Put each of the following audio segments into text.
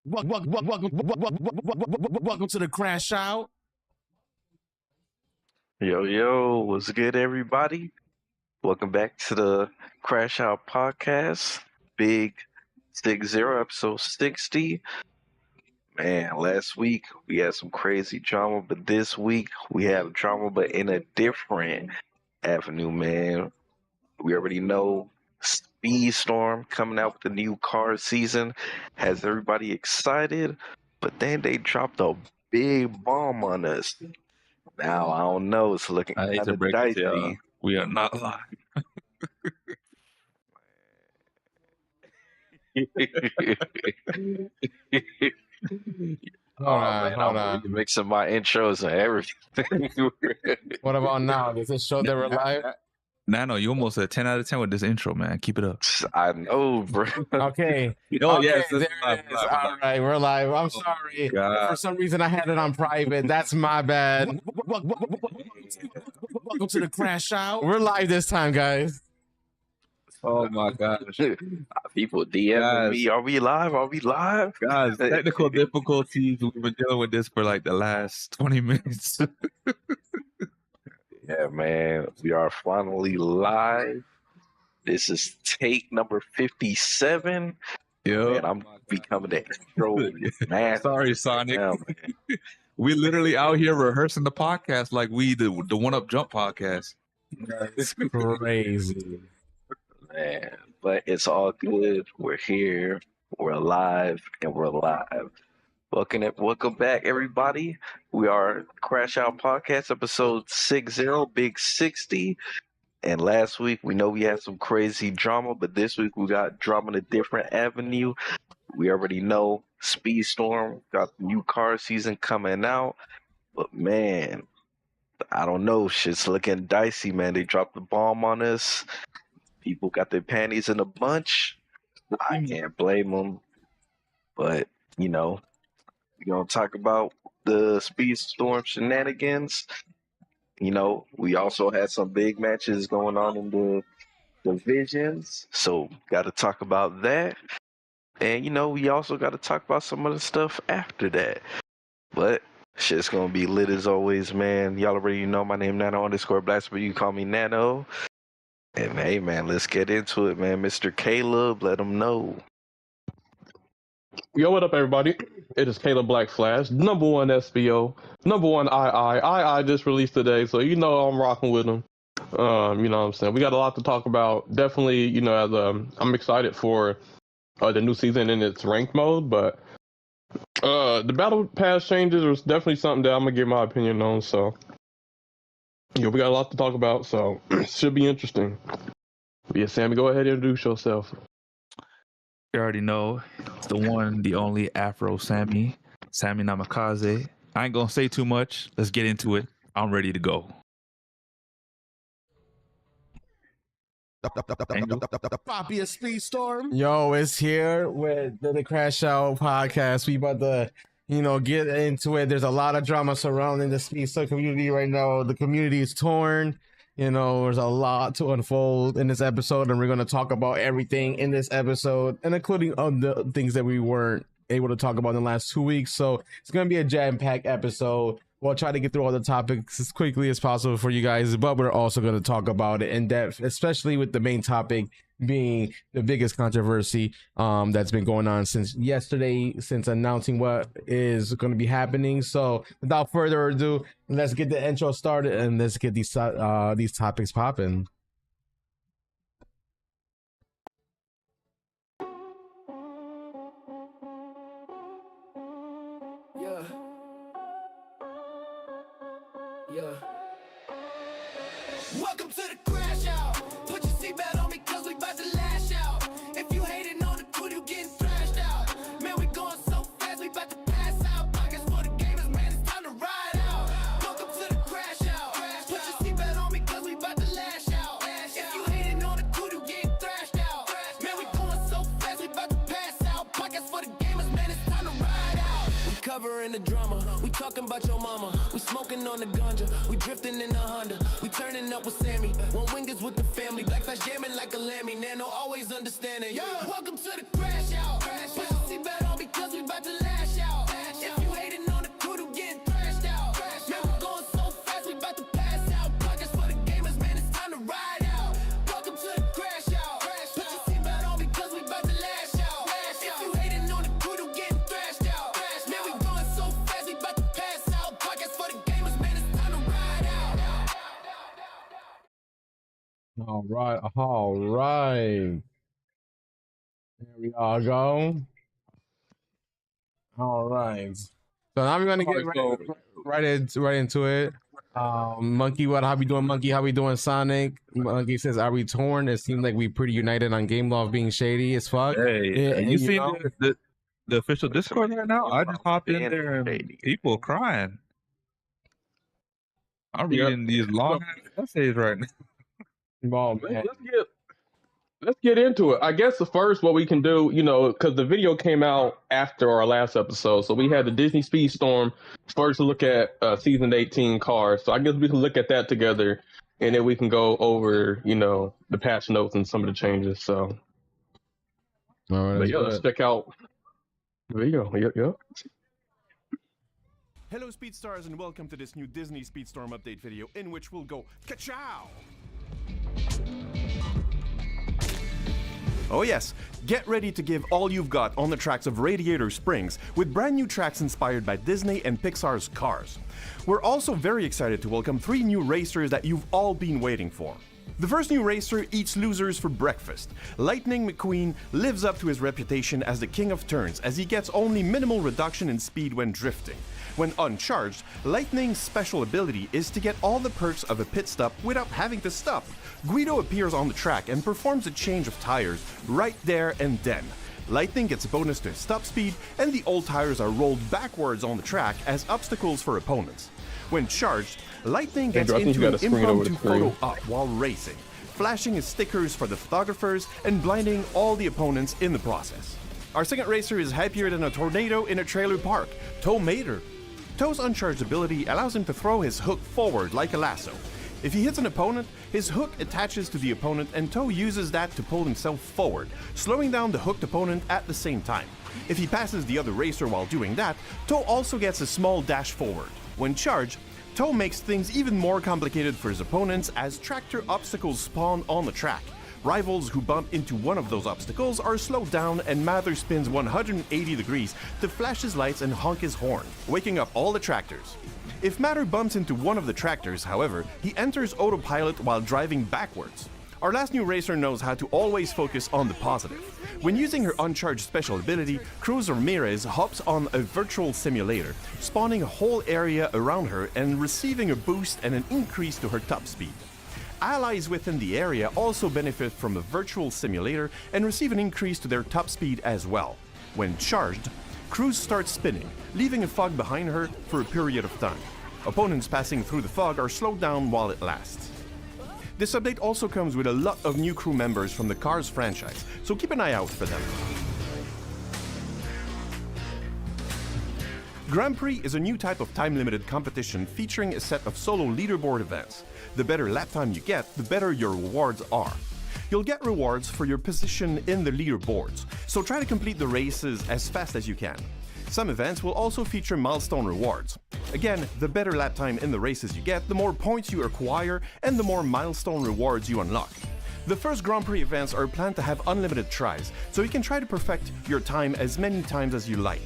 Welcome to the CrashOut. Yo, what's good, everybody? Welcome back to the CrashOut podcast, Big 60, episode 60. Man, last week we had some crazy drama, but this week we have drama, but in a different avenue, man. We already know Speedstorm coming out with the new car season has everybody excited, but then they dropped a big bomb on us. Now, I don't know. It's looking I hate kind to of break it to y'all. dicey. We are not live. Hold on. I'm mixing my intros and everything. What about now? Does it show that we're live? Nano, you almost a 10 out of 10 with this intro, man. Keep it up. I know, bro. Okay. Oh, Okay, yes. there it is. All right, we're live. I'm sorry. God. For some reason, I had it on private. That's my bad. Welcome to the CrashOut. We're live this time, guys. Oh, my gosh. People DMing me. Are we live? Are we live? Guys, technical difficulties. We've been dealing with this for like the last 20 minutes. Yeah, man. We are finally live. This is take number 57. Yo, Man, I'm becoming the intro man. sorry, Sonic. Yeah, We literally out here rehearsing the podcast like we the One Up Jump podcast. It's crazy. man. But it's all good. We're here. We're alive, and we're live. Welcome back, everybody. We are CrashOut Podcast, episode 60, Big 60. And last week, we know we had some crazy drama, but this week we got drama in a different avenue. We already know Speedstorm got the new car season coming out. But man, I don't know. Shit's looking dicey, man. They dropped the bomb on us. People got their panties in a bunch. I can't blame them. But, you know, we're going to talk about the Speedstorm shenanigans. You know, we also had some big matches going on in the divisions. So, got to talk about that. And, you know, we also got to talk about some of the stuff after that. But shit's going to be lit as always, man. Y'all already know my name, Nano_Blast, but you call me Nano. And, hey, man, let's get into it, man. Mr. Caleb, let them know. Yo, what up, everybody? It is Caleb Black Flash, number one SBO, number one AiAi. AiAi just released today, so you know I'm rocking with them. You know what I'm saying? We got a lot to talk about. Definitely, you know, as I'm excited for the new season in its ranked mode, but the battle pass changes are definitely something that I'm gonna give my opinion on. So, yeah, we got a lot to talk about, so it should be interesting. But yeah, Sammy, go ahead and introduce yourself. You already know it's the one, the only Afro Sammy Namikaze. I ain't gonna say too much. Let's get into it. I'm ready to go. Poppy a Speedstorm. Yo, it's here with the CrashOut podcast. We about to, you know, get into it. There's a lot of drama surrounding the Speedstorm community right now. The community is torn. You know, there's a lot to unfold in this episode, and we're going to talk about everything in this episode, and including the things that we weren't able to talk about in the last 2 weeks. So it's going to be a jam-packed episode. We'll try to get through all the topics as quickly as possible for you guys, but we're also going to talk about it in depth, especially with the main topic being the biggest controversy that's been going on since yesterday, since announcing what is going to be happening. So without further ado, let's get the intro started and let's get these topics popping. Yeah. Welcome to the CrashOut. Put your seatbelt on me cause we about to lash out. If you hating on the crew, you getting thrashed out. Man, we going so fast, we about to pass out. Pockets for the gamers, man, it's time to ride out. Welcome to the CrashOut. Put your seatbelt on me cause we about to lash out. If you hating on the crew, you getting thrashed out. Man, we going so fast, we about to pass out. Pockets for the gamers, man, it's time to ride out. We covering the drama. We talking about your mama. We smoking on the ganja. We drifting in the Honda. We turning up with Sammy. One wingers with the family. Black Flash jamming like a lammy. Nano always understanding. Yeah. Welcome to the CrashOut. Put your seatbelt on because we about to All right, all right. There we all go. All right. So now we're gonna get right into it. Monkey, how we doing, Monkey? How we doing, Sonic? Monkey says, "Are we torn?" It seems like we pretty united on Gameloft being shady as fuck. Hey, Yeah, you see know, the official Discord right now? I just hopped in there and people crying. I'm reading these long essays right now. Well, man. Let's get into it. I guess the first what we can do, you know, because the video came out after our last episode, so we had the Disney Speedstorm first look at season 18 cars. So I guess we can look at that together, and then we can go over, you know, the patch notes and some of the changes. So, all right, but yeah, let's check out the video. Yep. Hello Speedstars and welcome to this new Disney Speedstorm update video in which we'll go ka-chow! Oh yes, get ready to give all you've got on the tracks of Radiator Springs with brand new tracks inspired by Disney and Pixar's Cars. We're also very excited to welcome 3 new racers that you've all been waiting for. The first new racer eats losers for breakfast. Lightning McQueen lives up to his reputation as the king of turns as he gets only minimal reduction in speed when drifting. When uncharged, Lightning's special ability is to get all the perks of a pit stop without having to stop. Guido appears on the track and performs a change of tires right there and then. Lightning gets a bonus to his stop speed, and the old tires are rolled backwards on the track as obstacles for opponents. When charged, Lightning gets into an impromptu photo op while racing, flashing his stickers for the photographers and blinding all the opponents in the process. Our second racer is happier than a tornado in a trailer park, Toe Mater. Toe's uncharged ability allows him to throw his hook forward like a lasso. If he hits an opponent, his hook attaches to the opponent and Toe uses that to pull himself forward, slowing down the hooked opponent at the same time. If he passes the other racer while doing that, Toe also gets a small dash forward. When charged, Toe makes things even more complicated for his opponents as tractor obstacles spawn on the track. Rivals who bump into one of those obstacles are slowed down and Mather spins 180 degrees to flash his lights and honk his horn, waking up all the tractors. If Mather bumps into one of the tractors, however, he enters autopilot while driving backwards. Our last new racer knows how to always focus on the positive. When using her uncharged special ability, Cruz Ramirez hops on a virtual simulator, spawning a whole area around her and receiving a boost and an increase to her top speed. Allies within the area also benefit from the virtual simulator and receive an increase to their top speed as well. When charged, Cruz starts spinning, leaving a fog behind her for a period of time. Opponents passing through the fog are slowed down while it lasts. This update also comes with a lot of new crew members from the Cars franchise, so keep an eye out for them. Grand Prix is a new type of time-limited competition featuring a set of solo leaderboard events. The better lap time you get, the better your rewards are. You'll get rewards for your position in the leaderboards, so try to complete the races as fast as you can. Some events will also feature milestone rewards. Again, the better lap time in the races you get, the more points you acquire, and the more milestone rewards you unlock. The first Grand Prix events are planned to have unlimited tries, so you can try to perfect your time as many times as you like.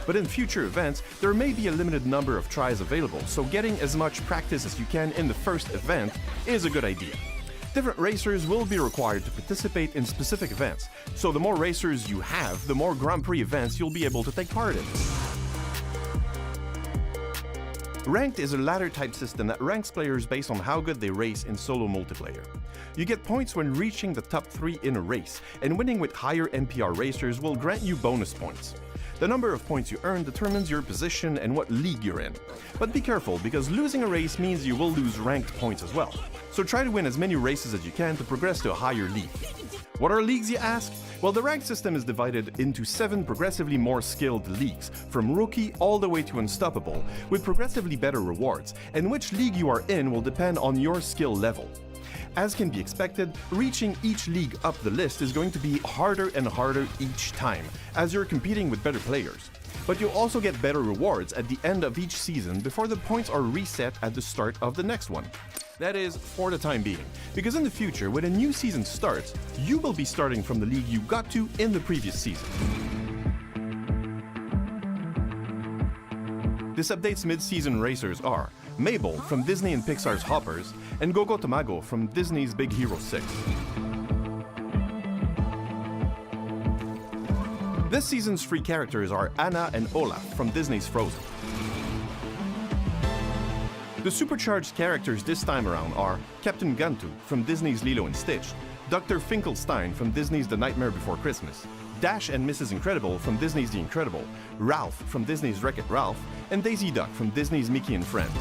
But in future events, there may be a limited number of tries available, so getting as much practice as you can in the first event is a good idea. Different racers will be required to participate in specific events, so the more racers you have, the more Grand Prix events you'll be able to take part in. Ranked is a ladder-type system that ranks players based on how good they race in solo multiplayer. You get points when reaching the top 3 in a race, and winning with higher MPR racers will grant you bonus points. The number of points you earn determines your position and what league you're in. But be careful, because losing a race means you will lose ranked points as well. So try to win as many races as you can to progress to a higher league. What are leagues, you ask? Well, the ranked system is divided into 7 progressively more skilled leagues, from rookie all the way to unstoppable, with progressively better rewards, and which league you are in will depend on your skill level. As can be expected, reaching each league up the list is going to be harder and harder each time, as you're competing with better players. But you'll also get better rewards at the end of each season before the points are reset at the start of the next one. That is, for the time being, because in the future, when a new season starts, you will be starting from the league you got to in the previous season. This update's mid-season racers are Mabel from Disney and Pixar's Hoppers, and Gogo Tamago from Disney's Big Hero 6. This season's free characters are Anna and Olaf from Disney's Frozen. The supercharged characters this time around are Captain Gantu from Disney's Lilo and Stitch, Dr. Finkelstein from Disney's The Nightmare Before Christmas, Dash and Mrs. Incredible from Disney's The Incredible, Ralph from Disney's Wreck-It Ralph, and Daisy Duck from Disney's Mickey and Friends.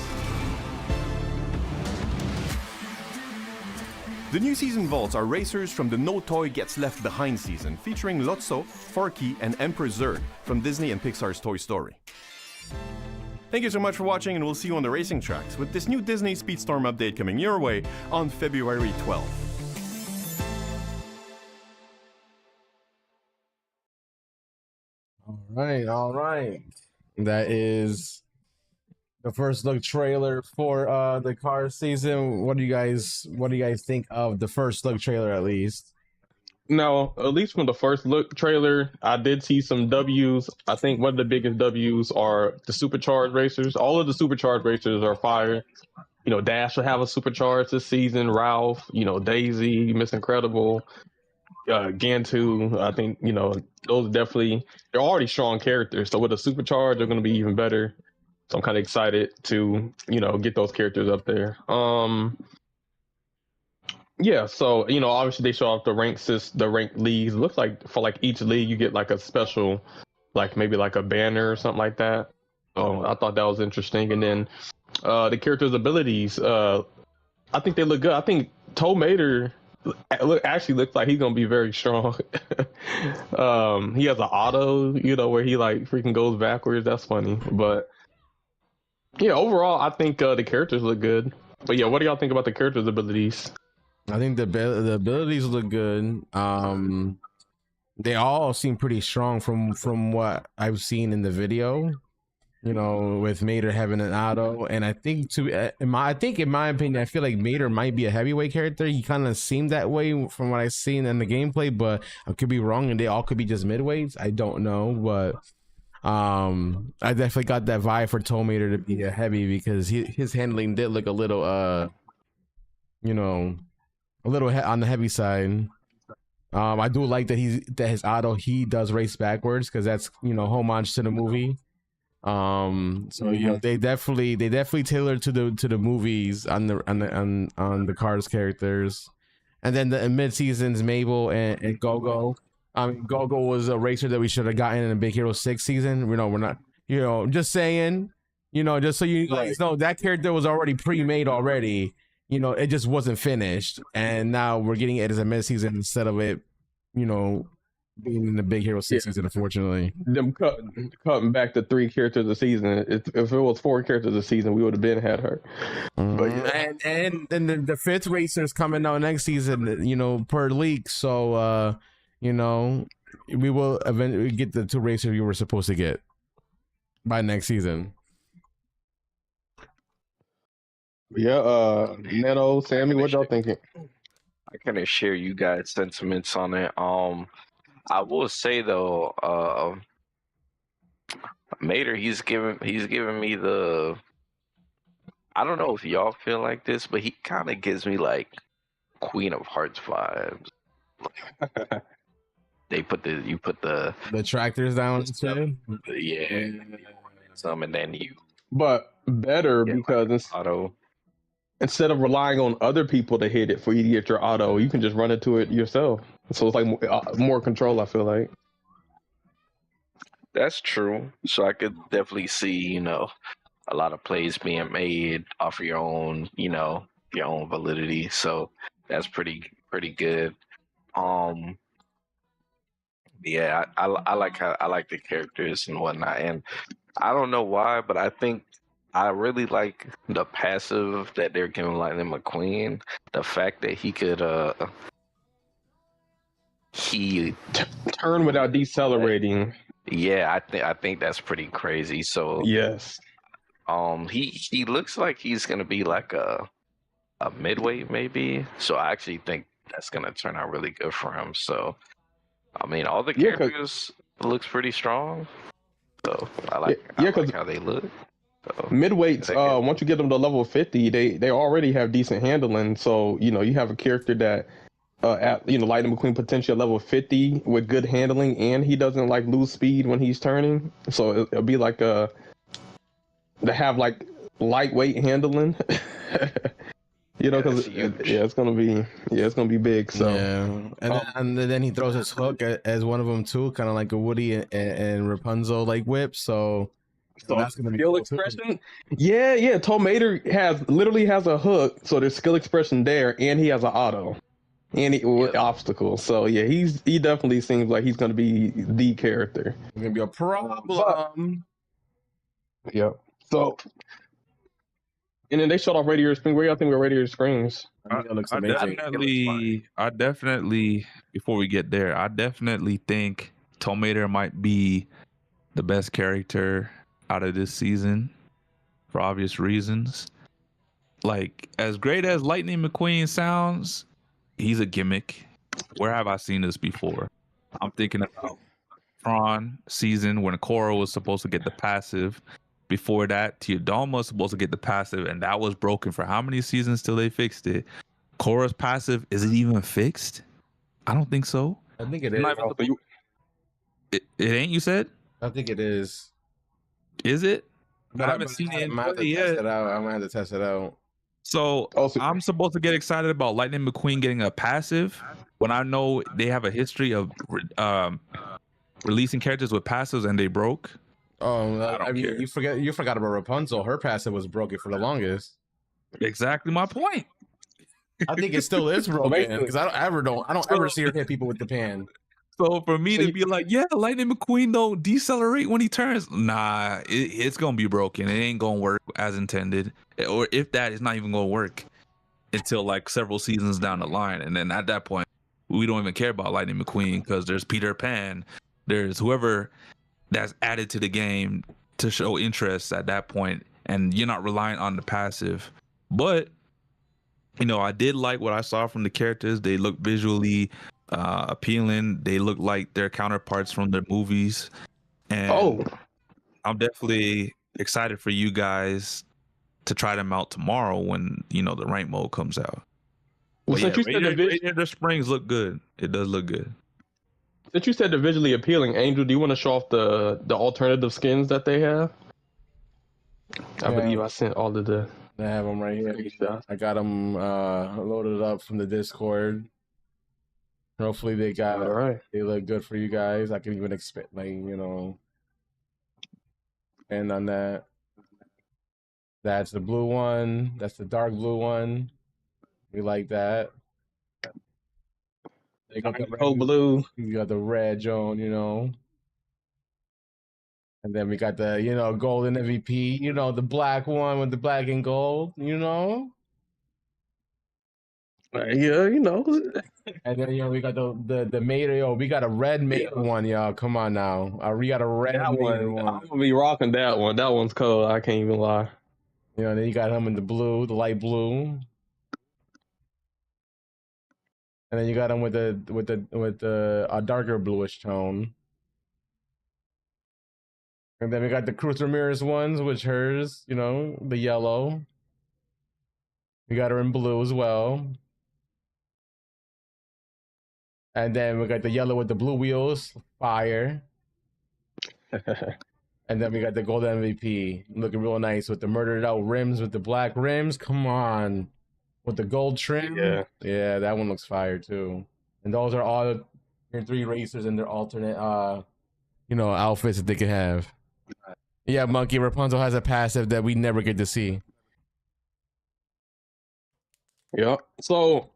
The new season vaults are racers from the No Toy Gets Left Behind season, featuring Lotso, Forky, and Emperor Zurg from Disney and Pixar's Toy Story. Thank you so much for watching, and we'll see you on the racing tracks with this new Disney Speedstorm update coming your way on February 12th. All right. That is the first look trailer for the car season. What do you guys think of the first look trailer, at least? No, at least from the first look trailer, I did see some W's. I think one of the biggest W's are the supercharged racers. All of the supercharged racers are fire. You know, Dash will have a supercharge this season. Ralph, you know, Daisy, Miss Incredible, Gantu. I think, you know, those definitely, they're already strong characters. So with a supercharge, they're going to be even better. So I'm kind of excited to, you know, get those characters up there. Yeah, so, you know, obviously they show off the ranked leagues. It looks like for like each league you get like a special, like maybe like a banner or something like that. So I thought that was interesting. And then the characters' abilities, I think they look good. I think Toe Mater actually looks like he's gonna be very strong. He has an auto, you know, where he like freaking goes backwards. That's funny. But yeah, overall I think the characters look good. But yeah, what do y'all think about the characters' abilities? I think the abilities look good. They all seem pretty strong from what I've seen in the video. You know, with Mater having an auto, and I think in my opinion, I feel like Mater might be a heavyweight character. He kind of seemed that way from what I've seen in the gameplay, but I could be wrong, and they all could be just midweights. I don't know, but I definitely got that vibe for Toe Mater to be a heavy because his handling did look a little you know, a little on the heavy side. I do like that his auto, he does race backwards because that's, you know, homage to the movie. So you know, they definitely tailored to the movies on the Cars characters. And then the mid seasons, Mabel and Gogo. Gogo was a racer that we should have gotten in the Big Hero 6 season. You know, we're not, you know, just saying, you know, just so you guys know, that character was already pre-made already. You know, it just wasn't finished, and now we're getting it as a mid-season instead of it, you know, being in the Big Hero 6 season, unfortunately. Them cutting back to 3 characters a season. If it was 4 characters a season, we would have been had her. But yeah. And then the 5th racer's coming out next season, you know, per leak. So, you know, we will eventually get the 2 racers we were supposed to get by next season. Yeah, Nano, Sammy, what y'all thinking? I kind of share you guys' sentiments on it. I will say though, Mater, he's giving me the. I don't know if y'all feel like this, but he kind of gives me like Queen of Hearts vibes. You put the tractors down instead. Yeah, some, and then you. But better because like auto. Instead of relying on other people to hit it for you to get your auto, you can just run into it yourself. So it's like more control, I feel like. That's true. So I could definitely see, you know, a lot of plays being made off of your own, you know, your own validity. So that's pretty good. Yeah, I like the characters and whatnot, and I don't know why, but I think I really like the passive that they're giving Lightning McQueen. The fact that he could turn without decelerating. Yeah, I think that's pretty crazy. So yes, he looks like he's gonna be like a midweight maybe. So I actually think that's gonna turn out really good for him. So I mean, all the characters looks pretty strong. So I like how they look. Midweights, once you get them to level 50, they already have decent handling. So, you know, you have a character that, Lightning McQueen potential level 50 with good handling, and he doesn't like lose speed when he's turning. So it'll be like to have like lightweight handling. You know, because it's gonna be big. So and then he throws his hook as one of them too, kind of like a Woody and Rapunzel like whip. So that's gonna be skill cool expression. Yeah. Tomater literally has a hook, so there's skill expression there, and he has an auto, and obstacle. So yeah, he definitely seems like he's gonna be the character. It's gonna be a problem. Yep. So. And then they shut off Radiator Springs. Where y'all think Radiator Springs? I definitely, before we get there, I definitely think Tomater might be the best character out of this season for obvious reasons. Like, as great as Lightning McQueen sounds, he's a gimmick. Where have I seen this before? I'm thinking about Tron season when Korra was supposed to get the passive. Before that, Teodama was supposed to get the passive, and that was broken for how many seasons till they fixed it? Korra's passive, is it even fixed? I don't think so. I think it is. It ain't, you said? I think it is. Is it? But I haven't seen it I'm gonna have to test it out. So I'm supposed to get excited about Lightning McQueen getting a passive when I know they have a history of releasing characters with passives and they broke. I mean, you forgot about Rapunzel. Her passive was broken for the longest. Exactly my point. I think it still is broken because I don't ever see her hit people with the pan. So for me to be like, yeah, Lightning McQueen don't decelerate when he turns, nah, it's gonna be broken. It ain't gonna work as intended, or if that, it's not even gonna work until like several seasons down the line. And then at that point, we don't even care about Lightning McQueen because there's Peter Pan, there's whoever that's added to the game to show interest at that point, and you're not relying on the passive. But you know, I did like what I saw from the characters. They look visually appealing. They look like their counterparts from their movies, and I'm definitely excited for you guys to try them out tomorrow when the rank mode comes out. Well, since you said the Springs look good, it does look good. Since you said they're visually appealing, Angel, do you want to show off the alternative skins that they have? I believe I sent all of the. I have them right here. I got them loaded up from the Discord. Hopefully they look good for you guys. I can even expect and on that. That's the blue one. That's the dark blue one. We like that. They got the red, blue. You got the red Joan, And then we got the, golden MVP, the black one with the black and gold, Yeah, And then, we got the Mater, we got a red Mater one, y'all. Come on now. We got a red Mater one. I'm going to be rocking that one. That one's cool. I can't even lie. And then you got him in the blue, the light blue. And then you got him with a darker bluish tone. And then we got the Cruz Ramirez ones, which hers, the yellow. We got her in blue as well. And then we got the yellow with the blue wheels, fire. And then we got the golden MVP, looking real nice with the murdered out rims with the black rims. Come on. With the gold trim. Yeah, that one looks fire too. And those are all your 3 racers and their alternate outfits that they could have. Yeah, Monkey, Rapunzel has a passive that we never get to see. Yeah. So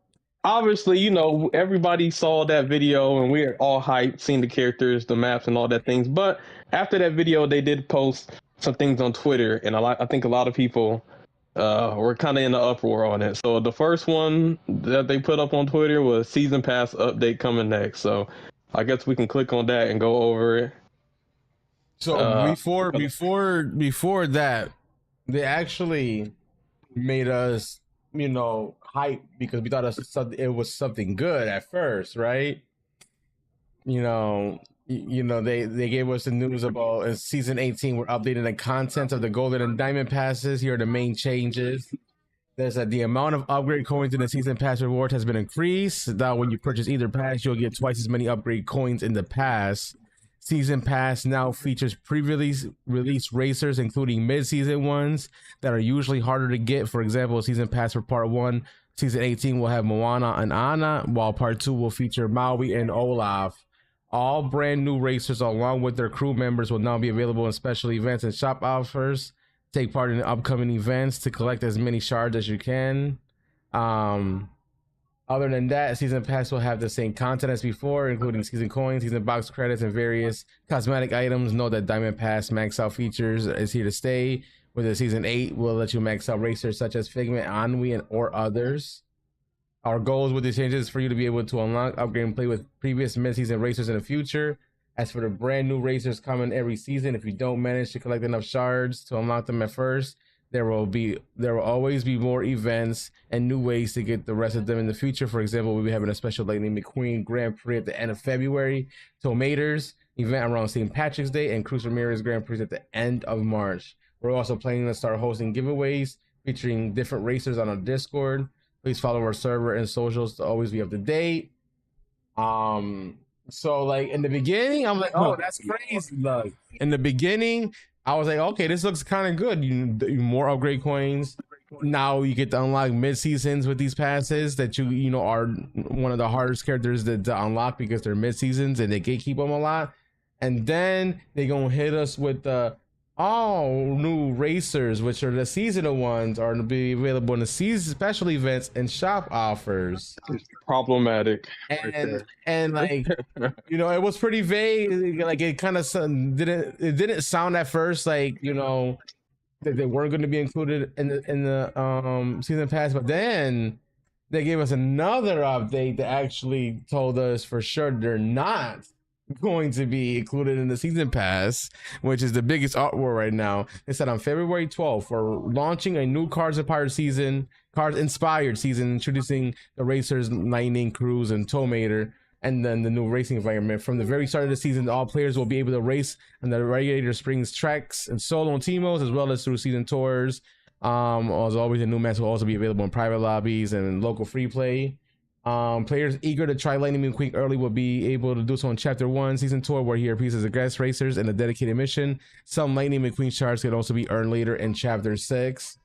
obviously, everybody saw that video and we're all hyped, seeing the characters, the maps and all that things. But after that video, they did post some things on Twitter, and I think a lot of people we're kind of in the uproar on it. So the first one that they put up on Twitter was season pass update coming next. So I guess we can click on that and go over it. So before that, they actually made us, hype because we thought it was something good at first, right? you know, they gave us the news about in season 18. We're updating the content of the golden and diamond passes. Here are the main changes. There's the amount of upgrade coins in the season pass reward has been increased. Now, when you purchase either pass, you'll get twice as many upgrade coins in the pass. Season pass now features pre-release racers, including mid-season ones that are usually harder to get. For example, season pass for part 1, season 18 will have Moana and Anna, while part 2 will feature Maui and Olaf. All brand new racers, along with their crew members, will now be available in special events and shop offers. Take part in the upcoming events to collect as many shards as you can. Other than that, season pass will have the same content as before, including season coins, season box credits, and various cosmetic items. Note that diamond pass max out features is here to stay. With the season 8 will let you max out racers such as Figment, Anui, or others. Our goals with these changes is for you to be able to unlock, upgrade, and play with previous mid-season racers in the future. As for the brand new racers coming every season, if you don't manage to collect enough shards to unlock them at first, there will always be more events and new ways to get the rest of them in the future. For example, we'll be having a special Lightning McQueen Grand Prix at the end of February, Tomatoes event around St. Patrick's Day, and Cruz Ramirez Grand Prix at the end of March. We're also planning to start hosting giveaways featuring different racers on our Discord. Please follow our server and socials to always be up to date. So like in the beginning, I'm like, oh, that's crazy. Like in the beginning, I was like, okay, this looks kind of good. You more upgrade coins. Now you get to unlock mid seasons with these passes that you know are one of the hardest characters to unlock because they're mid seasons and they gatekeep them a lot. And then they gonna hit us with the all new racers, which are the seasonal ones, are to be available in the season special events and shop offers. It's problematic. And like, you know, it was pretty vague. Like it kind of didn't sound at first like, you know, that they weren't going to be included in the season pass, but then they gave us another update that actually told us for sure they're not going to be included in the season pass, which is the biggest artwork right now. They said on February 12th, we're launching a new Cards Inspired season, introducing the racers Lightning, Cruz, and Tomater, and then the new racing environment. From the very start of the season, all players will be able to race on the Radiator Springs tracks and solo and team modes, as well as through season tours. As always, the new maps will also be available in private lobbies and local free play. Players eager to try Lightning McQueen early will be able to do so in Chapter 1 Season Tour, where he appears as a guest racers in a dedicated mission. Some Lightning McQueen shards can also be earned later in Chapter 6.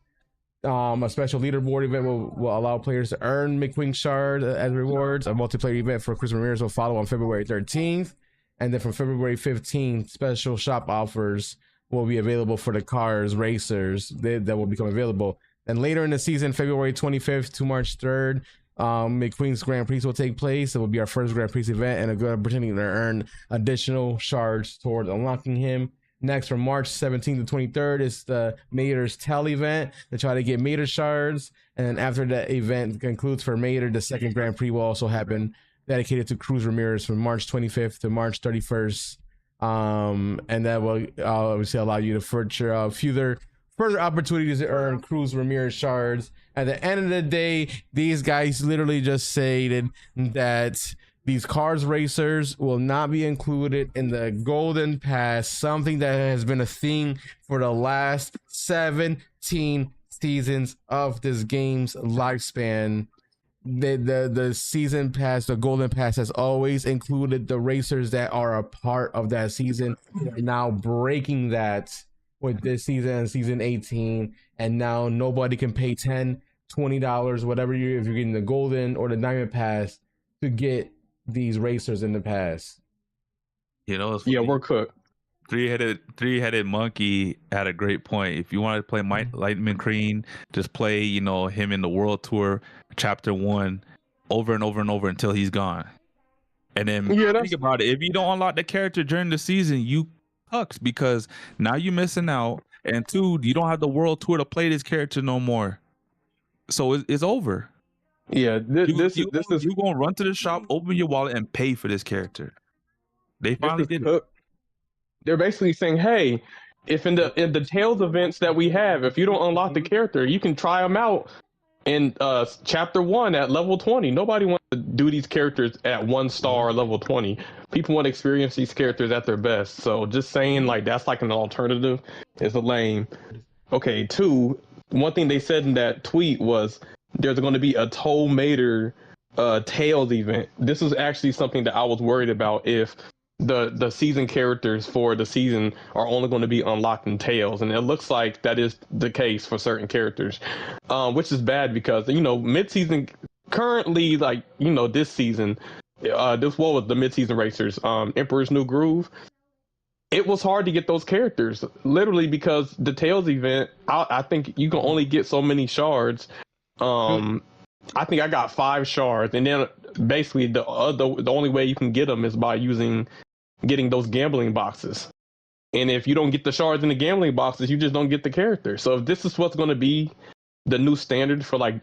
A special leaderboard event will allow players to earn McQueen shards as rewards. A multiplayer event for Cruz Ramirez will follow on February 13th. And then from February 15th, special shop offers will be available for the cars racers that will become available. And later in the season, February 25th to March 3rd, McQueen's Grand Prix will take place. It will be our first Grand Prix event and a good opportunity to earn additional shards towards unlocking him. Next, from March 17th to 23rd is the Mater's Tell event to try to get Mater shards. And then after that event concludes for Mater, the second Grand Prix will also happen, dedicated to Cruz Ramirez, from March 25th to March 31st. And that will obviously allow you to further opportunities to earn Cruz Ramirez shards. At the end of the day, these guys literally just stated that these cars racers will not be included in the Golden Pass, something that has been a thing for the last 17 seasons of this game's lifespan. The season pass, the Golden Pass, has always included the racers that are a part of that season. They're now breaking that with this season, season 18, and now nobody can pay $10-$20, whatever if you're getting the Golden or the Diamond Pass, to get these racers in the pass. You know, yeah, we're cooked. Three-headed monkey had a great point. If you want to play Lightning McQueen, just play, you know, him in the World Tour Chapter 1 over and over and over until he's gone. And then think about it. If you don't unlock the character during the season, you sucks, because now you're missing out, and two, you don't have the World Tour to play this character no more, so it's over. Yeah, this is you gonna run to the shop, open your wallet, and pay for this character. They finally did it. They're basically saying, hey, if in the Tales events that we have, if you don't unlock the character, you can try them out in chapter 1 at level 20. Nobody wants to do these characters at 1 star or level 20. People want to experience these characters at their best. So just saying like that's like an alternative is a lame. Okay, 2, one thing they said in that tweet was there's going to be a Toll Mater Tails event. This is actually something that I was worried about if the season characters for the season are only going to be unlocked in Tails, and it looks like that is the case for certain characters, which is bad because mid-season currently, like this season, this what was the mid-season racers, Emperor's New Groove. It was hard to get those characters, literally because the Tails event, I think you can only get so many shards. I think I got 5 shards, and then basically the only way you can get them is by getting those gambling boxes. And if you don't get the shards in the gambling boxes, you just don't get the character. So if this is what's going to be the new standard for like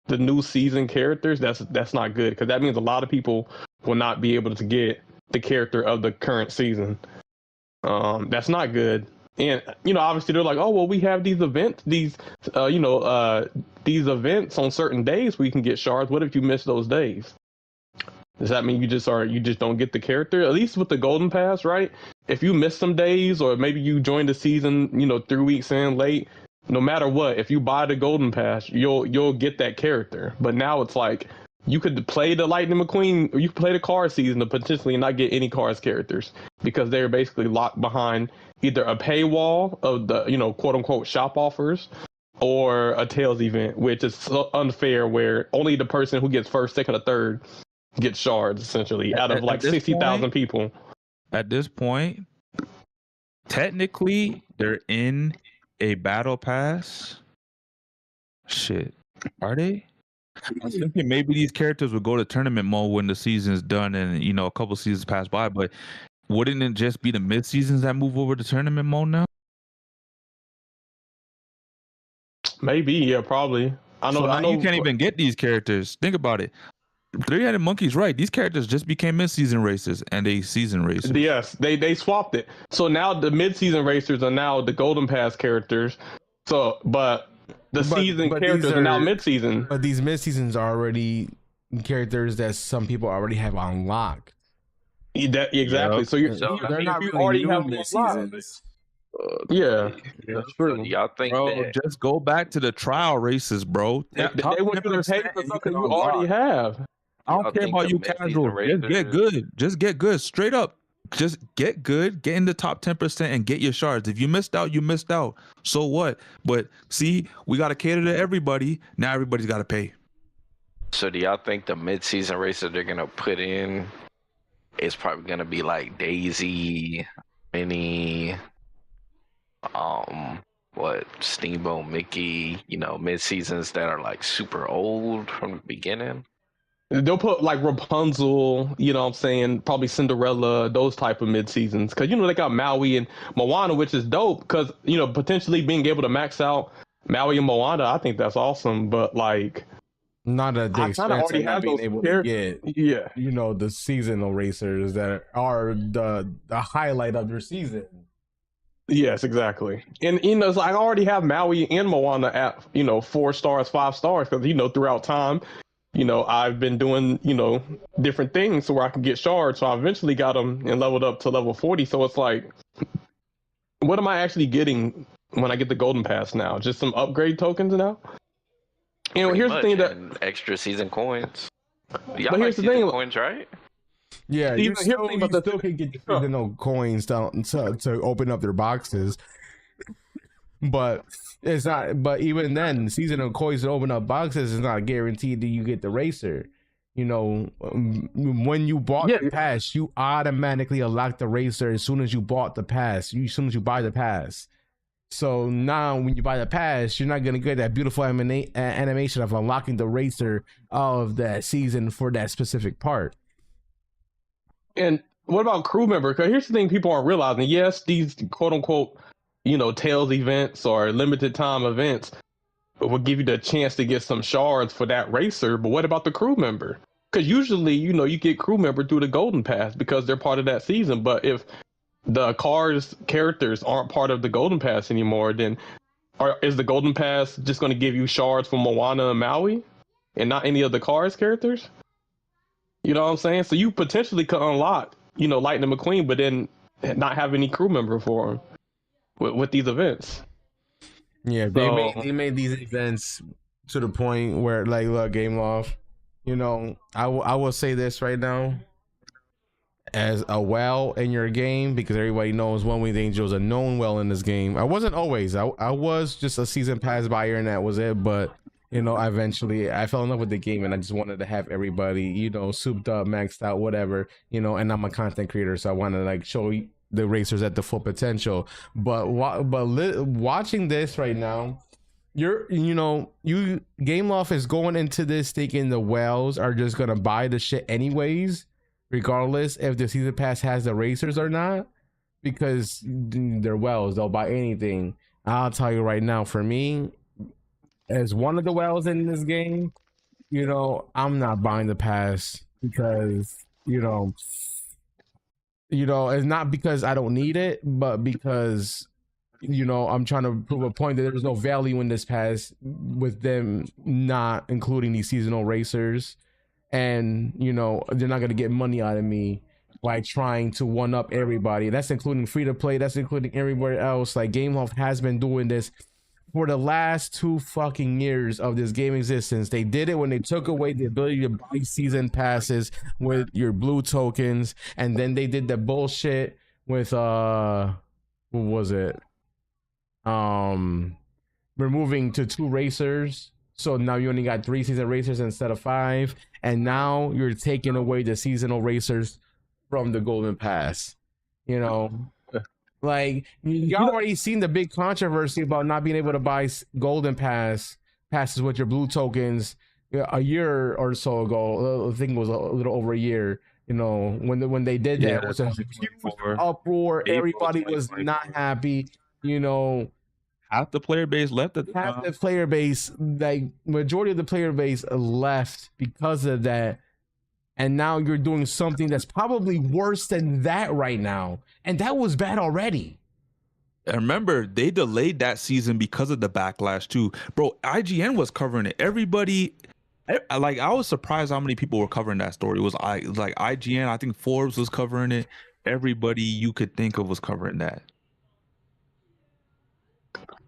the new season characters, that's not good, because that means a lot of people will not be able to get the character of the current season. That's not good. And obviously they're like, oh well, we have these events, these events on certain days where you can get shards. What if you miss those days? Does that mean you just don't get the character? At least with the Golden Pass, right? If you miss some days, or maybe you joined the season 3 weeks in late, no matter what, if you buy the Golden Pass, you'll get that character. But now it's like you could play the Lightning McQueen, or you could play the Cars season to potentially not get any Cars characters because they're basically locked behind either a paywall of the quote unquote shop offers, or a Tails event, which is so unfair, where only the person who gets first, second, or third gets shards, essentially, out of like 60,000 people. At this point, technically, they're in a battle pass. Shit, are they? I was thinking maybe these characters would go to tournament mode when the season's done and a couple seasons pass by, but wouldn't it just be the mid seasons that move over to tournament mode now? Maybe, yeah, probably. I know you can't even get these characters. Think about it. 3-Headed Monkey's right. These characters just became mid-season racers and they season racers. Yes, they swapped it. So now the mid-season racers are now the Golden Pass characters. But season characters are now mid-season. But these mid-seasons are already characters that some people already have unlocked. Exactly. Yep. So they're not you really already new have mid-seasons. Yeah, that's true. Y'all think that just go back to the trial races, bro. They want you to pay for something you already have. I don't care about you casual. Just get good. Just get good. Straight up. Just get good. Get in the top 10% and get your shards. If you missed out, you missed out. So what? But see, we got to cater to everybody. Now everybody's got to pay. So do y'all think the mid-season racer they're gonna put in is probably gonna be like Daisy, Minnie, Steamboat Mickey, mid-seasons that are like super old from the beginning? They'll put like Rapunzel, probably Cinderella, those type of mid-seasons. Because, they got Maui and Moana, which is dope. Because, potentially being able to max out Maui and Moana, I think that's awesome. But, like... Not at the expense of not being able to get, the seasonal racers that are the highlight of your season. Yes, exactly. And, it's like I already have Maui and Moana at, 4 stars, 5 stars. Because, throughout time... I've been doing, different things so where I can get shards. So I eventually got them and leveled up to level 40. So it's like, what am I actually getting when I get the Golden Pass now? Just some upgrade tokens now? Here's the thing that extra season coins. Y'all but here's the thing, coins, right? Yeah, you still can get the seasonal coins to open up their boxes. But it's not. But even then, seasonal coins to open up boxes is not guaranteed that you get the racer. When you bought the pass, you automatically unlock the racer as soon as you bought the pass. As soon as you buy the pass. So now, when you buy the pass, you're not gonna get that beautiful animation of unlocking the racer of that season for that specific part. And what about crew member? Because here's the thing: people aren't realizing. Yes, these quote unquote Tails events or limited time events will give you the chance to get some shards for that racer, but what about the crew member? Because usually, you get crew member through the Golden Pass because they're part of that season, but if the Cars characters aren't part of the Golden Pass anymore, then is the Golden Pass just going to give you shards from Moana and Maui, and not any of the Cars characters? You know what I'm saying? So you potentially could unlock, Lightning McQueen, but then not have any crew member for him with these events. Yeah, they made these events to the point where, like, look, Gameloft, I will say this right now. As a well in your game, because everybody knows One Winged Angel is a known well in this game. I wasn't always. I was just a season pass buyer, and that was it. But eventually I fell in love with the game, and I just wanted to have everybody, souped up, maxed out, whatever, and I'm a content creator, so I wanted to like show the racers at the full potential. But watching this right now, Gameloft is going into this thinking the whales are just gonna buy the shit anyways, regardless if the season pass has the racers or not, because they're whales, they'll buy anything. I'll tell you right now, for me, as one of the whales in this game, I'm not buying the pass because it's not because I don't need it, but because I'm trying to prove a point that there's no value in this pass with them not including these seasonal racers. And they're not going to get money out of me by trying to one up everybody. That's including free to play, that's including everywhere else. Like, Gameloft has been doing this for the last 2 fucking years of this game existence. They did it when they took away the ability to buy season passes with your blue tokens, and then they did the bullshit with what was it, removing to 2 racers. So now you only got 3 season racers instead of 5, and now you're taking away the seasonal racers from the Golden Pass. Like, y'all already seen the big controversy about not being able to buy Golden passes with your blue tokens a year or so ago. I think it was a little over a year. When they did that, it was a huge uproar. Everybody was not happy. Half the player base left at the time. The player base, like majority of the player base, left because of that. And now you're doing something that's probably worse than that right now. And that was bad already. And remember, they delayed that season because of the backlash too. Bro, IGN was covering it. Everybody, I was surprised how many people were covering that story. It was like IGN, I think Forbes was covering it. Everybody you could think of was covering that.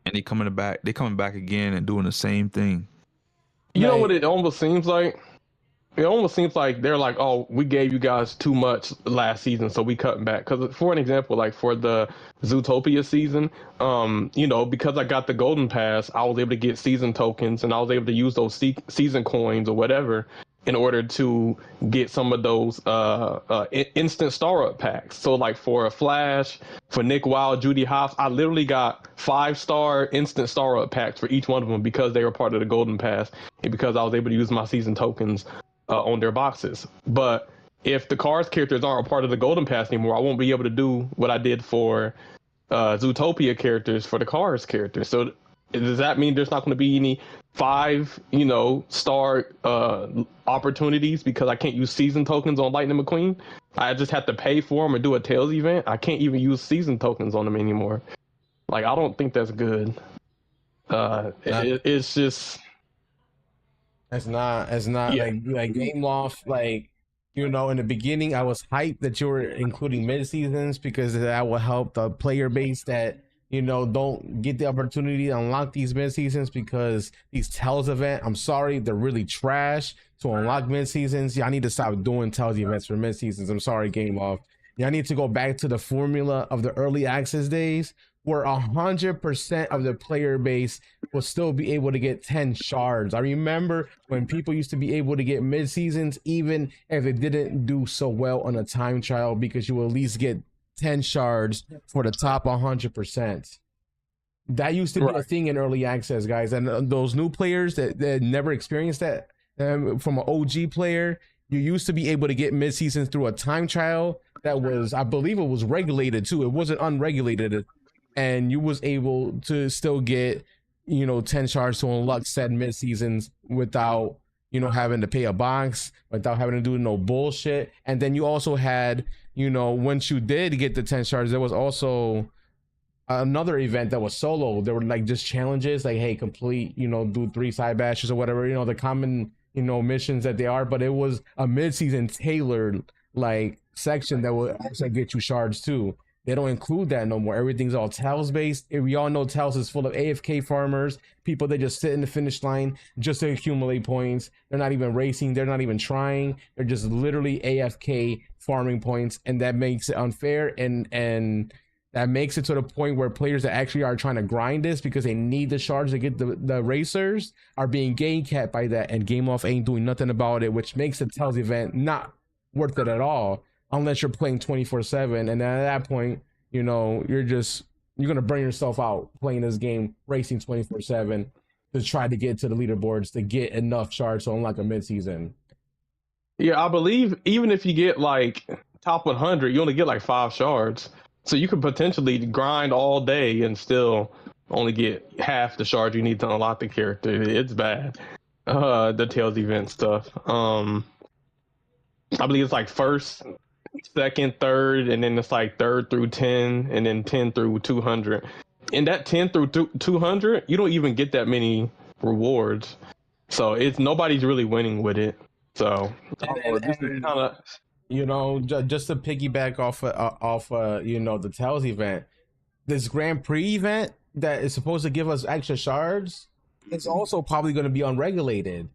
And they coming back again and doing the same thing. You know what it almost seems like? It almost seems like they're like, oh, we gave you guys too much last season, so we cutting back. Because for an example, like for the Zootopia season, because I got the Golden Pass, I was able to get season tokens, and I was able to use those season coins or whatever in order to get some of those instant star-up packs. So like for a Flash, for Nick Wilde, Judy Hopps, I literally got 5-star instant star-up packs for each one of them because they were part of the Golden Pass and because I was able to use my season tokens on their boxes. But if the Cars characters aren't a part of the Golden Pass anymore, I won't be able to do what I did for Zootopia characters for the Cars characters. So does that mean there's not going to be any 5-star opportunities because I can't use season tokens on Lightning McQueen? I just have to pay for them or do a Tails event. I can't even use season tokens on them anymore. Like, I don't think that's good. It's just... It's not like Gameloft, like, in the beginning I was hyped that you were including mid seasons because that will help the player base that don't get the opportunity to unlock these mid seasons, because these Tells event, I'm sorry, they're really trash to unlock mid seasons. Y'all need to stop doing Tells events for mid seasons. I'm sorry, Gameloft. Y'all need to go back to the formula of the early access days where 100% of the player base will still be able to get 10 shards. I remember when people used to be able to get mid seasons even if it didn't do so well on a time trial, because you will at least get 10 shards for the top 100%. That used to be a thing in early access, guys. And those new players that never experienced that, from an OG player, you used to be able to get mid seasons through a time trial that was, I believe it was regulated too. It wasn't unregulated. And you was able to still get, 10 shards to unlock said mid seasons without, having to pay a box, without having to do no bullshit. And then you also had, once you did get the 10 shards, there was also another event that was solo. There were like just challenges, like, hey, complete, do 3 side bashes or whatever, the common, missions that they are. But it was a mid-season tailored like section that will also get you shards too. They don't include that no more. Everything's all Tails based. We all know Tails is full of AFK farmers, people that just sit in the finish line just to accumulate points. They're not even racing. They're not even trying. They're just literally AFK farming points, and that makes it unfair. And that makes it to the point where players that actually are trying to grind this because they need the shards to get the racers are being game capped by that, and Gameloft ain't doing nothing about it, which makes the Tails event not worth it at all. Unless you're playing 24/7, and at that point, you're gonna burn yourself out playing this game, racing 24/7 to try to get to the leaderboards to get enough shards to unlock a mid-season. Yeah, I believe even if you get like top 100, you only get like 5 shards, so you could potentially grind all day and still only get half the shards you need to unlock the character. It's bad. The Tails event stuff. I believe it's like first, second, third, and then it's like 3rd through 10, and then 10 through 200. In that 10 through 200, you don't even get that many rewards, so nobody's really winning with it. So this is kind of, just to piggyback off the Tails event, this Grand Prix event that is supposed to give us extra shards, it's also probably going to be unregulated.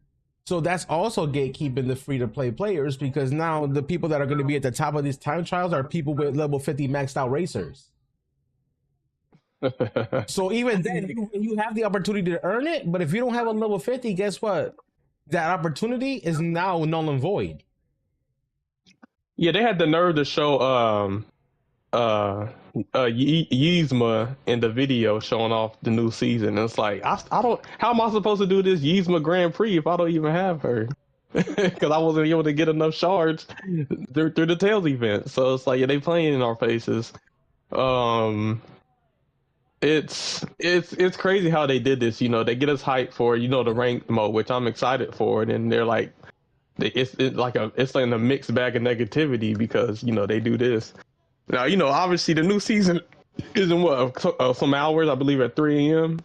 So that's also gatekeeping the free-to-play players, because now the people that are going to be at the top of these time trials are people with level 50 maxed out racers. So even then, you have the opportunity to earn it, but if you don't have a level 50, guess what? That opportunity is now null and void. Yeah, they had the nerve to show Yzma in the video showing off the new season. It's like, I don't, how am I supposed to do this Yzma Grand Prix if I don't even have her? Because I wasn't able to get enough shards through the Tails event. So it's like, yeah, they playing in our faces. It's crazy how they did this. They get us hyped for the ranked mode, which I'm excited for, and then they're like, it's like a mixed bag of negativity because they do this. Now, obviously the new season is in some hours, I believe at 3 a.m.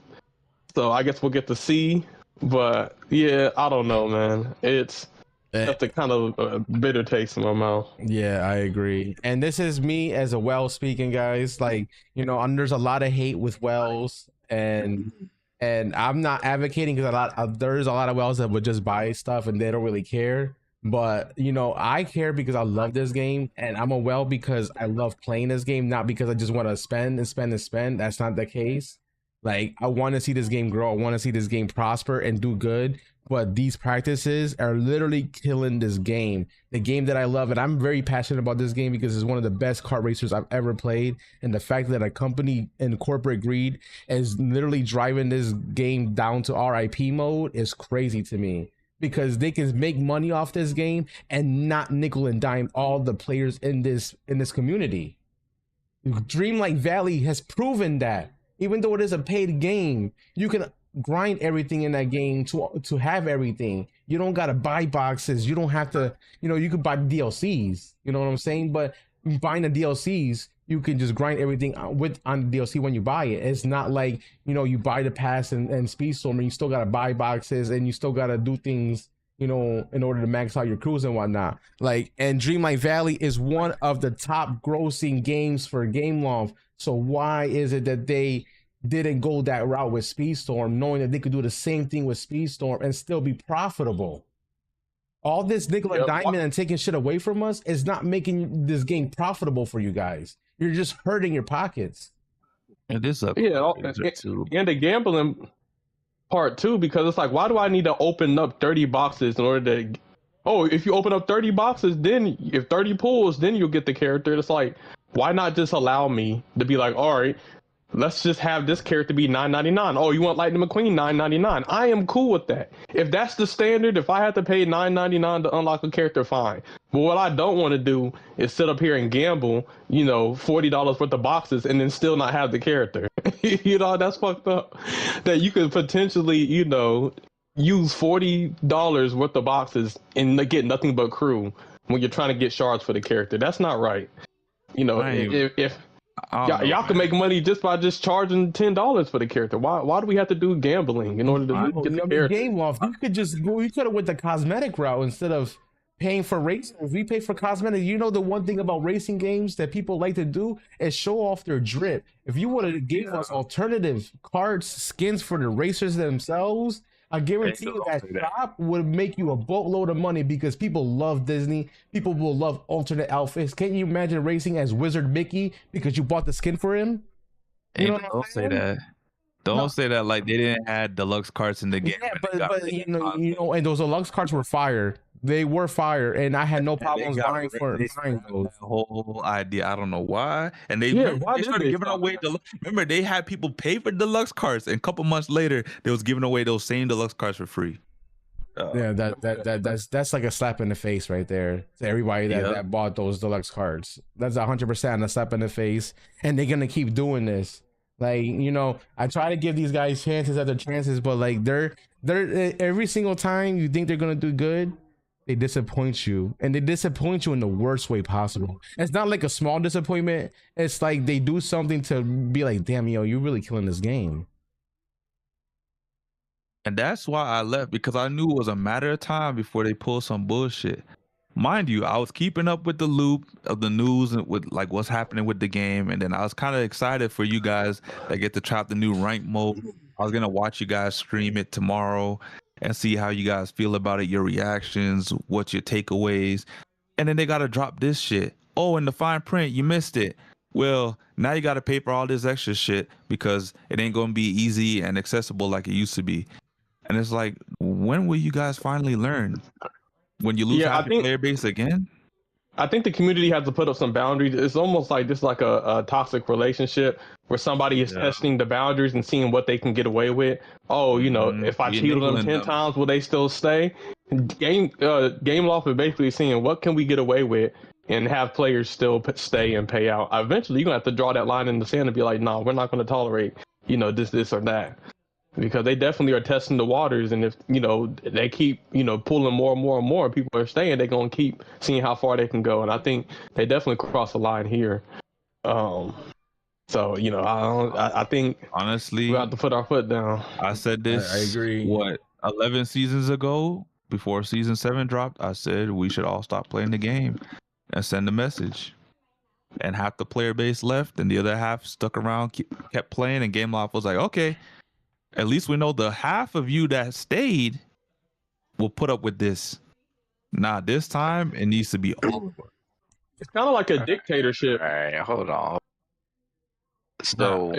So I guess we'll get to see. But yeah, I don't know, man. It's just a kind of a bitter taste in my mouth. Yeah, I agree. And this is me as a Wells speaking, guys. Like, there's a lot of hate with Wells, and I'm not advocating because there's a lot of Wells that would just buy stuff and they don't really care. But I care because I love this game, and I'm a well because I love playing this game, not because I just want to spend and spend and spend. That's not the case. Like, I want to see this game grow. I want to see this game prosper and do good. But these practices are literally killing this game, the game that I love. And I'm very passionate about this game because it's one of the best kart racers I've ever played. And the fact that a company in corporate greed is literally driving this game down to RIP mode is crazy to me. Because they can make money off this game and not nickel and dime all the players in this community. Dreamlight Valley has proven that even though it is a paid game, you can grind everything in that game to have everything. You don't gotta buy boxes. You don't have to, you could buy DLCs. You know what I'm saying? But buying the DLCs, you can just grind everything on the DLC when you buy it. It's not like, you buy the pass and Speedstorm and you still got to buy boxes and you still got to do things, in order to max out your crews and whatnot. Like, and Dreamlight Valley is one of the top grossing games for Gameloft. So why is it that they didn't go that route with Speedstorm, knowing that they could do the same thing with Speedstorm and still be profitable? All this nickel and diamond and taking shit away from us is not making this game profitable for you guys. You're just hurting your pockets. It is up. Yeah, and the gambling part too, because it's like, why do I need to open up 30 boxes in order to? Oh, if you open up 30 boxes, then if 30 pulls, then you'll get the character. It's like, why not just allow me to be like, all right, let's just have this character be $9.99. Oh, you want Lightning McQueen, $9.99. I am cool with that. If that's the standard, if I have to pay $9.99 to unlock a character, fine. But what I don't want to do is sit up here and gamble, $40 worth of boxes and then still not have the character. That's fucked up. That you could potentially, use $40 worth of boxes and get nothing but crew when you're trying to get shards for the character. That's not right. If Y'all can make money just by just charging $10 for the character. Why do we have to do gambling in order to get the character? Gameloft, you could just go. You could have went the cosmetic route instead of paying for racing. If we pay for cosmetic, you know the one thing about racing games that people like to do is show off their drip. If you would have gave us alternative cards, skins for the racers themselves, I guarantee you that shop would make you a boatload of money because people love Disney. People will love alternate outfits. Can't you imagine racing as Wizard Mickey because you bought the skin for him? You know don't say that. Don't say that like they didn't have deluxe cards in the game. Yeah, but you know, and those deluxe cards were fire. They were fire, and I had no problems buying those. The whole idea, I don't know why. And they started giving away. Remember, they had people pay for deluxe cards, and a couple months later, they was giving away those same deluxe cards for free. Yeah, that's like a slap in the face right there to everybody that bought those deluxe cards. That's 100% a slap in the face, and they're gonna keep doing this. Like, you know, I try to give these guys chances after chances, but like they're every single time you think they're gonna do good, they disappoint you, and they disappoint you in the worst way possible. It's not like a small disappointment. It's like they do something to be like, damn, yo, you're really killing this game. And that's why I left, because I knew it was a matter of time before they pulled some bullshit. Mind you, I was keeping up with the loop of the news and with like what's happening with the game, and then I was kind of excited for you guys that get to try out the new rank mode. I was gonna watch you guys stream it tomorrow and see how you guys feel about it, your reactions, what's your takeaways. And then they got to drop this shit. Oh, in the fine print, you missed it. Well, now you got to pay for all this extra shit because it ain't going to be easy and accessible like it used to be. And it's like, when will you guys finally learn? When you lose half your player base again? I think the community has to put up some boundaries. It's almost like this, like a toxic relationship where somebody is testing the boundaries and seeing what they can get away with. Oh, you know, if I cheated them 10 times, will they still stay? Gameloft is basically seeing what can we get away with and have players still stay and pay out. Eventually, you're gonna have to draw that line in the sand and be like, no, we're not gonna tolerate, you know, this or that. Because they definitely are testing the waters, and if you know they keep pulling more and more, people are staying. They're gonna keep seeing how far they can go, and I think they definitely cross the line here. So you know, I think honestly we have to put our foot down. I said this. I agree. What 11 seasons ago, before season 7 dropped, I said we should all stop playing the game and send a message. And half the player base left, and the other half stuck around, kept playing, and Gameloft was like, okay. At least we know the half of you that stayed will put up with this. Nah, this time it needs to be over. It's kind of like a dictatorship. All right, hold on. So,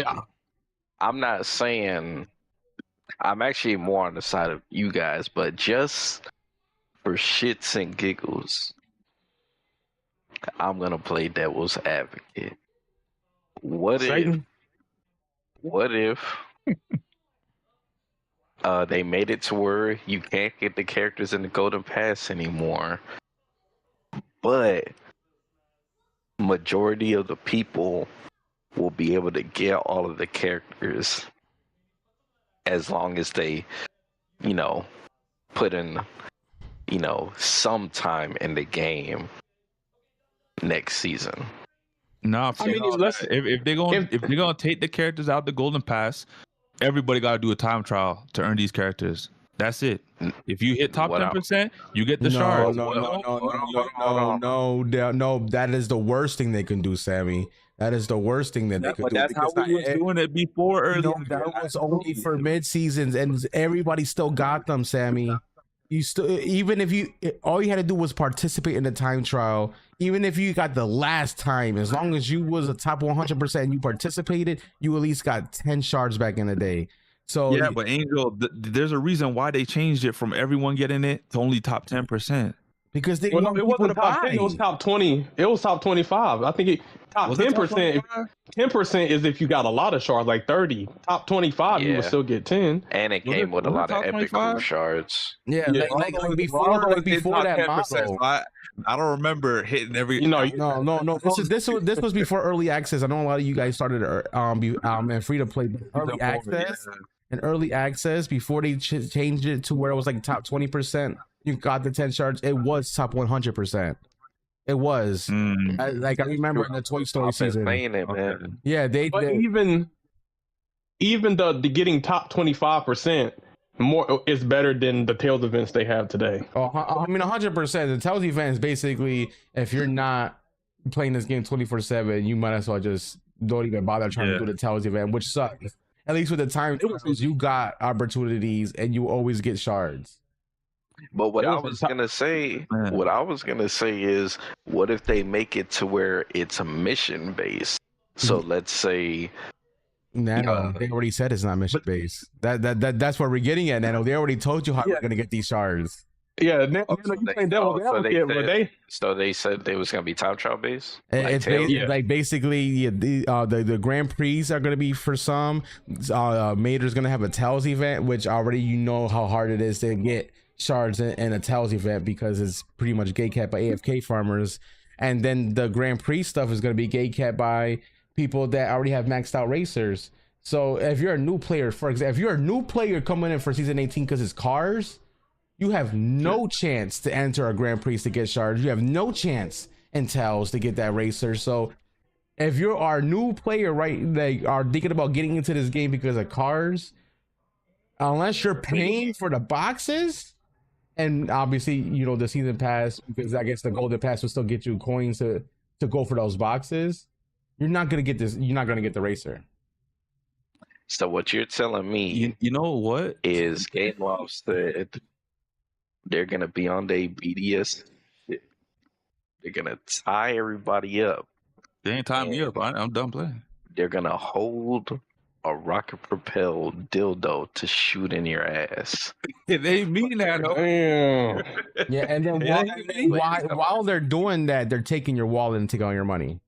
I'm not saying I'm actually more on the side of you guys, but just for shits and giggles, I'm gonna play devil's advocate. What if they made it to where you can't get the characters in the Golden Pass anymore, but majority of the people will be able to get all of the characters as long as they, you know, put in, you know, some time in the game next season. Nah, I mean, if they're gonna take the characters out the Golden Pass, everybody got to do a time trial to earn these characters. That's it. If you hit top 10%, you get the shards. No. That is the worst thing they can do, Sammy. That is the worst thing that they could do. That's how we was doing it before early. No, that was only for mid seasons, and everybody still got them, Sammy. You still, even if you, all you had to do was participate in the time trial. Even if you got the last time, as long as you was a top 100% and you participated, you at least got 10 shards back in the day. So yeah, but Angel, there's a reason why they changed it from everyone getting it to only top 10%. Because they it wasn't top 10, it was top 20. It was top 25. I think it top 10%. 10% is if you got a lot of shards, like 30. Top 25, you would still get 10. And it came with a lot of epic shards. Yeah, like before that model. I don't remember hitting every. No. This was before early access. I know a lot of you guys started and free to play early access. And early access before they changed it to where it was like top 20%. You got the 10 shards. It was top 100%. It was. I remember in the Toy Story season. Saying it, man. Yeah, But even the getting top 25% more is better than the Tails events they have today. Oh, I mean, 100%. The Tails event is basically, if you're not playing this game 24/7, you might as well just don't even bother trying to do the Tails event, which sucks. At least with the time, you got opportunities and you always get shards. But what I was gonna say is, what if they make it to where it's a mission based? So let's say, Nano, they already said it's not mission based. That's what we're getting at, Nano. They already told you how we're gonna get these shards. Yeah, so they said they was gonna be time trial based. It's like basically the Grand Prix are gonna be for some. Mater's gonna have a Tails event, which already you know how hard it is to get shards in a Tails event because it's pretty much gate capped by AFK farmers. And then the Grand Prix stuff is gonna be gate capped by people that already have maxed out racers. So if you're a new player, for example, if you're a new player coming in for season 18 because it's cars, you have no chance to enter a Grand Prix to get shards. You have no chance in Tails to get that racer. So if you're our new player, right, they are thinking about getting into this game because of cars, unless you're paying for the boxes, and obviously, you know, the season pass, because I guess the Golden Pass will still get you coins to go for those boxes, you're not going to get this. You're not going to get the racer. So what you're telling me, you know what, is Gameloft said they're gonna be on their BDS. They're gonna tie everybody up. They ain't tying me up. I'm done playing. They're gonna hold a rocket propelled dildo to shoot in your ass. It ain't me now. Yeah, and then while they're doing that, they're taking your wallet and taking all your money.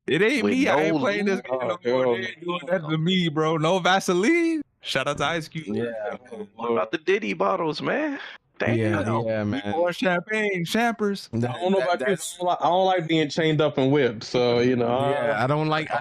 It ain't me. I ain't playing this game no more. They ain't doing that to me, bro. No Vaseline. Shout out to Ice Cube. Yeah. What about the Diddy bottles, man? Damn. Yeah, man. Or champagne, champers. I don't know about this. I don't like being chained up and whipped. So you know. Yeah, I don't like the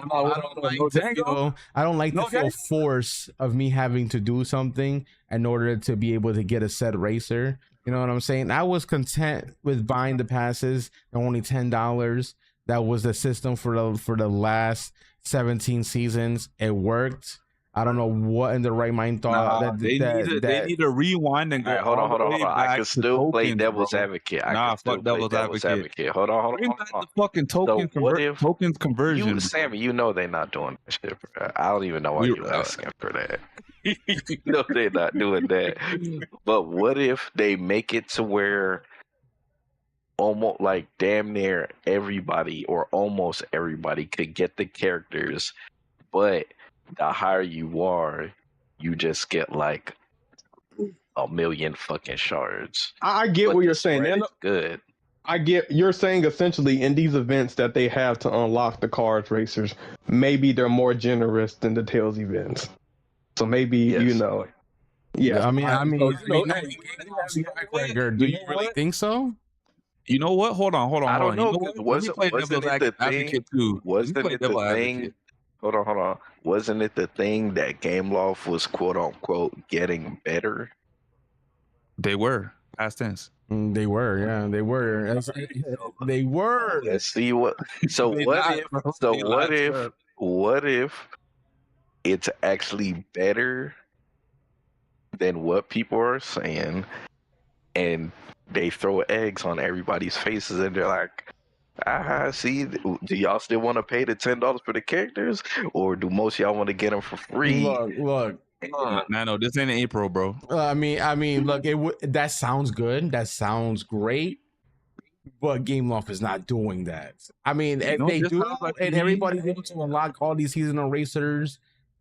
full force of me having to do something in order to be able to get a said racer. You know what I'm saying? I was content with buying the passes at only $10. That was the system for the last 17 seasons. It worked. I don't know what in the right mind thought. They need to rewind and go. Right, hold on. I can still play devil's advocate. Fuck devil's advocate. Hold on. The fucking token tokens conversion. Sammy, you know they're not doing that shit, bro. I don't even know why you're asking for that. You know they're not doing that. But what if they make it to where almost like damn near everybody or almost everybody could get the characters, but the higher you are, you just get like a million fucking shards. I get what you're saying. Good. I get you're saying essentially in these events that they have to unlock the cars racers, maybe they're more generous than the Tails events. So maybe you know. Yeah, I mean, do you really think so? You know what? Hold on. I don't know. Wasn't it the thing? Hold on. Wasn't it the thing that Gameloft was quote unquote getting better? They were. Past tense. They were, yeah, they were. They were. Let's see what. So what if it's actually better than what people are saying, and they throw eggs on everybody's faces, and they're like, see, do y'all still want to pay the $10 for the characters, or do most of y'all want to get them for free? Look. No, this ain't April, bro. I mean, look, that sounds good. That sounds great. But Gameloft is not doing that. I mean, if they do, and everybody's able to unlock all these seasonal racers,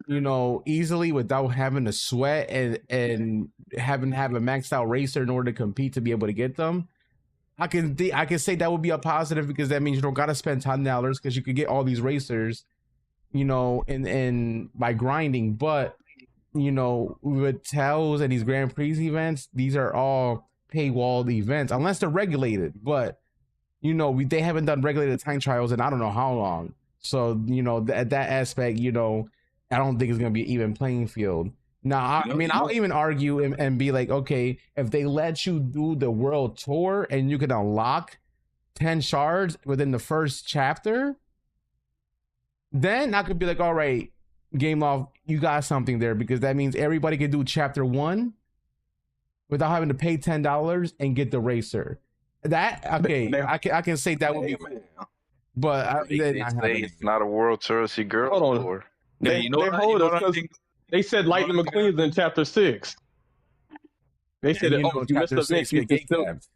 you know, easily without having to sweat and having to have a maxed out racer in order to compete to be able to get them, I can say that would be a positive, because that means you don't got to spend $10 because you could get all these racers, you know, and by grinding. But you know, with Tails and these Grand Prix events, these are all paywalled events unless they're regulated. But you know, they haven't done regulated time trials in I don't know how long. So you know, at that aspect, you know, I don't think it's gonna be an even playing field. Now, I'll even argue and be like, okay, if they let you do the world tour and you can unlock 10 shards within the first chapter, then I could be like, all right, Gameloft, you got something there, because that means everybody can do chapter 1 without having to pay $10 and get the racer. That okay, I can say that would be cool. But they say it's not a World Touristy Girl. Hold on. Tour. They said Lightning McQueen's in chapter 6. They said you know, you missed the event, you can still. capped.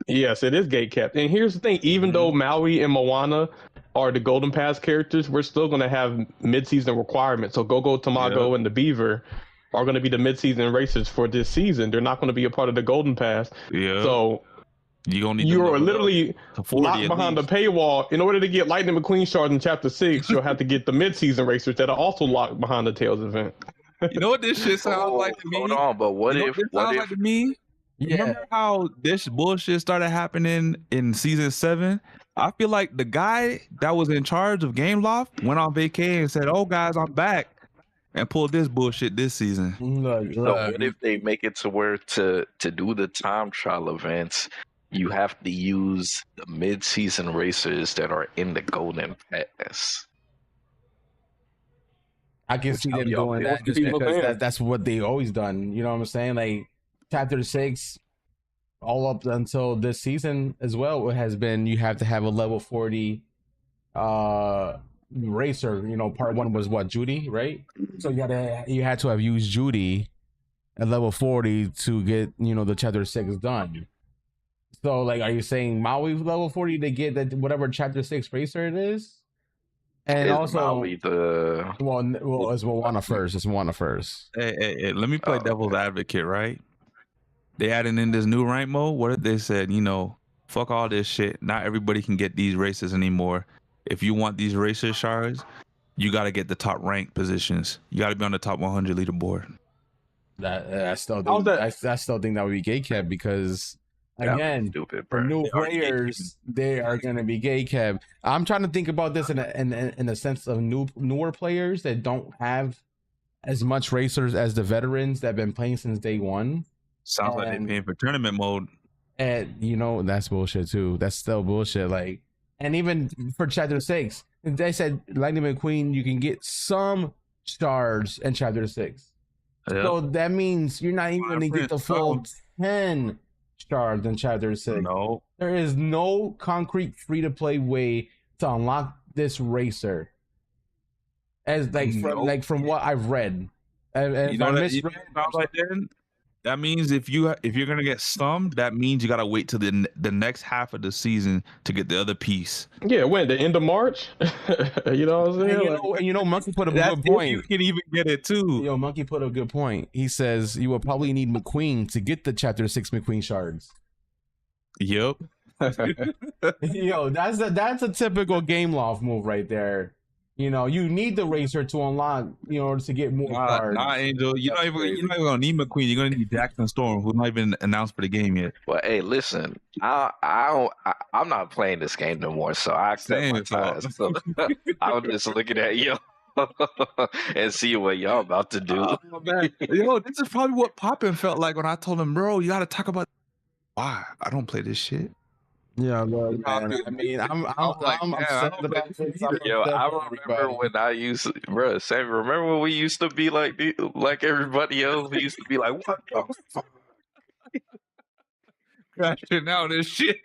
Yes, it is gate capped. And here's the thing: even though Maui and Moana are the Golden Pass characters, we're still going to have mid-season requirements. So Gogo Tamago and the Beaver are going to be the mid-season racers for this season. They're not going to be a part of the Golden Pass. Yeah. So you're literally locked behind the paywall. In order to get Lightning McQueen shards in chapter 6, you'll have to get the mid-season racers that are also locked behind the Tails event. You know what this shit sounds like to me? Hold on, but what if like to me? Yeah. Remember how this bullshit started happening in season 7? I feel like the guy that was in charge of Gameloft went on vacay and said, "Oh guys, I'm back," and pulled this bullshit this season. So what if they make it to where to do the time trial events, you have to use the mid-season racers that are in the Golden Pass? I can see them doing that just because that's what they always done. You know what I'm saying? Like chapter 6, all up until this season as well, it has been you have to have a level 40 racer. You know, part 1 was what, Judy, right? So you had to have used Judy at level 40 to get, you know, the chapter 6 done. So like, are you saying Maui level 40 they get that whatever chapter 6 racer it is? And Is also, Maui the well, it's Moana first. It's Moana first. Hey, let me play devil's advocate, right? They added in this new rank mode. What if they said, you know, fuck all this shit. Not everybody can get these races anymore. If you want these racer shards, you got to get the top rank positions. You got to be on the top 100 leaderboard. I still think that would be gate kept because again, stupid, for new players, they are going to be gate kept. I'm trying to think about this in a sense of newer players that don't have as much racers as the veterans that have been playing since day one. Sounds like they're paying for tournament mode. And you know, that's bullshit too. That's still bullshit. Like, and even for chapter 6, they said Lightning McQueen, you can get some shards in chapter 6. Yep. So that means you're not even going to get the full 10 shards in chapter 6. No, there is no concrete free-to-play way to unlock this racer. As from what I've read, and you know that means if you're gonna get some, that means you gotta wait till the next half of the season to get the other piece. Yeah, when the end of March. You know what I'm saying? And you know, Monkey put a good point. You can even get it too. Yo, Monkey put a good point. He says you will probably need McQueen to get the chapter 6 McQueen shards. Yep. Yo, that's a typical Gameloft move right there. You know, you need the racer to unlock, you know, to get more cards. Nah, Angel, you're not even gonna need McQueen. You're gonna need Jackson Storm, who's not even announced for the game yet. Well, hey, listen, I'm not playing this game no more, so I accept my time. So I'm just looking at you and see what y'all about to do. Yo, this is probably what Poppin felt like when I told him, bro, you gotta talk about why I don't play this shit. Yeah, well, man, I mean, I'm upset about this. Yo, I remember when I used to, bro, Sammy, remember when we used to be like everybody else? We used to be like, what the fuck? Crashing out this shit.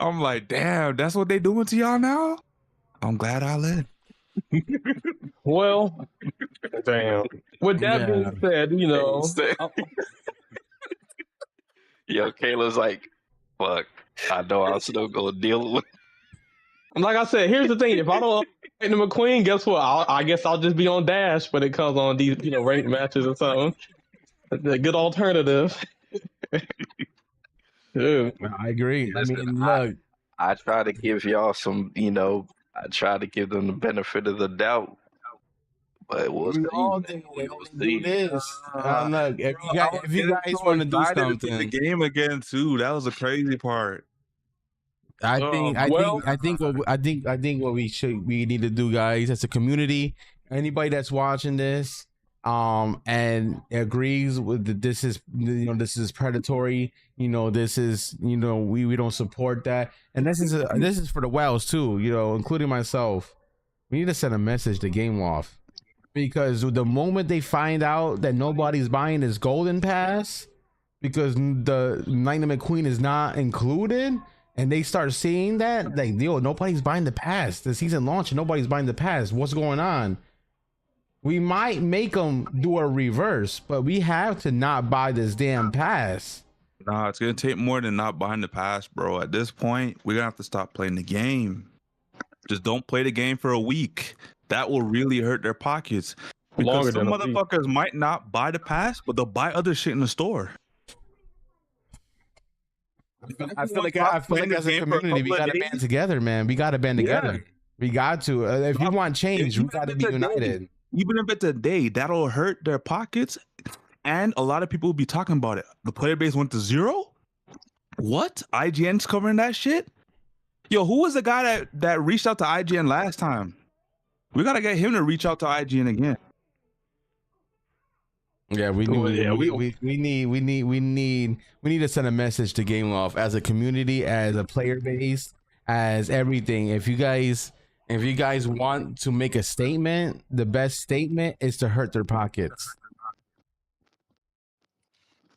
I'm like, damn, that's what they doing to y'all now? I'm glad I left. Well, damn. With that being said, you know. Yo, Kayla's like, fuck. I know I'm still gonna deal with. Like I said, here's the thing: if I don't get the McQueen, guess what? I guess I'll just be on Dash when it comes on these, you know, ranked matches or something. That's a good alternative. Dude, I agree. Listen, I mean, look, I try to give y'all some, you know, I try to give them the benefit of the doubt. But we'll see. Look, if you guys want to do something, the game again too. That was a crazy part. I think what we need to do, guys, as a community, anybody that's watching this, and agrees with this is this is predatory. This is we don't support that, and this is for the whales too. Including myself. We need to send a message to Gameloft, because the moment they find out that nobody's buying this Golden Pass because the Lightning McQueen is not included, and they start seeing that like nobody's buying the pass, the season launch, and nobody's buying the pass. What's going on? We might make them do a reverse, but we have to not buy this damn pass. Nah, it's gonna take more than not buying the pass, bro. At this point, we're gonna have to stop playing the game. Just don't play the game for a week. That will really hurt their pockets. Because some motherfuckers might not buy the pass, but they'll buy other shit in the store. I feel like as a community, we gotta band together, man. We gotta band together. We got to. If you want change, we gotta be united. Even if it's a day, that'll hurt their pockets, and a lot of people will be talking about it. The player base went to 0. What? IGN's covering that shit? Yo, who was the guy that reached out to IGN last time? We gotta get him to reach out to IGN again. Yeah, we need to send a message to Gameloft as a community, as a player base, as everything. If you guys want to make a statement, the best statement is to hurt their pockets.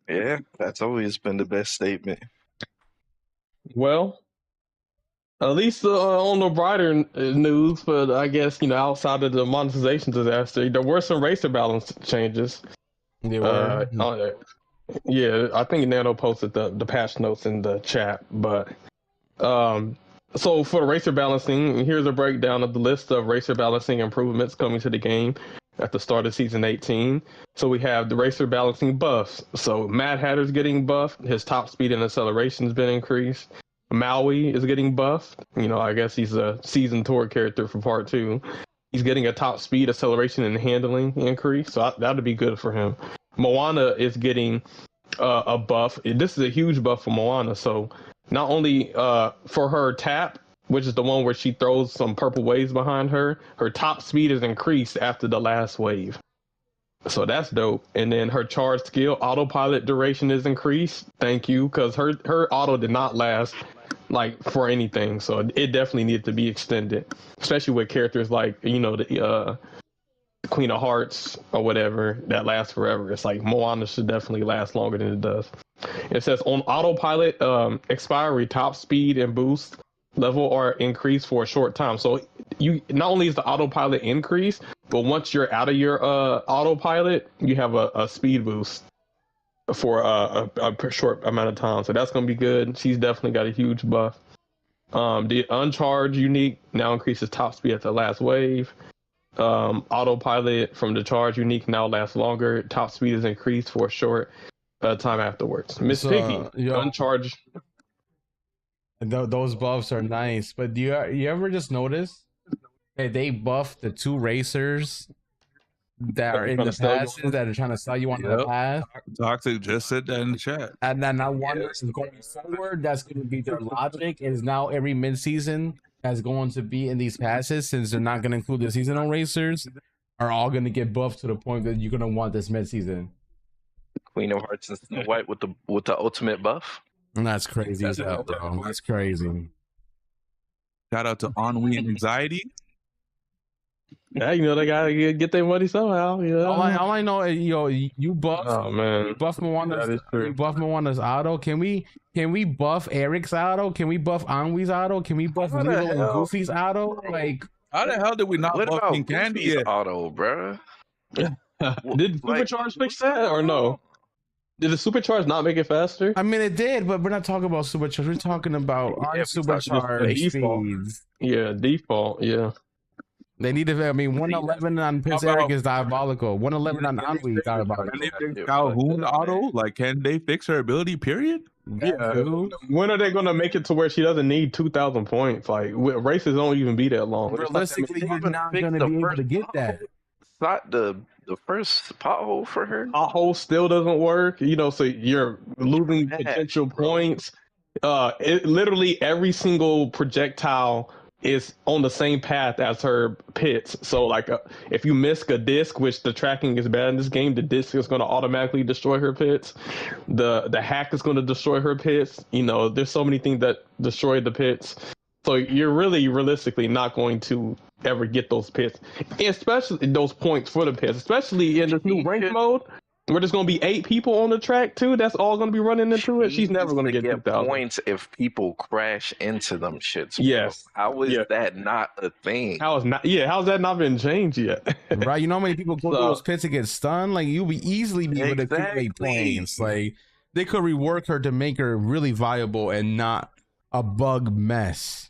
Yeah, that's always been the best statement. Well, at least on the brighter news, but I guess outside of the monetization disaster, there were some racer balance changes. They were. Yeah, I think Nano posted the patch notes in the chat, but so for the racer balancing, here's a breakdown of the list of racer balancing improvements coming to the game at the start of season 18. So we have the racer balancing buffs. So Mad Hatter's getting buffed. His top speed and acceleration has been increased. Maui is getting buffed. I guess he's a season tour character for part 2. He's getting a top speed, acceleration, and handling increase. So that'd be good for him. Moana is getting a buff. This is a huge buff for Moana. So not only for her tap, which is the one where she throws some purple waves behind her, her top speed is increased after the last wave. So that's dope. And then her charge skill, autopilot duration is increased. Thank you, because her auto did not last for anything. So it definitely needed to be extended, especially with characters like, the Queen of Hearts or whatever that lasts forever. It's like Moana should definitely last longer than it does. It says on autopilot, expiry, top speed and boost level are increased for a short time. So you not only is the autopilot increased, but once you're out of your autopilot, you have a speed boost for a short amount of time. So that's gonna be good. She's definitely got a huge buff. The uncharged unique now increases top speed at the last wave. Autopilot from the charge unique now lasts longer. Top speed is increased for a short time afterwards. Miss Piggy, uncharged. Those buffs are nice, but do you ever just notice that they buffed the 2 racers that are in the passes that are trying to sell you on the pass? Toxic just said that in the chat. And then I wonder, going forward, that's going to be their logic. Is now every mid-season that's going to be in these passes, since they're not going to include the seasonal racers, are all going to get buffed to the point that you're going to want this mid-season. Queen of Hearts and Snow White with the ultimate buff. And that's crazy as hell, bro. That's crazy. Shout out to Ennui and Anxiety. Yeah, they gotta get their money somehow. All I know is you buff. Oh man, you buff Moana's auto. Can we buff Eric's auto? Can we buff Anwi's auto? Can we buff Lilo and Goofy's auto? How the hell did we not buff King Candy yet? Auto, bro? Did Supercharge fix that or no? Did the Supercharge not make it faster? I mean, it did, but we're not talking about Supercharge. We're talking about unsupercharged speeds. Yeah, default. Yeah. They need to. 111 on Piss Eric is diabolical. 111 on Anwi is diabolical. Can they fix Calhoun auto? Can they fix her ability? Period. Yeah. When are they gonna make it to where she doesn't need 2,000 points? Races don't even be that long. Realistically, you're not gonna be able to get that. It's not the first pothole for her. Pothole still doesn't work. So you're losing potential points. Literally every single projectile is on the same path as her pits. So like if you miss a disc, which the tracking is bad in this game, the disc is going to automatically destroy her pits. The hack is going to destroy her pits. You know, there's so many things that destroy the pits. So you're really realistically not going to ever get those pits, especially those points for the pits, especially in this new ranked mode. Where there's going to be 8 people on the track too. That's all going to be running into it. She's never going to get 2,000 points if people crash into them shits. Yes. Bro. How is that not a thing? How's that not been changed yet? Right? You know how many people go through those pits and get stunned? Like you'll be easily be able to accumulate points. Like they could rework her to make her really viable and not a bug mess.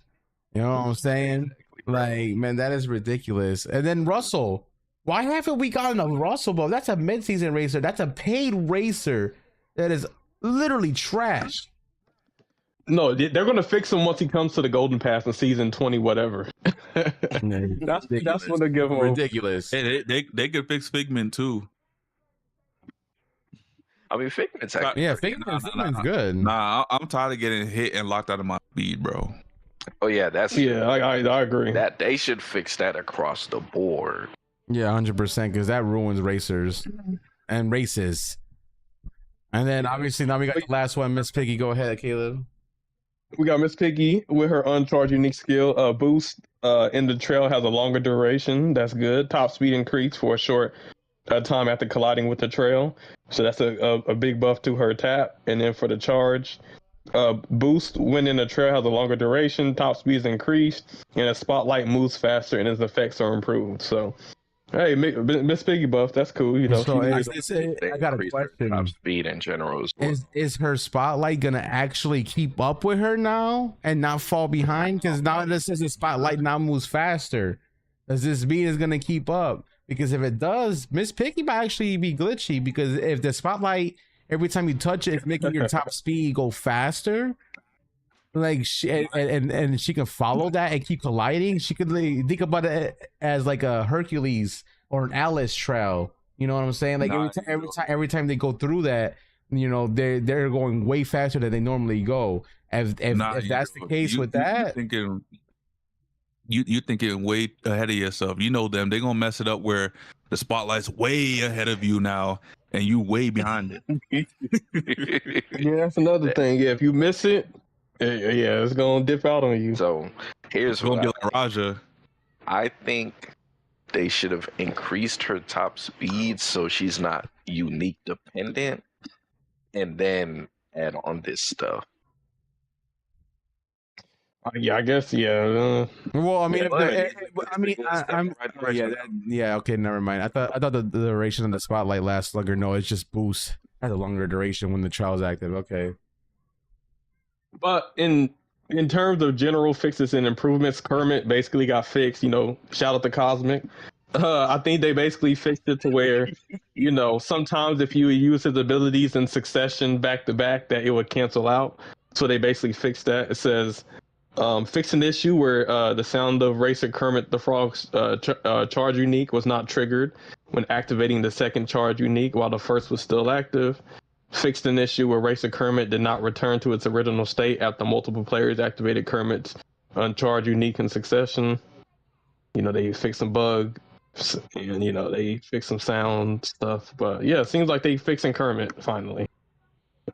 You know what I'm saying? Like, man, that is ridiculous. And then Russell. Why haven't we gotten a Russell Ball? That's a mid-season racer. That's a paid racer that is literally trash. No, they're going to fix him once he comes to the Golden Pass in season 20, whatever. that's what they give him. Ridiculous. Hey, they could fix Figment too. I mean, Figment's Figment's good. Nah, I'm tired of getting hit and locked out of my speed, bro. Oh yeah, I agree. That they should fix that across the board. Yeah, 100%, because that ruins racers and races. And then obviously now we got the last one, Miss Piggy. Go ahead, Caleb. We got Miss Piggy with her uncharged unique skill. Boost in the trail has a longer duration. That's good. Top speed increase for a short time after colliding with the trail. So that's a big buff to her tap. And then for the charge, boost when in the trail has a longer duration. Top speed is increased, and a spotlight moves faster, and its effects are improved. So. Hey, Miss Piggy buff, that's cool. You know, so I got a question. Top speed in general as well. Is her spotlight gonna actually keep up with her now and not fall behind? Because now this says the spotlight now moves faster. Does this mean it's gonna keep up? Because if it does, Miss Piggy might actually be glitchy. Because if the spotlight every time you touch it, it's making your top speed go faster. Like and she can follow that and keep colliding. She could think about it as like a Hercules or an Alice trail. You know what I'm saying? Like every time they go through that, you know, they're going way faster than they normally go. If that's the case with that, you thinking way ahead of yourself. You know them. They're gonna mess it up where the spotlight's way ahead of you now and you way behind it. Yeah, that's another thing. Yeah, if you miss it. Yeah, it's gonna dip out on you. So here's what like Raja. I think they should have increased her top speed so she's not unique dependent, and then add on this stuff. Yeah, I guess. Yeah. Well, I mean, okay, never mind. I thought the duration of the spotlight lasts longer. No, it's just boost has a longer duration when the trial's active. Okay. But in terms of general fixes and improvements, Kermit basically got fixed. You know, shout out to Cosmic. I think they basically fixed it to where, you know, sometimes if you use his abilities in succession back to back, that it would cancel out. So they basically fixed that. It says, fix an issue where the sound of Racer Kermit the Frog's charge unique was not triggered when activating the second charge unique while the first was still active. Fixed an issue where Racer Kermit did not return to its original state after multiple players activated Kermit's uncharged unique in succession. You know, they fixed some bug, and you know, they fixed some sound stuff. But yeah, it seems like they fixing Kermit finally.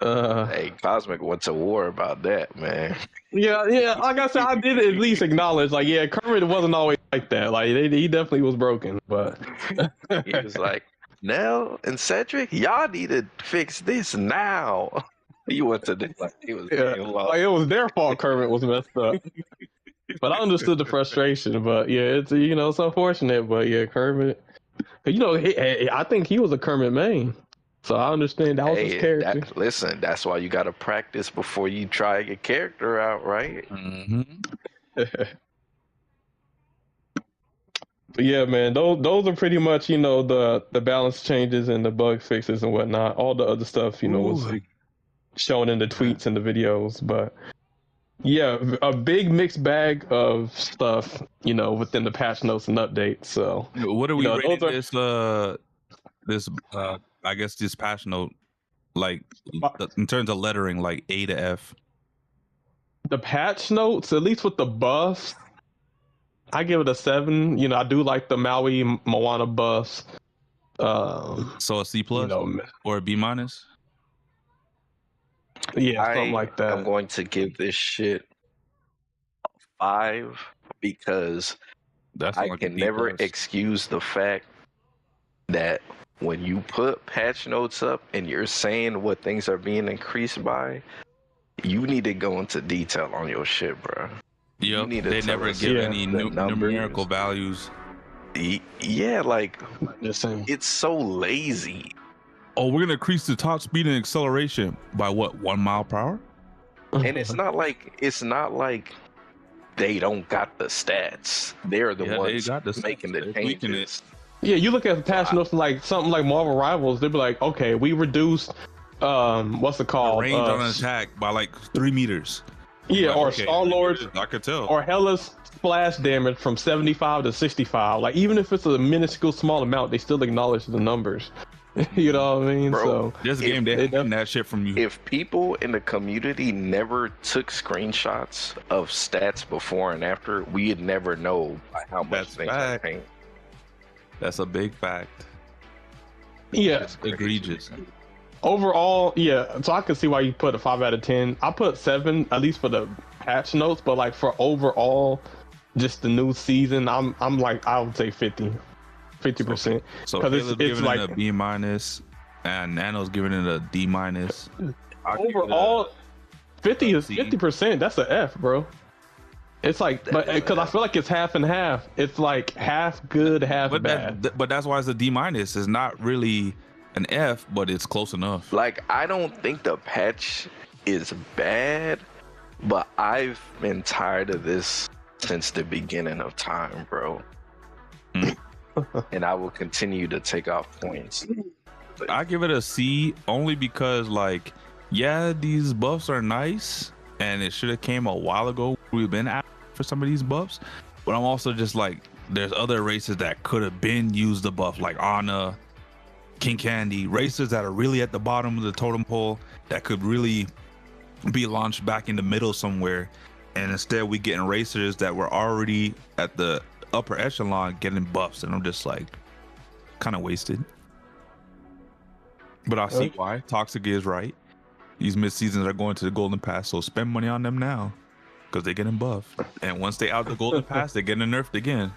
Hey, Cosmic went to war about that, man. Yeah. Like I said, I did at least acknowledge, like, yeah, Kermit wasn't always like that. Like, he definitely was broken, but he was like, Nell and Cedric, y'all need to fix this now. You went to this, like, he was like, it was their fault Kermit was messed up. But I understood the frustration. But yeah, it's, you know, it's unfortunate. But yeah, Kermit, you know, I think he was a Kermit main. So I understand that was his character. Listen, that's why you got to practice before you try your character out, right? Mm-hmm. But yeah, man, those are pretty much, you know, the balance changes and the bug fixes and whatnot. All the other stuff, you know, was shown in the tweets and the videos. But yeah, a big mixed bag of stuff, you know, within the patch notes and updates. So what are we rating this I guess this patch note, like in terms of lettering, like A to F? The patch notes, at least with the buffs, I give it a 7. You know, I do like the Maui Moana buffs. So a C plus or a B minus? Yeah, something like that. I'm going to give this shit a 5 because I can never excuse the fact that when you put patch notes up and you're saying what things are being increased by, you need to go into detail on your shit, bro. Yep, they never give any numerical values. Yeah, like it's so lazy. Oh, we're gonna increase the top speed and acceleration by what, 1 mile per hour? And it's not like they don't got the stats. They're the ones making the changes. Yeah, you look at the patch notes like something like Marvel Rivals, they'd be like, okay, we reduced what's it called? Range on an attack by like 3 meters. Yeah, or Star-Lord's, I could tell. or Hela's splash damage from 75 to 65. Like, even if it's a minuscule small amount, they still acknowledge the numbers. You know what I mean? Bro, so this game, they're getting that shit from you. If people in the community never took screenshots of stats before and after, we'd never know how much things are paying. That's a big fact. Yeah, it's egregious. Overall, yeah. So I can see why you put a 5 out of 10. I put 7 at least for the patch notes, but like for overall, just the new season, I'm like, I would say 50%. So Caleb's giving like it a B minus, and Nano's giving it a D minus. Overall, 50 is 50%. That's an F, bro. It's like, but because I feel like it's half and half. It's like half good, half bad. But that's why it's a D minus. It's not really an F, but it's close enough. Like, I don't think the patch is bad, but I've been tired of this since the beginning of time, bro. And I will continue to take off points. I give it a C only because, like, yeah, these buffs are nice, and it should have came a while ago. We've been out for some of these buffs, but I'm also just like, there's other races that could have been used the buff, like Anna, King Candy, races that are really at the bottom of the totem pole that could really be launched back in the middle somewhere, and instead we getting racers that were already at the upper echelon getting buffs, and I'm just like, kind of wasted. But I see why Toxic is right. These mid-seasons are going to the Golden Pass, so spend money on them now because they're getting buffed, and once they out the Golden Pass, they're getting nerfed again.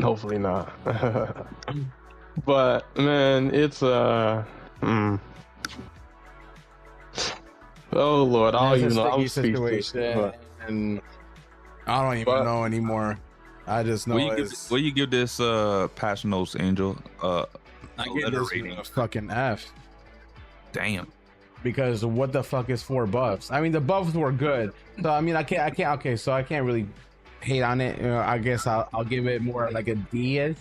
Hopefully not. But man, it's oh Lord, I don't even know. I'm situation, and I don't even know anymore. I just know what you give this patch notes, Angel? I give this a fucking F. Damn. Because what the fuck is 4 buffs? I mean, the buffs were good, so I mean, I can't. Okay, so I can't really hate on it. You know, I guess I'll give it more like a D.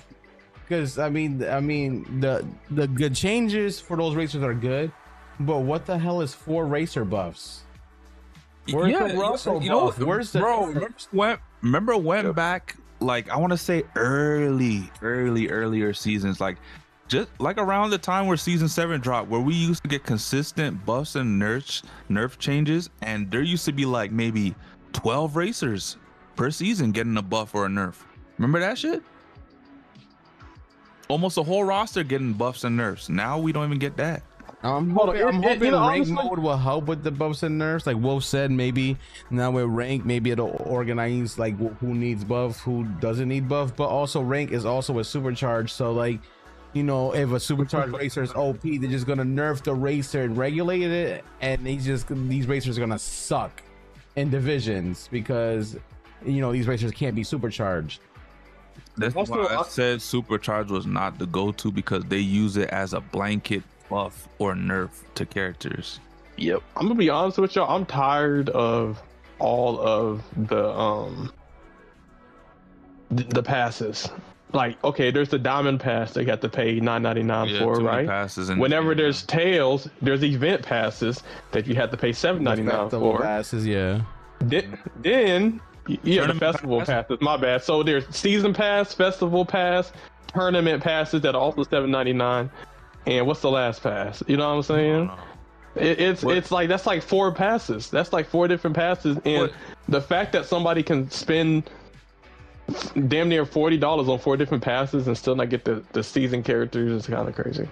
Because I mean, the good changes for those racers are good, but what the hell is 4 racer buffs? Where's the Russell buff? Where's the remember when back, like, I want to say earlier seasons, like just like around the time where season 7 dropped, where we used to get consistent buffs and nerf changes, and there used to be like maybe 12 racers per season getting a buff or a nerf. Remember that shit? Almost a whole roster getting buffs and nerfs. Now we don't even get that. I'm hoping rank mode will help with the buffs and nerfs. Like Wolf said, maybe now with rank, maybe it'll organize like who needs buff, who doesn't need buff. But also rank is also a supercharged. So like, you know, if a supercharged racer is OP, they're just gonna nerf the racer and regulate it, and these racers are gonna suck in divisions because, you know, these racers can't be supercharged. That's why I said supercharge was not the go-to, because they use it as a blanket buff or nerf to characters. Yep. I'm gonna be honest with y'all. I'm tired of all of the passes. Like, okay, there's the diamond pass they got to pay $9.99 for, right? Passes whenever there's tails, there's event passes that you have to pay $7.99 for. Passes, yeah. Then yeah, the festival passes. My bad. So there's season pass, festival pass, tournament passes that are also $7.99. And what's the last pass? You know what I'm saying? It's like, that's like 4 passes. That's like 4 different passes. And the fact that somebody can spend damn near $40 on 4 different passes and still not get the season characters. It's kind of crazy.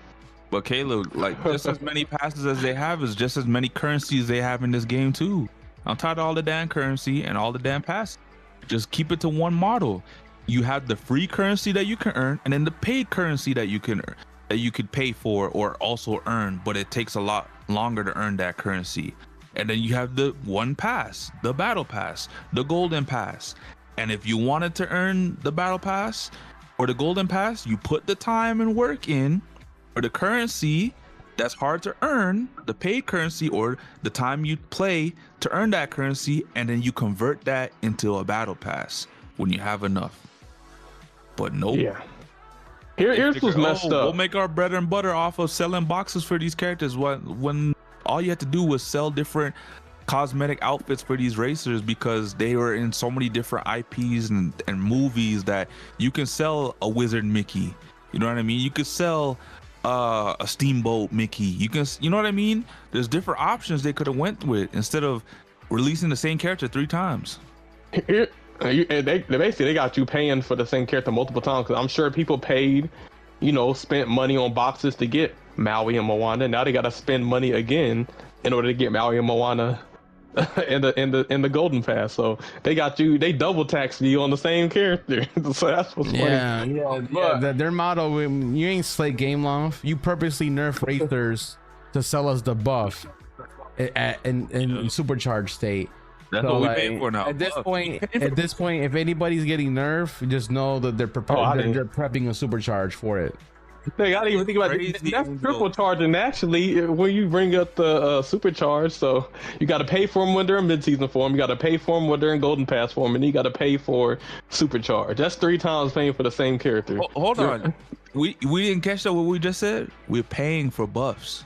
But Caleb, like, just as many passes as they have is just as many currencies they have in this game too. I'm tired of all the damn currency and all the damn passes. Just keep it to one model. You have the free currency that you can earn, and then the paid currency that you can earn, that you could pay for or also earn, but it takes a lot longer to earn that currency. And then you have the one pass, the battle pass, the golden pass. And if you wanted to earn the battle pass or the golden pass, you put the time and work in, or the currency that's hard to earn, the paid currency, or the time you play to earn that currency, and then you convert that into a battle pass when you have enough. But nope. Yeah. Here's what's messed up. We'll make our bread and butter off of selling boxes for these characters when all you had to do was sell different cosmetic outfits for these racers, because they were in so many different IPs and movies that you can sell a wizard Mickey. You know what I mean? You could sell a steamboat Mickey. You know what I mean? There's different options they could have went with instead of releasing the same character 3 times. They basically got you paying for the same character multiple times, because I'm sure people paid, spent money on boxes to get Maui and Moana. Now they got to spend money again in order to get Maui and Moana in the Golden Pass. So they double taxed you on the same character. So that's what's funny. Yeah. Their motto: you ain't slay Gameloft. You purposely nerf racers to sell us the buff in supercharged state. That's what we paying for now. At this point, if anybody's getting nerfed, just know that they're preparing. They're prepping a supercharge for it. I didn't even think about it. That's triple charging actually when you bring up the supercharge. So you got to pay for them when they're in mid-season form. You got to pay for them when they're in Golden Pass form, and you got to pay for supercharge. That's 3 times paying for the same character. Hold on, we didn't catch that. What we just said? We're paying for buffs.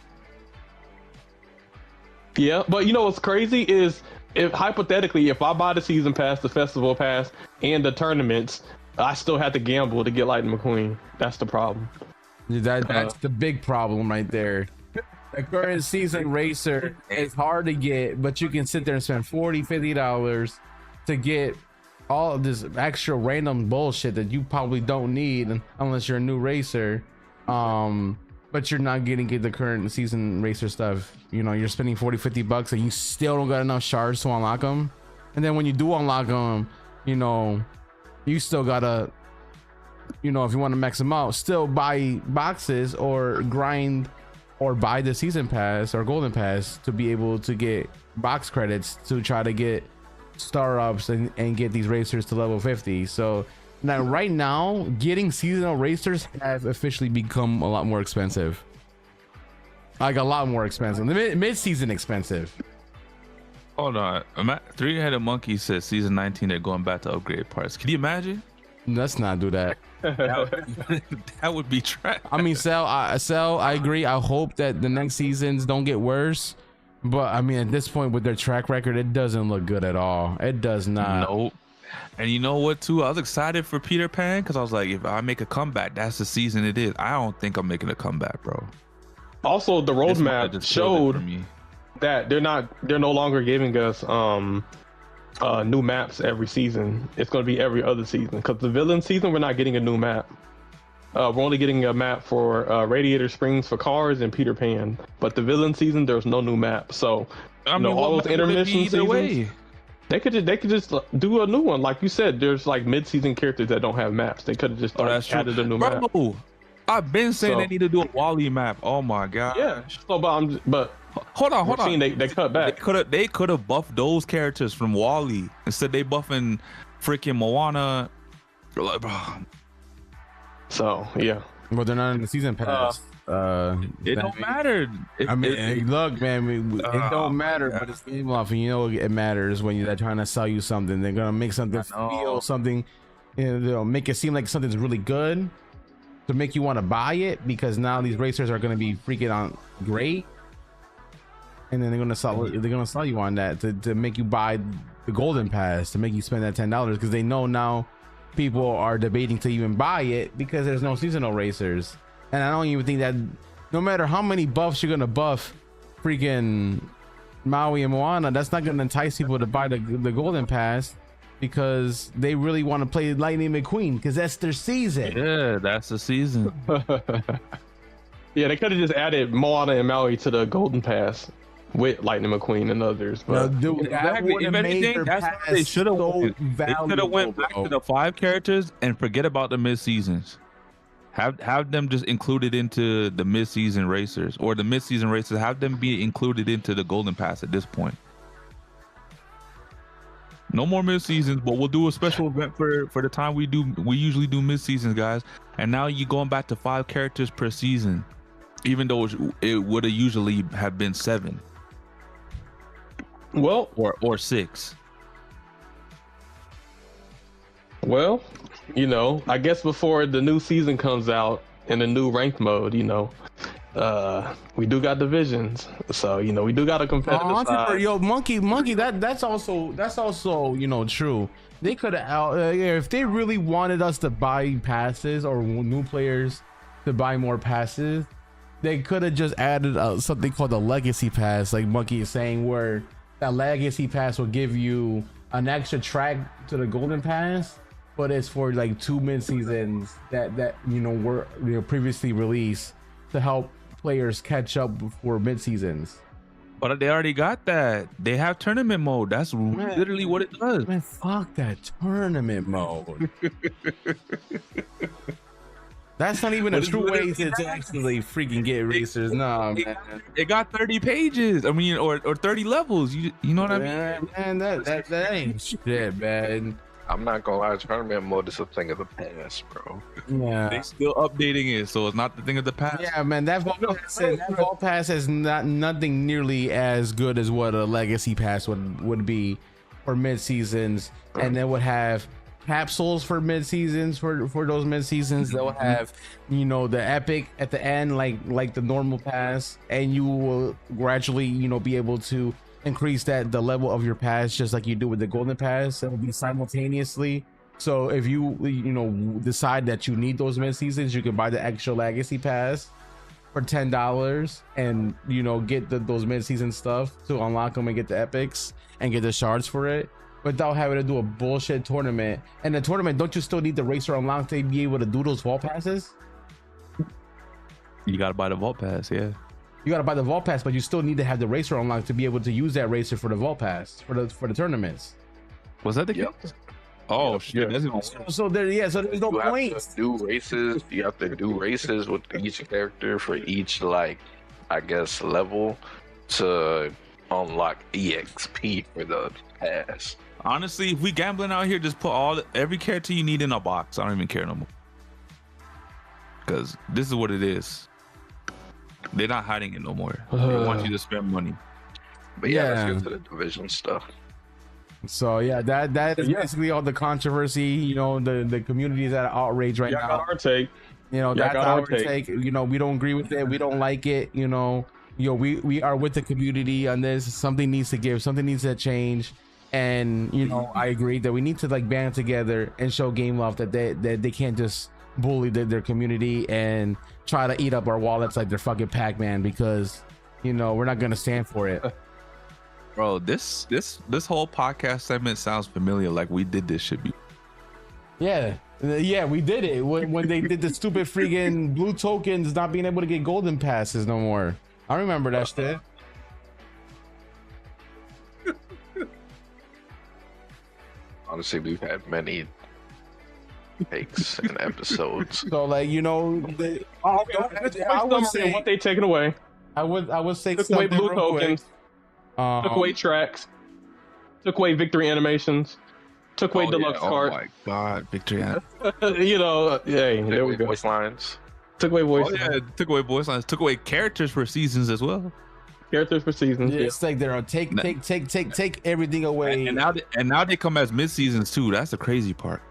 Yeah, but what's crazy is, if hypothetically, if I buy the season pass, the festival pass, and the tournaments, I still have to gamble to get Lightning McQueen. That's the problem. That's the big problem right there. A current season racer is hard to get, but you can sit there and spend $40-$50 to get all of this extra random bullshit that you probably don't need unless you're a new racer. But you're not getting the current season racer stuff. You're spending $40-$50 and you still don't got enough shards to unlock them. And then when you do unlock them, you still gotta, if you want to max them out, still buy boxes or grind or buy the season pass or golden pass to be able to get box credits to try to get star ups and get these racers to level 50. So now, right now, getting seasonal racers have officially become a lot more expensive. Like a lot more expensive. Mid-season expensive. Hold on. 3-Headed Monkey says season 19 they're going back to upgrade parts. Can you imagine? Let's not do that. That would be trash. I mean, Cell, I agree. I hope that the next seasons don't get worse. But I mean, at this point with their track record, it doesn't look good at all. It does not. Nope. And you know what too? I was excited for Peter Pan because I was like, if I make a comeback, that's the season it is. I don't think I'm making a comeback, bro. Also, the roadmap showed that they're no longer giving us new maps every season. It's going to be every other season, because the villain season we're not getting a new map. We're only getting a map for Radiator Springs for cars and Peter Pan, but the villain season there's no new map. So all those intermission seasons, they could just do a new one. Like you said, there's like mid-season characters that don't have maps. They could have just added a new map. I've been saying they need to do a Wally map. Oh my god. Yeah. So, but hold on. They cut back. They could have buffed those characters from Wally. Instead, they buffing freaking Moana. Like, bro. So yeah. Well, they're not in the season pass. It don't matter. Look, man, it don't matter, but it's Gameloft, and it matters when they're trying to sell you something. They're gonna make something feel something, they'll make it seem like something's really good to make you want to buy it, because now these racers are gonna be freaking on great, and then they're gonna sell you on that to make you buy the golden pass, to make you spend that $10, because they know now people are debating to even buy it because there's no seasonal racers. And I don't even think that no matter how many buffs you're gonna buff freaking Maui and Moana, that's not gonna entice people to buy the golden pass, because they really want to play Lightning McQueen because that's their season. Yeah, that's the season. Yeah, they could have just added Moana and Maui to the Golden Pass with Lightning McQueen and others. No, But dude, Exactly. If anything, that's what they should have went. They should have went back to the 5 characters and forget about the mid-seasons. Have them just included into the mid-season racers, or the mid-season racers have them be included into the Golden Pass at this point. No more mid-seasons, but we'll do a special event for the time we usually do mid-seasons, guys. And now you're going back to 5 characters per season, even though it would have usually have been 7. well, or 6. Well, you know, I guess before the new season comes out in the new ranked mode, you know, we do got divisions, so you know we do got a competitive side. Yo, monkey, that's also you know true. They could have if they really wanted us to buy passes or new players to buy more passes, they could have just added something called the legacy pass, like Monkey is saying, where that legacy pass will give you an extra track to the Golden Pass, but it's for like 2 mid seasons that you know were previously released to help players catch up before mid seasons. But they already got that. They have tournament mode. That's literally what it does. Man, fuck that tournament mode. That's not even a true way to actually freaking get racers. No, man. It got 30 pages. I mean, or 30 levels. You know what I mean? Man, that ain't shit, man. I'm not gonna lie, tournament mode is a thing of the past, bro. Yeah. They still updating it, so it's not the thing of the past. Yeah, man, that vault pass is nothing nearly as good as what a legacy pass would be for mid seasons, and they would have capsules for mid seasons for those mid seasons. They'll have, you know, the epic at the end, like the normal pass, and you will gradually, you know, be able to increase the level of your pass just like you do with the Golden Pass. It will be simultaneously. So if you know decide that you need those mid seasons, you can buy the extra legacy pass for $10 and you know get those mid season stuff to unlock them and get the epics and get the shards for it without having to do a bullshit tournament. And the tournament, don't you still need the racer unlocked to be able to do those vault passes? You gotta buy the vault pass, yeah. You gotta buy the vault pass, but you still need to have the racer unlocked to be able to use that racer for the vault pass for the tournaments. Was that the case? Oh shit! So there's no point. You have to do races with each character for each, like, I guess, level to unlock EXP for the pass. Honestly, if we gambling out here, just put every character you need in a box. I don't even care no more, because this is what it is. They're not hiding it no more. They want you to spend money. But yeah, let's get to the division stuff. So yeah, that is basically all the controversy. You know, the community is at outrage right now. Got our take. You know, that's our take. You know, we don't agree with it. We don't like it. You know, we are with the community on this. Something needs to give. Something needs to change. And you know, I agree that we need to like band together and show Gameloft that they can't just bully their community and try to eat up our wallets like they're fucking Pac-Man, because you know we're not gonna stand for it. Bro, this whole podcast segment sounds familiar. Like we did this shit before. Yeah, we did it when they did the stupid freaking blue tokens not being able to get golden passes no more. I remember that shit. Honestly, we've had many takes and episodes. So like, you know, I would say what they taken away. I would say took away blue tokens, took away tracks, took away victory animations, took away deluxe card. Oh my god, victory! You know, hey, there we go. Voice lines. Took away voice. Oh, yeah, took away voice lines. Took away characters for seasons as well. Characters for seasons. Yeah, it's like they're on take everything away. And now they come as mid seasons too. That's the crazy part.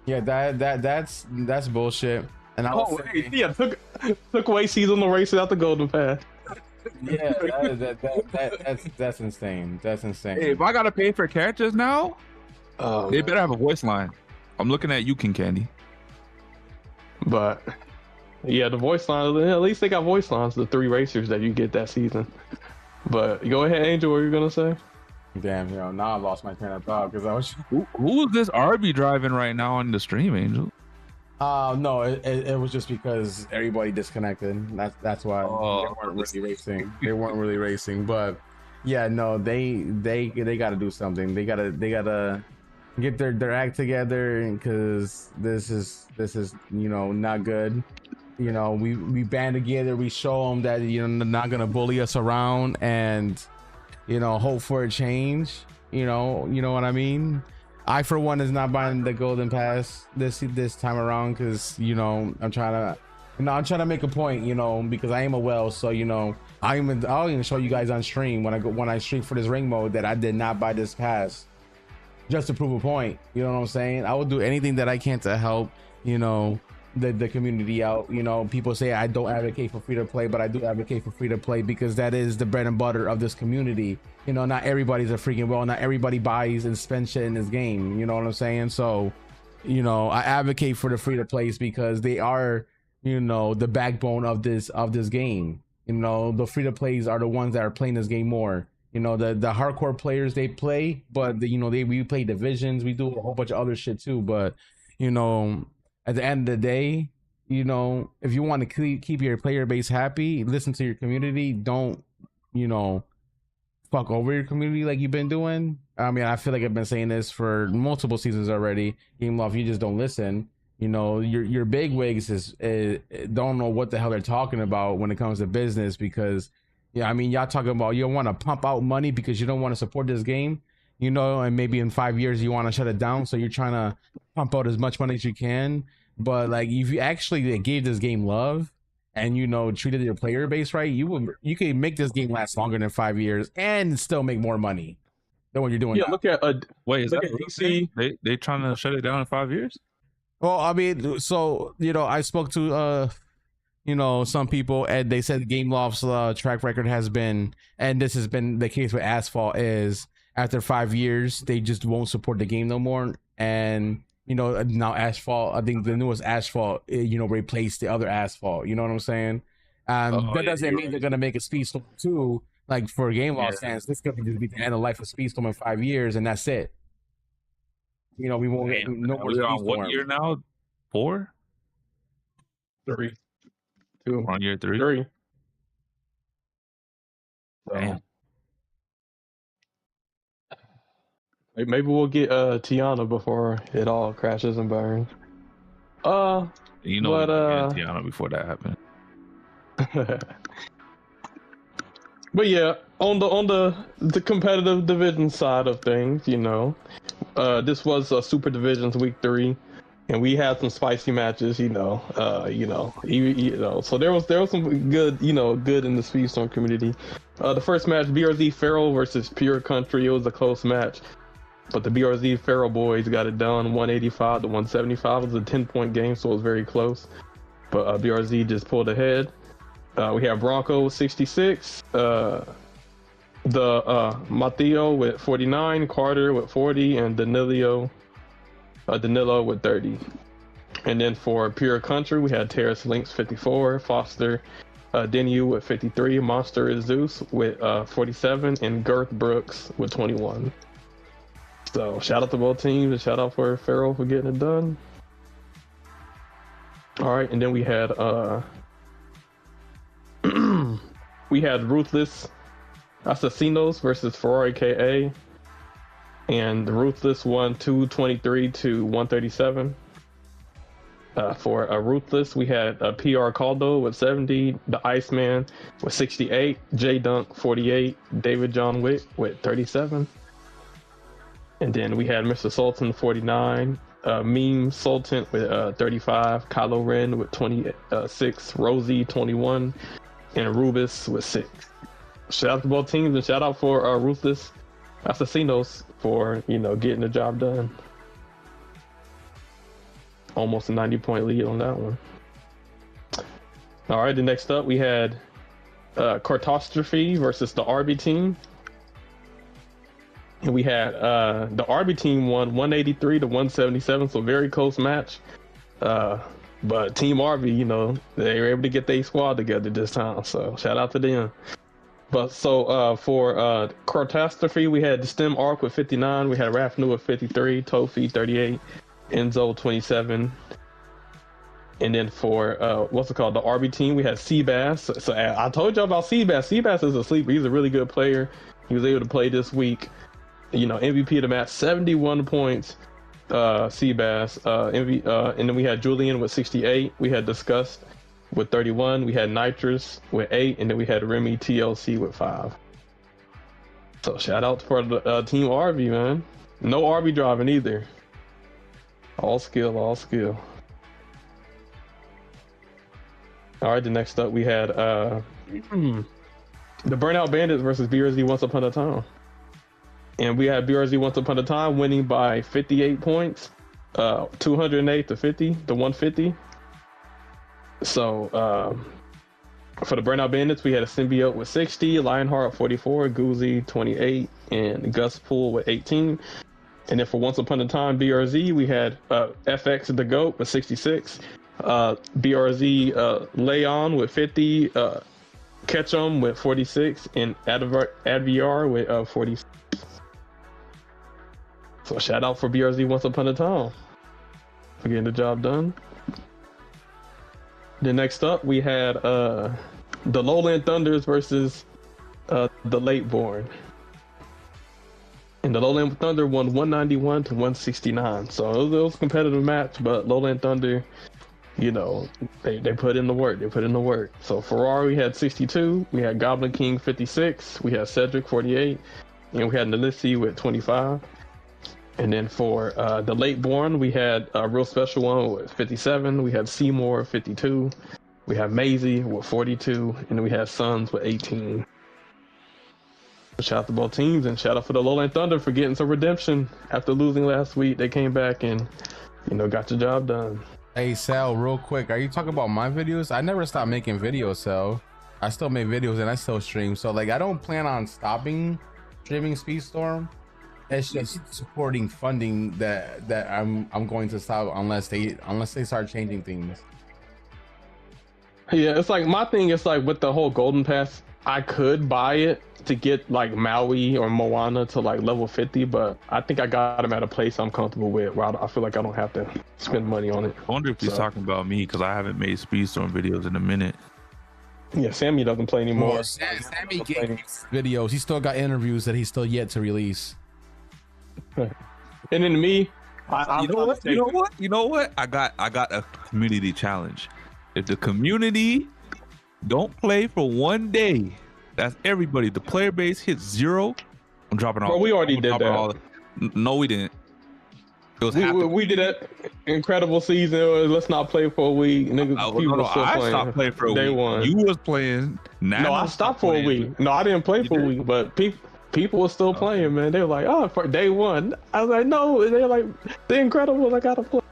Yeah, that's bullshit. And took away seasonal races out the Golden Pass. Yeah, that's insane. That's insane. Hey, if I gotta pay for characters now, they better have a voice line. I'm looking at you, King Candy. But yeah, the voice lines. At least they got voice lines. The 3 racers that you get that season. But go ahead, Angel. What are you gonna say? Damn, now I lost my train of thought because I was. Who is this RB driving right now on the stream, Angel? No, it was just because everybody disconnected. That's why they weren't really racing. They weren't really racing, but yeah, no, they got to do something. They gotta get their act together because this is not good. We band together. We show them that they're not gonna bully us around and hope for a change. You know what I mean. I for one is not buying the Golden Pass this time around because I'm trying to make a point, because I am a whale. So I'll even show you guys on stream when I stream for this ring mode that I did not buy this pass just to prove a point. You know what I'm saying? I will do anything that I can to help the community out. People say I don't advocate for free to play, but I do advocate for free to play because that is the bread and butter of this community. Not everybody's a freaking well, not everybody buys and spends shit in this game. You know what I'm saying? So I advocate for the free to plays because they are the backbone of this game. The free to plays are the ones that are playing this game more. The hardcore players, they play, but we play divisions, we do a whole bunch of other shit too, but at the end of the day, if you want to keep your player base happy, listen to your community. Don't fuck over your community like you've been doing. I mean, I feel like I've been saying this for multiple seasons already. Gameloft, you just don't listen. Your big wigs don't know what the hell they're talking about when it comes to business because y'all talking about you want to pump out money because you don't want to support this game, and maybe in 5 years you want to shut it down, so you're trying to pump out as much money as you can. But like, if you actually gave this game love and treated your player base right, you can make this game last longer than 5 years and still make more money than what you're doing. Yeah, now. look at wait, is that DC? They trying to shut it down in 5 years? Well, I mean, so I spoke to some people and they said Gameloft's track record has been, and this has been the case with Asphalt, is after 5 years they just won't support the game no more. And now Asphalt, I think the newest Asphalt replaced the other Asphalt. You know what I'm saying? That doesn't mean they're gonna make a Speedstorm 2 like for Gameloft fans. This could just be the end of life of Speedstorm in 5 years and that's it. We won't get no more Speedstorm. What year now? 4? 3, 2, on year 3. Damn. Maybe we'll get Tiana before it all crashes and burns. Tiana before that happened. But yeah, on the competitive division side of things, this was Super Divisions Week 3, and we had some spicy matches. So there was some good in the Speedstorm community. The first match, BRZ Feral versus Pure Country. It was a close match, but the BRZ Feral boys got it done, 185 to 175. It was a 10-point game, so it was very close. But BRZ just pulled ahead. We have Bronco with 66, Matteo with 49, Carter with 40, and Danilo with 30. And then for Pure Country, we had Terrace Lynx 54, Foster Denu with 53, Monster is Zeus with 47, and Girth Brooks with 21. So shout out to both teams, and shout out for Feral for getting it done. All right, and then we had Ruthless Assassinos versus Ferrari KA, and Ruthless won 223 to 137. For Ruthless, we had PR Caldo with 70, the Iceman with 68, J Dunk 48, David John Witt with 37. And then we had Mr. Sultan 49, Meme Sultan with 35, Kylo Ren with 26, Rosie 21, and Rubus with 6. Shout out to both teams, and shout out for Ruthless Assassinos for getting the job done. Almost a 90-point lead on that one. All right, the next up we had Cartostrophe versus the RB team. And we had the RB team won 183 to 177, so very close match. But Team RB, they were able to get their squad together this time, so shout out to them. But so for Catastrophe, we had the Stem Arc with 59, we had Rafnu with 53, Tofi 38, Enzo 27. And then for what's it called, the RB team, we had Seabass. So I told y'all about Seabass. Seabass is a sleeper. He's a really good player. He was able to play this week. You know, MVP of the match, 71 points. Seabass, and then we had Julian with 68. We had Disgust with 31. We had Nitrous with 8, and then we had Remy TLC with 5. So shout out for the team RV, man. No RV driving either. All skill, all skill. All right, the next up we had the Burnout Bandits versus BRZ Once Upon a Time. And we had BRZ Once Upon a Time winning by 58 points, 208 to 50 to 150. So for the Burnout Bandits, we had a Symbiote with 60, Lionheart 44, Goozy 28, and Gus Pool with 18. And then for Once Upon a Time BRZ, we had FX the GOAT with 66, BRZ Leon with 50, Ketchum with 46, and Adviar with 46. So shout out for BRZ Once Upon a Time for getting the job done. Then next up we had the Lowland Thunders versus the Lateborn. And the Lowland Thunder won 191 to 169. So it was a competitive match, but Lowland Thunder, you know, they put in the work. They put in the work. So Ferrari had 62. We had Goblin King 56. We had Cedric 48. And we had Nalissi with 25. And then for the Lateborn, we had a real special one with 57. We had Seymour 52. We have Maisie with 42. And then we had Sons with 18. Shout out to both teams, and shout out for the Lowland Thunder for getting some redemption after losing last week. They came back and, you know, got the job done. Hey Sal, real quick, are you talking about my videos? I never stopped making videos, Sal. I still make videos and I still stream. So like, I don't plan on stopping streaming Speedstorm. It's just supporting funding that I'm going to stop unless they start changing things. Yeah, it's like my thing is like with the whole Golden Pass, I could buy it to get like Maui or Moana to like level 50, but I think I got them at a place I'm comfortable with where I feel like I don't have to spend money on it. I wonder if he's talking about me because I haven't made Speedstorm videos in a minute. Yeah, Sammy doesn't play anymore. Well, Sammy gets videos. He still got interviews that he's still yet to release. And then me, You know what? I got a community challenge. If the community don't play for one day, that's everybody. The player base hits 0. I'm dropping off. Bro, we already did that. No, we didn't. It was we did that incredible season. Let's not play for a week. Niggas, I stopped playing for a day week. one. You was playing. No, I stopped for a week. No, I didn't play for a week, but people were still playing, man. They were like, oh, for day one. I was like, no. They're like, they're incredible. I gotta play.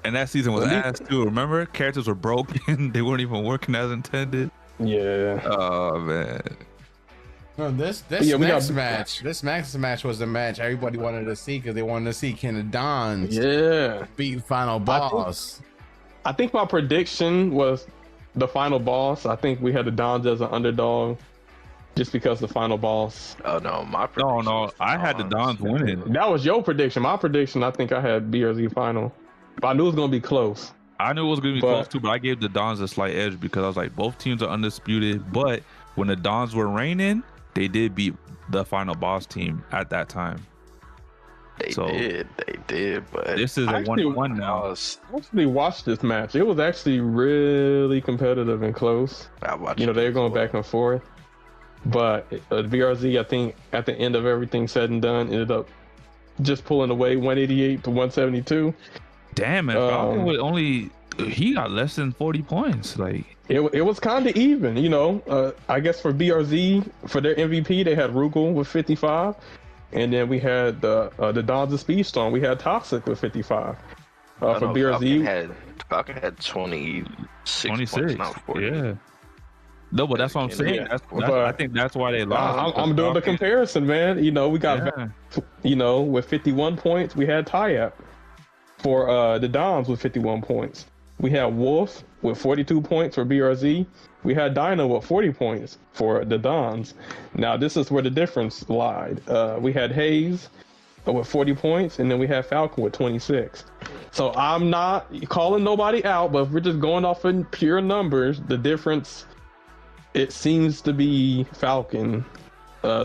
And that season was ass too. Remember, characters were broken. They weren't even working as intended. Yeah. Oh man. No, this match was the match everybody wanted to see because they wanted to see Ken and Dons beat final boss. I think my prediction was the final boss. I think we had the Dons as an underdog just because the final boss. Oh no, my prediction. No, I had the Dons winning. That was your prediction. My prediction, I think I had BRZ final. But I knew it was gonna be close. I knew it was gonna be close too, but I gave the Dons a slight edge because I was like, both teams are undisputed. But when the Dons were reigning, they did beat the final boss team at that time. They did, but this is a 1-1 now. I actually watched this match. It was actually really competitive and close. You know, they were going back and forth. But VRZ, I think at the end of everything said and done, ended up just pulling away 188 to 172. Damn it! He got less than 40 points. Like it was kind of even, you know. I guess for BRZ, for their MVP, they had Rugal with 55, and then we had the Dons of Speedstorm. We had Toxic with 55. For BRZ, Falcon had 26 26. Not 40. Yeah. No, but that's what I'm saying. I think that's why they lost. I'm doing the comparison, man. You know, we got, you know, with 51 points, we had Tyap for the Dons with 51 points. We had Wolf with 42 points for BRZ. We had Dino with 40 points for the Dons. Now, this is where the difference lied. We had Hayes with 40 points, and then we had Falcon with 26. So I'm not calling nobody out, but if we're just going off in pure numbers, the difference, it seems to be Falcon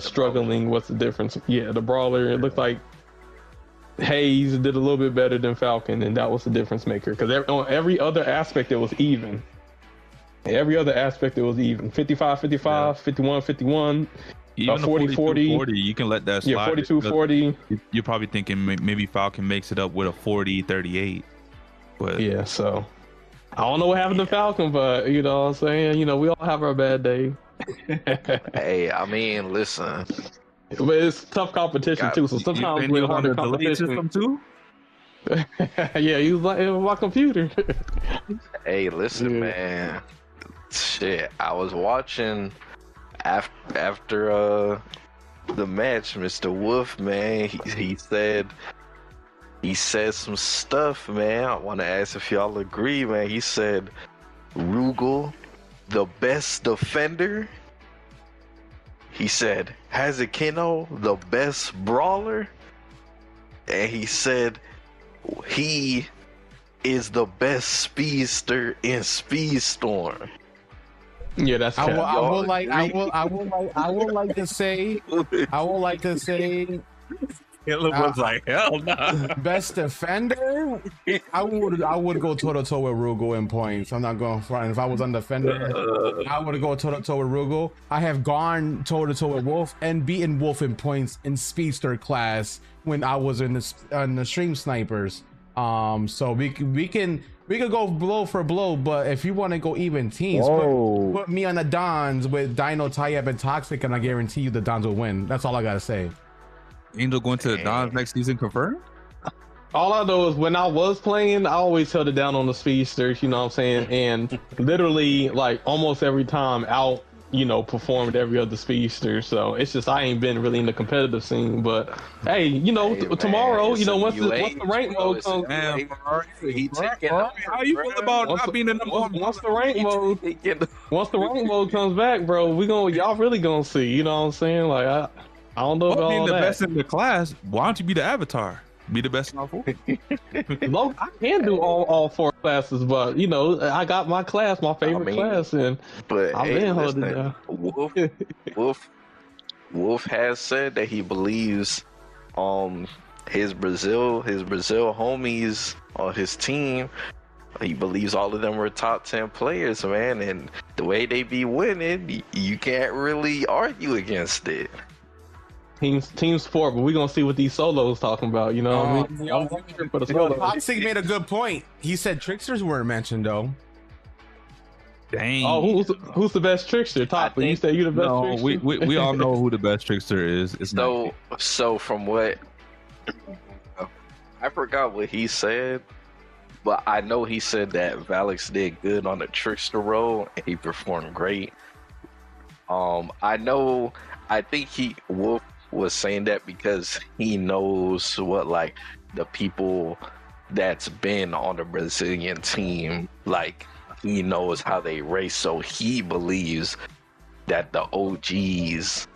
struggling. What's the difference? Yeah, the Brawler, it looked like Hayes did a little bit better than Falcon, and that was the difference maker. Because on every other aspect, it was even. Every other aspect, it was even. 55-55, 51-51, even 40-40. You can let that slide. Yeah, 42-40. You're probably thinking maybe Falcon makes it up with a 40-38. But yeah, so I don't know what happened to Falcon, but you know what I'm saying? You know, we all have our bad day. Hey, I mean, listen. But it's tough competition too, so sometimes we're on the delay system too. Yeah, it was my computer. Hey, listen, man. Shit, I was watching after the match, Mr. Wolf, man. He said some stuff, man. I want to ask if y'all agree, man. He said Rugal, the best defender. He said Hazekino, the best brawler. And he said he is the best speedster in Speedstorm. Yeah, that's I would like to say Caleb was like, hell nah. best defender. I would go toe to toe with Rugal in points. I'm not going front. If I was on defender, I would go toe to toe with Rugal. I have gone toe to toe with Wolf and beaten Wolf in points in speedster class when I was in the stream snipers. So we could go blow for blow, but if you want to go even teams, put me on the Dons with Dino, Tyab, and Toxic, and I guarantee you the Dons will win. That's all I gotta say. Angel going to the Dons next season confirmed? All I know is when I was playing, I always held it down on the speedsters, you know what I'm saying? And literally, like, almost every time out, you know, performed every other speedster. So it's just, I ain't been really in the competitive scene. But hey, you know, tomorrow, man, you know, once the rank mode comes, how you feel about not being in the once the rank mode comes back, bro, y'all really gonna see, you know what I'm saying? Like, I don't know about being all the that. best in the class. Why don't you be the avatar? Be the best in all four. Look, I can do all four classes, but you know, I got my class, my favorite class, and but I'm in holding down. Wolf has said that he believes his Brazil homies on his team, he believes all of them were top 10 players, man, and the way they be winning, you can't really argue against it. Team sport, but we're gonna see what these solos talking about, you know what I mean? Toxic made a good point. He said tricksters weren't mentioned though. Dang. Oh, who's the best trickster? Top, you say you the best trickster? We all know who the best trickster is. It's So from what I forgot what he said, but I know he said that Valix did good on the trickster role and he performed great. I think Wolf was saying that because he knows what, like, the people that's been on the Brazilian team, like, he knows how they race, so he believes that the OGs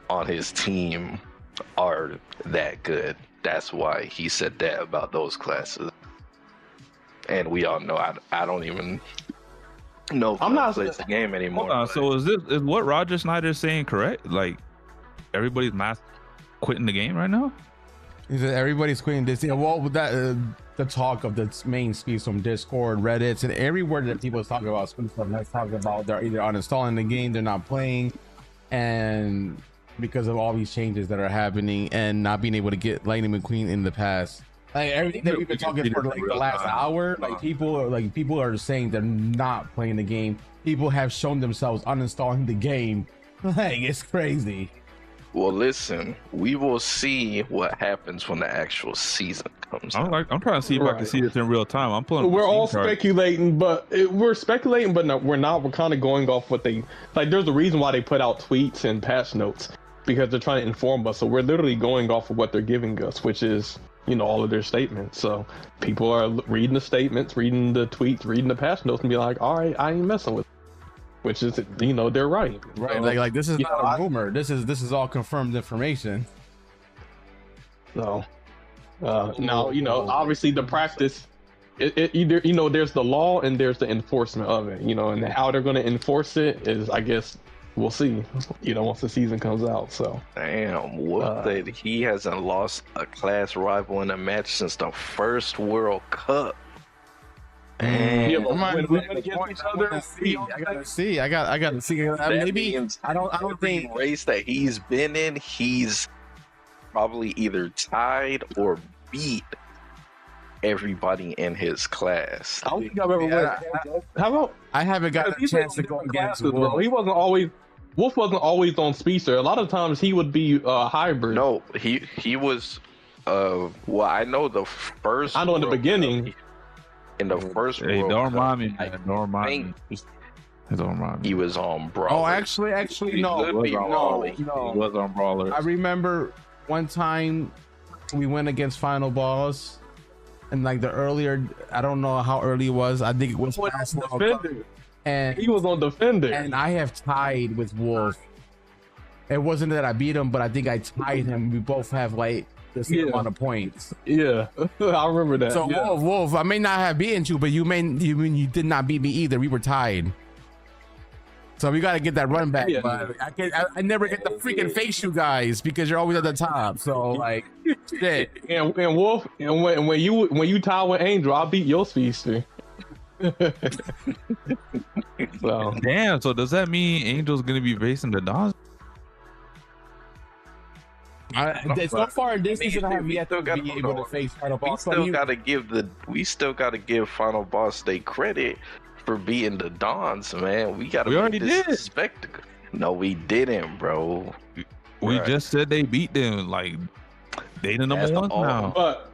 on his team are that good. That's why he said that about those classes. And we all know I don't even know if I play the game anymore. Hold on, so is what Roger Snyder is saying correct? Like, everybody's not quitting the game right now? He said everybody's quitting this. Well, with that the talk of the main speeds from Discord, Reddit, and everywhere that people talk about Speedstorm, let's talk about they're either uninstalling the game, they're not playing, and because of all these changes that are happening and not being able to get Lightning McQueen in the past. Like everything that we've been talking for like the last hour, like people are saying they're not playing the game. People have shown themselves uninstalling the game. Like, it's crazy. Well, listen, we will see what happens when the actual season comes out. I'm trying to see if I can see this in real time. I'm pulling. We're all speculating, but we're not. We're kind of going off what they like. There's a reason why they put out tweets and patch notes, because they're trying to inform us. So we're literally going off of what they're giving us, which is all of their statements. So people are reading the statements, reading the tweets, reading the patch notes, and be like, all right, I ain't messing with it. Which is, they're right. Right, So, like this is not a rumor. This is all confirmed information. So now, obviously the practice, it either, there's the law and there's the enforcement of it, and how they're going to enforce it is, I guess, we'll see, once the season comes out. So damn, Wolf said he hasn't lost a class rival in a match since the first World Cup. yeah, but I when against each other, I gotta see. I gotta see. Maybe I don't think race that he's been in, he's probably either tied or beat everybody in his class. I don't think I've ever won. How about I haven't got a chance to go against Wolf. Wolf wasn't always on Speedster. A lot of times he would be hybrid. No, he was. Well, I know the first. I know in the beginning. In the first, Hey, World don't Cup, remind me, man. Don't remind me. Don't remind me. he was on Brawler. Oh, actually, no, could be no, He no. was on Brawler. I remember one time we went against Final Boss, and like the earlier, I don't know how early it was. I think it was past World Cup. Defender. And He was on Defender. and I have tied with Wolf. It wasn't that I beat him, but I think I tied him. We both have like the same amount of points. Yeah, I remember that. So yeah. Wolf, I may not have beaten you, but you did not beat me either. We were tied. So we got to get that run back. Yeah. But I never get to freaking face you guys because you're always at the top. So like, shit. And Wolf, and when you tie with Angel, I beat your speedster. So Damn. So does that mean Angel's gonna be facing the Dons? So far this season, I have yet to gotta- be able to face Final We Boss. still got to give Final Boss they credit for beating the Dons, man. We got to. We already did. Spectacle. No, we didn't, bro. We Right. just said they beat them. Like they the number That's the one all- now. but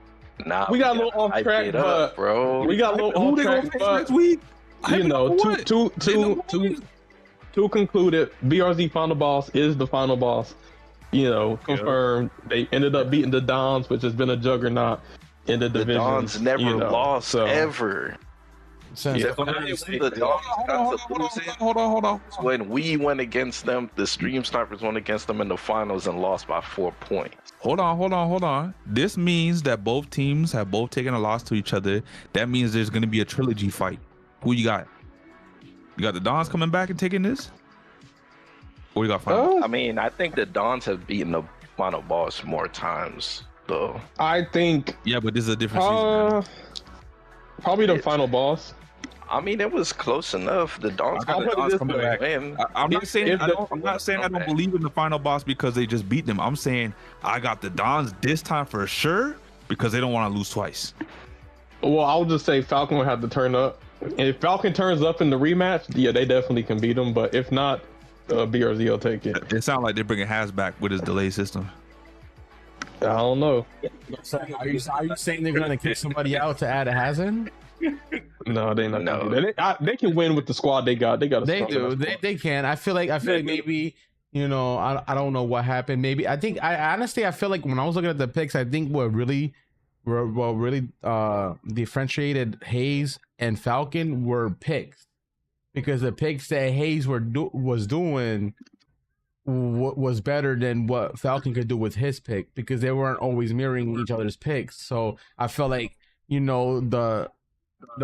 Nah, we got a little off hype track, it up, but bro. we got a little Who off they gonna track, face but next week? I know what. to conclude it, BRZ Final Boss is the final boss. Confirmed. They ended up beating the Dons, which has been a juggernaut in the The division. Dons never lost so- ever. Since Yeah, the Dons got to lose it. Hold on. When we went against them, the Stream Snipers went against them in the finals and lost by 4 points. Hold on. This means that both teams have both taken a loss to each other. That means there's going to be a trilogy fight. Who you got? You got the Dons coming back and taking this? Or you got Final? I mean, I think the Dons have beaten the Final Boss more times, though. I think Yeah, but this is a different season. now. probably the final boss. I mean, it was close enough. The Dons I'll got put it the this way. back in. I'm not saying if the- I'm not saying I don't believe in the final boss because they just beat them. I'm saying I got the Dons this time for sure because they don't want to lose twice. Well, I'll just say Falcon will have to turn up. And if Falcon turns up in the rematch, yeah, they definitely can beat him. But if not, BRZ will take it. It sounds like they're bringing Has back with his delay system. I don't know. So are you saying they're gonna kick somebody out to add a Hazen? No, they not. No. Gonna do that. They can win with the squad they got. They got. They do. They can. I feel like maybe I don't know what happened. Maybe I feel like when I was looking at the picks, I think what really differentiated Hayes and Falcon were picks, because the picks that Hayes was doing was better than what Falcon could do with his pick, because they weren't always mirroring each other's picks. So I felt like the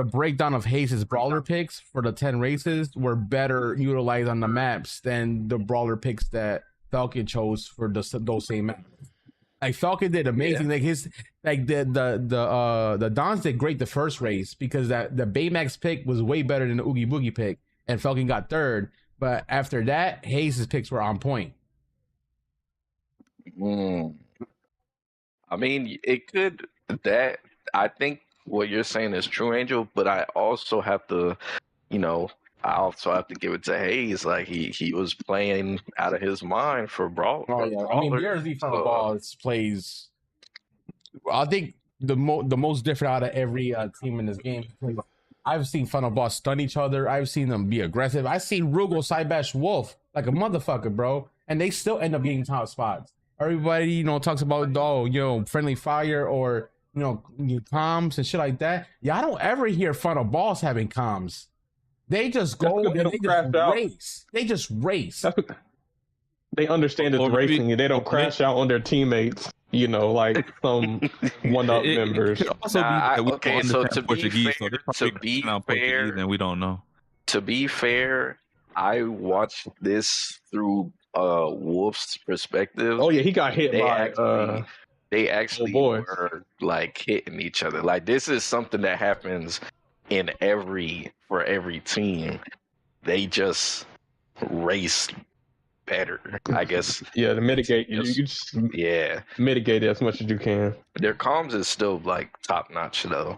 breakdown of Hayes' brawler picks for the 10 races were better utilized on the maps than the brawler picks that Falcon chose for those same maps. Like Falcon did amazing. The Dons did great the first race because the Baymax pick was way better than the Oogie Boogie pick, and Falcon got third. But after that, Hayes' picks were on point. I mean, it could. That I think what you're saying is true, Angel. But I also have to, give it to Hayes. Like he was playing out of his mind for Brawl. Oh yeah, I mean, BRZ Final Boss plays. I think the most different out of every team in this game. I've seen Final Boss stun each other. I've seen them be aggressive. I've seen Rugal side bash Wolf like a motherfucker, bro, and they still end up getting top spots. Everybody, talks about friendly fire or comms and shit like that. Yeah, I don't ever hear Final Boss having comms. They just go and they just race. They just race. They understand it's racing and they don't crash out on their teammates, like some one-up members. Okay, so to be fair, and we don't know. To be fair, I watched this through Wolf's perspective. Oh yeah, he got hit they actually were like hitting each other. Like this is something that happens for every team. They just race better, I guess. Yeah, to mitigate, you just mitigate it as much as you can. Their comms is still like top notch though.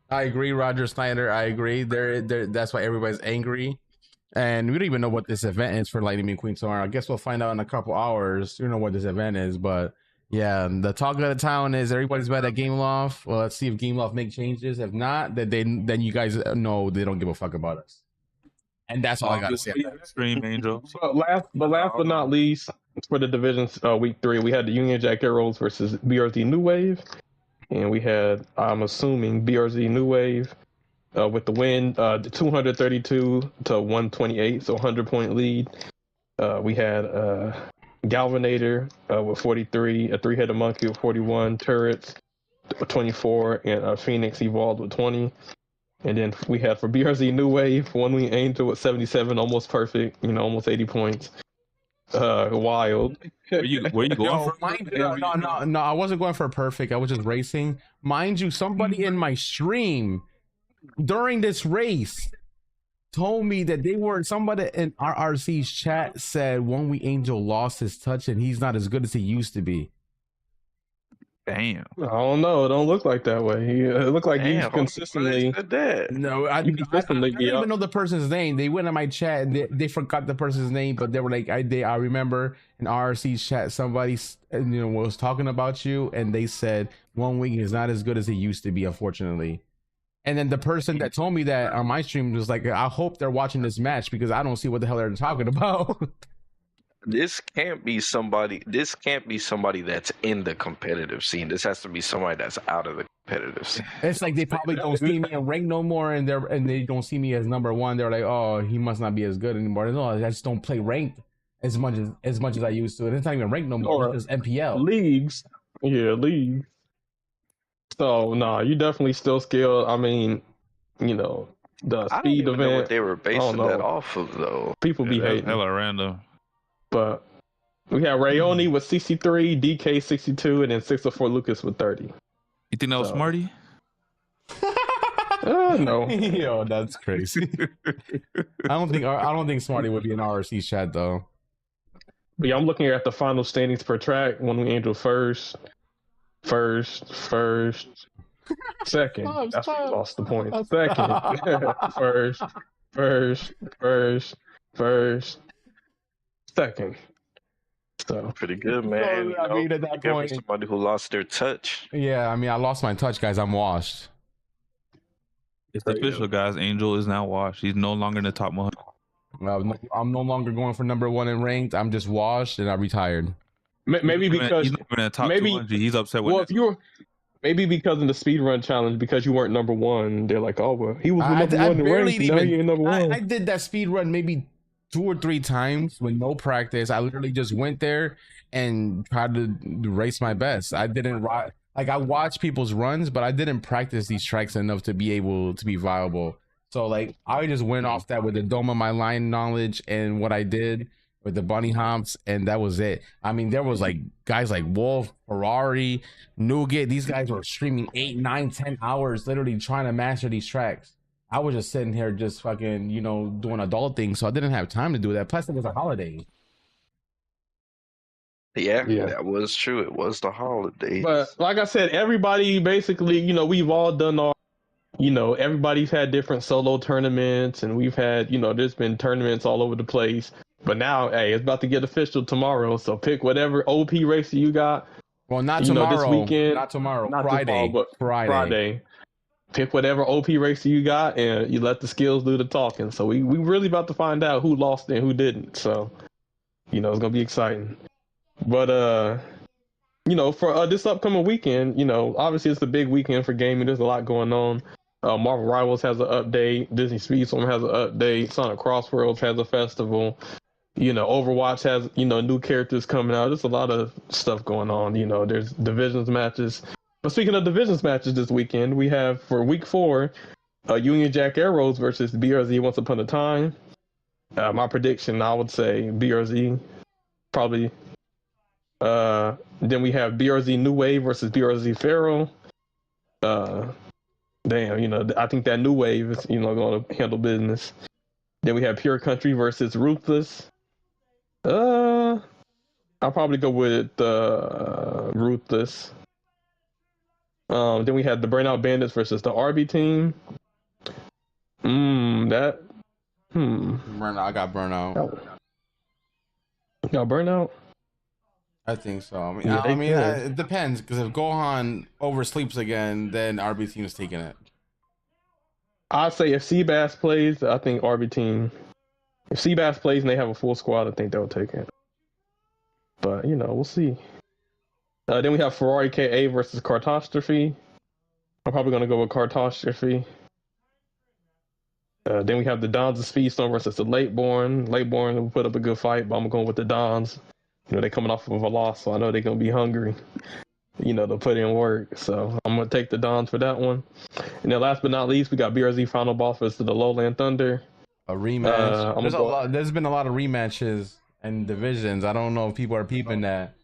I agree, Roger Snyder. I agree. That's why everybody's angry, and we don't even know what this event is for Lightning McQueen tomorrow. I guess we'll find out in a couple hours. You know what this event is, but yeah, the talk of the town is everybody's mad at Gameloft. Well, let's see if Gameloft make changes. If not, then you guys know they don't give a fuck about us. And that's all I gotta say. Stream Angel. But last but not least, for the divisions week 3, we had the Union Jack Arrows versus BRZ New Wave, and we had, I'm assuming, BRZ New Wave with the win, 232 to 128, so 100-point lead. We had Galvanator with 43, a 3-headed monkey with 41, Turrets with 24, and Phoenix Evolved with 20. And then we had for BRZ New Wave, One Wing Angel with 77, almost perfect, almost 80 points. Wild. Were you going for No, I wasn't going for perfect. I was just racing. Mind you, somebody in my stream during this race told me that somebody in RRC's chat said One Wing Angel lost his touch and he's not as good as he used to be. Damn. I don't know. It don't look like that way. It looked like he's consistently. No, I don't even know the person's name. They went in my chat and they forgot the person's name, but they were like, I remember in RRC's chat somebody was talking about you, and they said One Wing is not as good as he used to be, unfortunately. And then the person that told me that on my stream was like, I hope they're watching this match because I don't see what the hell they're talking about. This can't be somebody that's in the competitive scene. This has to be somebody that's out of the competitive scene. It's like they probably don't see me in rank no more, and they don't see me as number one. They're like, oh, he must not be as good anymore. No, I just don't play ranked as much as I used to. And it's not even ranked no more. It's just MPL leagues. Yeah, leagues. So you definitely still skilled. I mean, the speed event. Know what they were basing that off of though. People be hating. Hella random. But we had Rayoni with 63, DK 62, and then 604 Lucas with 30. You think that was Smarty? No. Yo, that's crazy. I don't think Smarty would be in RRC chat though. But yeah, I'm looking at the final standings per track. One Wing Angel first, second. That's where you lost the point. Second, first. Second. So pretty good, man. I mean, at that point, somebody who lost their touch. Yeah, I mean, I lost my touch, guys. I'm washed. It's official, guys. Angel is now washed. He's no longer in the top 100. Well, I'm no longer going for number 1 in ranked. I'm just washed and I retired. Maybe because he's not even in the top 200. He's upset with. Well, if you're maybe because of the speed run challenge, because you weren't number 1, they're like, oh well, he was number 1 in ranked. Now he ain't number 1. I did that speed run maybe 2 or 3 times with no practice. I literally just went there and tried to race my best. I didn't I watched people's runs, but I didn't practice these tracks enough to be able to be viable. So I just went off that with the dome of my line knowledge and what I did with the bunny hops, and that was it. I mean, there was guys like Wolf, Ferrari, Nougat. These guys were streaming 8, 9, 10 hours, literally trying to master these tracks. I was just sitting here just fucking, doing adult things, so I didn't have time to do that. Plus, it was a holiday. Yeah, that was true. It was the holiday. But like I said, everybody basically, we've all done our, everybody's had different solo tournaments, and we've had, there's been tournaments all over the place. But now, hey, it's about to get official tomorrow, so pick whatever OP racer you got. Well, not tomorrow. This weekend. Not tomorrow. Not Friday. Tomorrow, but Friday. Pick whatever OP racer you got, and you let the skills do the talking. So we really about to find out who lost and who didn't. So, it's gonna be exciting. But for this upcoming weekend, obviously it's a big weekend for gaming. There's a lot going on. Marvel Rivals has an update. Disney Speedstorm has an update. Sonic CrossWorlds has a festival. Overwatch has, new characters coming out. There's a lot of stuff going on. There's divisions matches. But speaking of divisions matches this weekend, we have for week 4, Union Jack Arrows versus BRZ Once Upon a Time. My prediction, I would say BRZ probably. Then we have BRZ New Wave versus BRZ Pharaoh. I think that New Wave is, going to handle business. Then we have Pure Country versus Ruthless. I'll probably go with Ruthless. Then we have the Burnout Bandits versus the RB team. Burnout. I got Burnout. Got Burnout? I think so. It depends, because if Gohan oversleeps again, then RB team is taking it. I'd say if Seabass plays, I think RB team. If Seabass plays and they have a full squad, I think they'll take it. But we'll see. Then we have Ferrari KA versus Cartostrophe. I'm probably gonna go with Cartostrophe. Then we have the Dons of Speedstorm versus the Lateborn. Lateborn will put up a good fight, but I'm going with the Dons. They're coming off of a loss, so I know they're gonna be hungry. They'll put in work. So I'm gonna take the Dons for that one. And then last but not least, we got BRZ Final Boss versus the Lowland Thunder. A rematch. There's been a lot of rematches and divisions. I don't know if people are peeping that.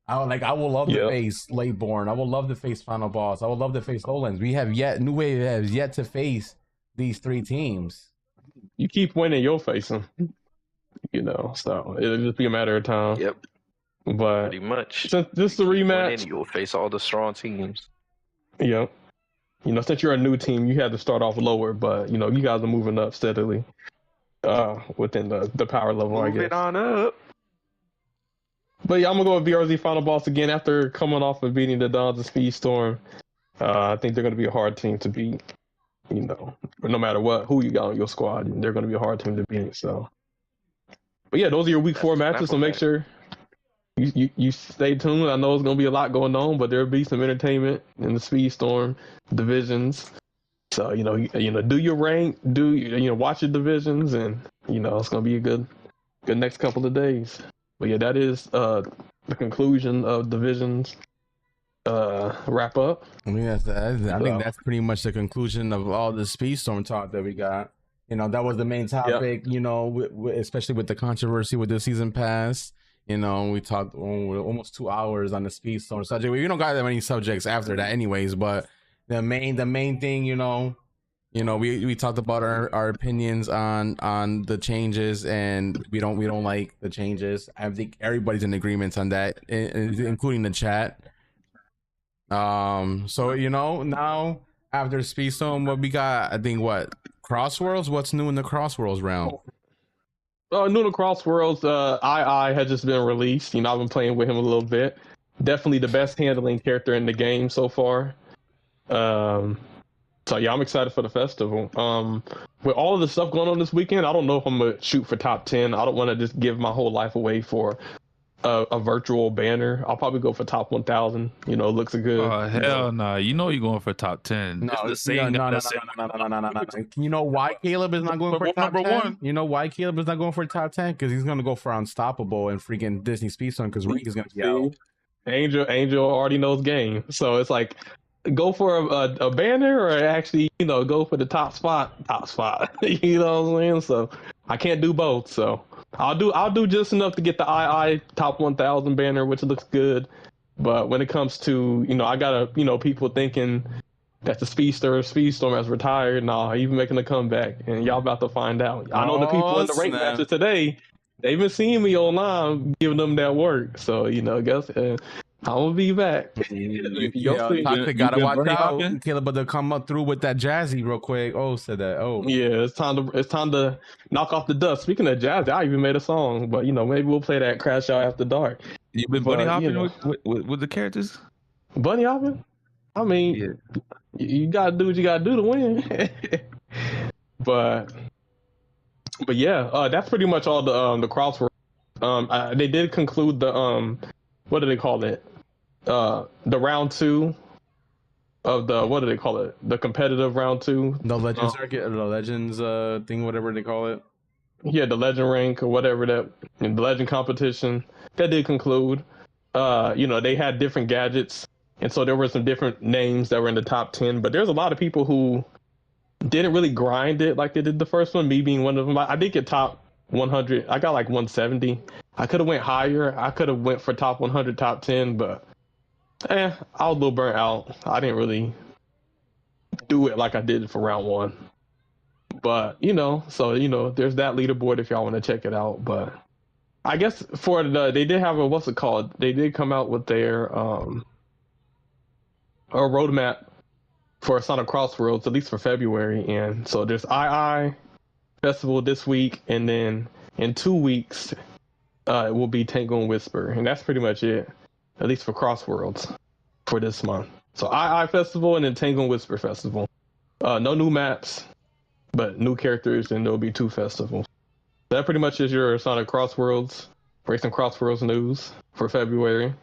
I will love to face Lateborn. I would love to face Final Boss. I would love to face Lowlands. New Wave has yet to face these 3 teams. You keep winning, you'll face them. So it'll just be a matter of time. Yep. But pretty much. Since this is a rematch, you'll face all the strong teams. Yep. Since you're a new team, you had to start off lower, but you guys are moving up steadily within the power level, I guess. Moving on up. But yeah, I'm gonna go with BRZ Final Boss again after coming off of beating the Dons of Speedstorm. I think they're gonna be a hard team to beat. No matter who you got on your squad, they're gonna be a hard team to beat. So, but yeah, those are your week 4 matches. So make sure you stay tuned. I know it's gonna be a lot going on, but there'll be some entertainment in the Speedstorm divisions. So do your rank, watch your divisions, and it's gonna be a good next couple of days. But yeah, that is the conclusion of divisions wrap up. I think that's pretty much the conclusion of all the Speedstorm talk that we got. That was the main topic. Especially with the controversy with the season pass. We talked almost 2 hours on the Speedstorm subject. We don't got that many subjects after that, anyways. But the main thing, we talked about our opinions on the changes, and we don't like the changes. I think everybody's in agreement on that, including the chat. So now after Speedstorm, what we got? I think CrossWorlds. What's new in the CrossWorlds realm? New in the CrossWorlds, AiAi has just been released. I've been playing with him a little bit. Definitely the best handling character in the game so far. So yeah, I'm excited for the festival. With all of the stuff going on this weekend, I don't know if I'm gonna shoot for top 10. I don't want to just give my whole life away for a virtual banner. I'll probably go for top 1,000. Looks good. Oh hell no! You're going for top 10. No. You know why Caleb is not going for top 10? One. You know why Caleb is not going for top 10? Because he's gonna go for Unstoppable and freaking Disney Speedstorm, because Rick is gonna be out. Angel already knows game, so it's like, go for a banner, or actually, go for the top spot. You know what I'm saying? So I can't do both. So I'll do just enough to get the AiAi top 1,000 banner, which looks good. But when it comes to, I gotta, people thinking that the Speedstorm has retired. Nah, he's making a comeback, and y'all about to find out. I know the people in the rank matches today, they've been seeing me online, giving them that work. So, guess I will be back. Toxic gotta watch out. Caleb, but they'll come up through with that Jazzy real quick. Said that. Yeah, it's time to knock off the dust. Speaking of Jazzy, I even made a song, but maybe we'll play that CrashOut after dark. You've been bunny hopping with the characters. Bunny hopping? I mean, you gotta do what you gotta do to win. but yeah, that's pretty much all the CrossWorlds. They did conclude the what do they call it? the round 2 of the, what do they call it? The competitive round 2. The Legends circuit, or the Legends thing, whatever they call it. Yeah, the Legend rank or whatever the Legend competition that did conclude. They had different gadgets, and so there were some different names that were in the top 10. But there's a lot of people who didn't really grind it like they did the first one. Me being one of them. I did get top 100. I got like 170. I could have went higher. I could have went for top 100, top 10, but I was a little burnt out. I didn't really do it like I did for round 1. But there's that leaderboard if y'all want to check it out. But I guess for they did have a, what's it called? They did come out with their a roadmap for Sonic CrossWorlds, at least for February. And so there's AiAi Festival this week, and then in 2 weeks it will be Tango and Whisper, and that's pretty much it, at least for CrossWorlds for this month. So AiAi Festival and then Tango and Whisper Festival. No new maps, but new characters, and there'll be 2 festivals. That pretty much is your Sonic CrossWorlds, Racing CrossWorlds news for February.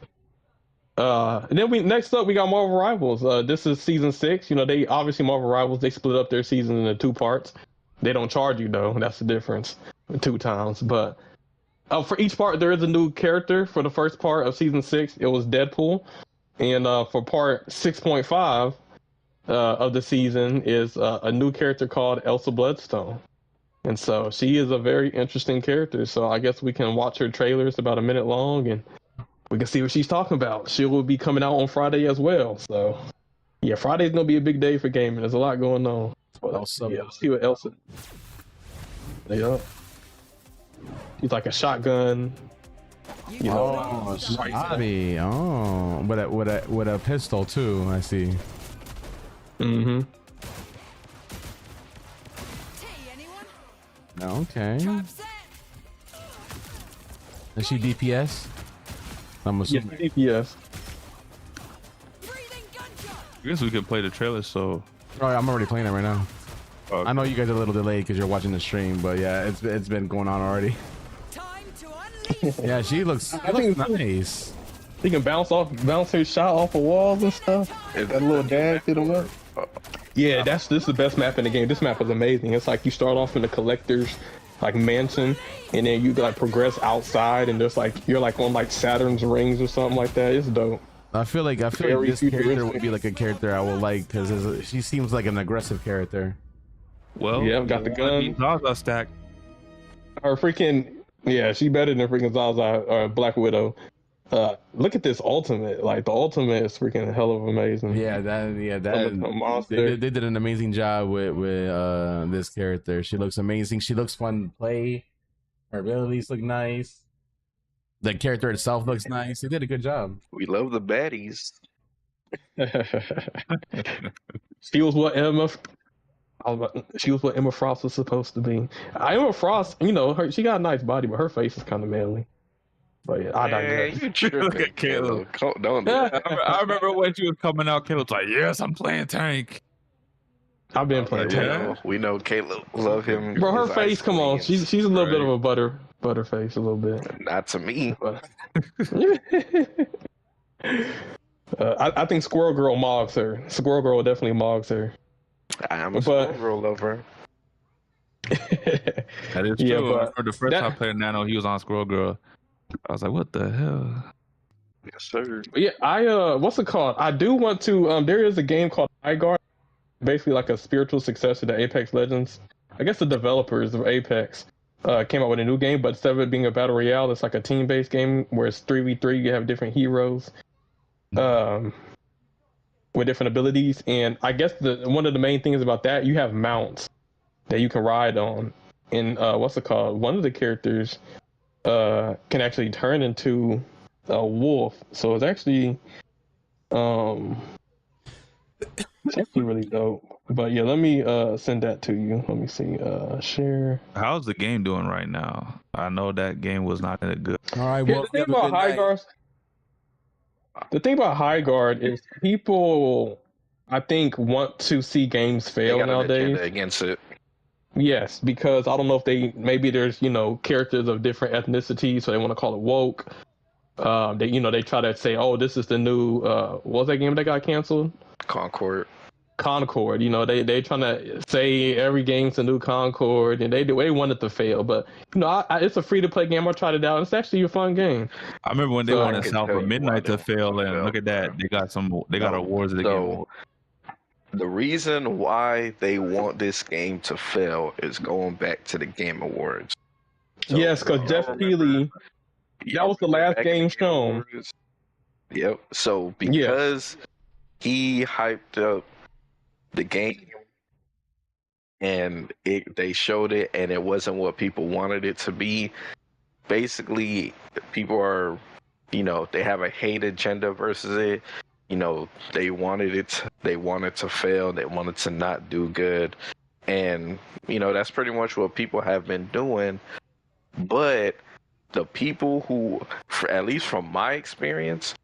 And then next up we got Marvel Rivals. This is season 6. They obviously, Marvel Rivals, they split up their season into 2 parts. They don't charge you though. That's the difference. 2 times. But for each part there is a new character. For the first part of season 6, it was Deadpool, and for part 6.5 of the season is a new character called Emma Bloodstone. And so she is a very interesting character. So I guess we can watch her trailers, about a minute long, and we can see what she's talking about. She will be coming out on Friday as well. So yeah, Friday's gonna be a big day for gaming. There's a lot going on. But, let's see what Elsa. Yeah. She's like a shotgun. Snobby. Oh, with a pistol too. I see. Mm-hmm. Okay. Is she DPS? I'm assuming. DPS. I guess we could play the trailer. So. Oh, I'm already playing it right now. Okay. I know you guys are a little delayed because you're watching the stream, but yeah, it's been going on already. Yeah, she looks nice. She can bounce her shot off of walls and stuff. Is that a little dance to the work? Yeah, this is the best map in the game. This map is amazing. It's like you start off in the collector's mansion, and then you progress outside, and there's you're on Saturn's rings or something like that. It's dope. I feel like this character would be like a character I would like because she seems like an aggressive character. Well, yeah, got the gun. Zaza stack. Her freaking she better than freaking Zaza or Black Widow. Look at this ultimate. The ultimate is freaking hell of amazing. Yeah, they did an amazing job with this character. She looks amazing. She looks fun to play. Her abilities look nice. The character itself looks nice. They did a good job. We love the baddies. She was what Emma Frost was supposed to be. Emma Frost, she got a nice body, but her face is kind of manly. But yeah, I digress. You tripping. Look at Caleb. Don't do that. I remember when she was coming out, Caleb's like, yes, I'm playing tank. I've been playing tank. We know Caleb love him. Bro, her face, come on. She's a little bit of a butter face, a little bit. Not to me. I think Squirrel Girl mogs her. Squirrel Girl definitely mogs her. I'm a Squirrel Girl lover. That is true. Yeah, I but remember the first time I played Nano, he was on Squirrel Girl. I was like, what the hell? Yes, sir. Yeah, what's it called? I do want to, there is a game called Highguard, basically like a spiritual successor to Apex Legends. I guess the developers of Apex came out with a new game, but instead of it being a battle royale, it's like a team-based game where it's 3v3. You have different heroes with different abilities, and I guess one of the main things about that, you have mounts that you can ride on. And what's it called? One of the characters can actually turn into a wolf, so it's actually really dope. But yeah, let me send that to you. Let me see. Share. How's the game doing right now? I know that game was not that good. All right. Yeah, Well, the thing about Highguard is people, I think, want to see games fail nowadays. Against it. Yes, because I don't know if maybe there's characters of different ethnicities, so they want to call it woke. They try to say, oh, this is the new what was that game that got canceled? Concord. They trying to say every game's a new Concord, and they want it to fail. But it's a free to play game. I tried it out. It's actually a fun game. I remember when they So- wanted South of Midnight to fail, and look at that, they got awards of the game. The reason why they want this game to fail is going back to the Game Awards. So, Yes, because Jeff Keighley, that was the last game shown. Awards. Yep. So because he hyped up the game and they showed it and it wasn't what people wanted it to be, basically people are, they have a hate agenda versus it. They wanted to fail, they wanted to not do good, and that's pretty much what people have been doing. But the people who, at least from my experience,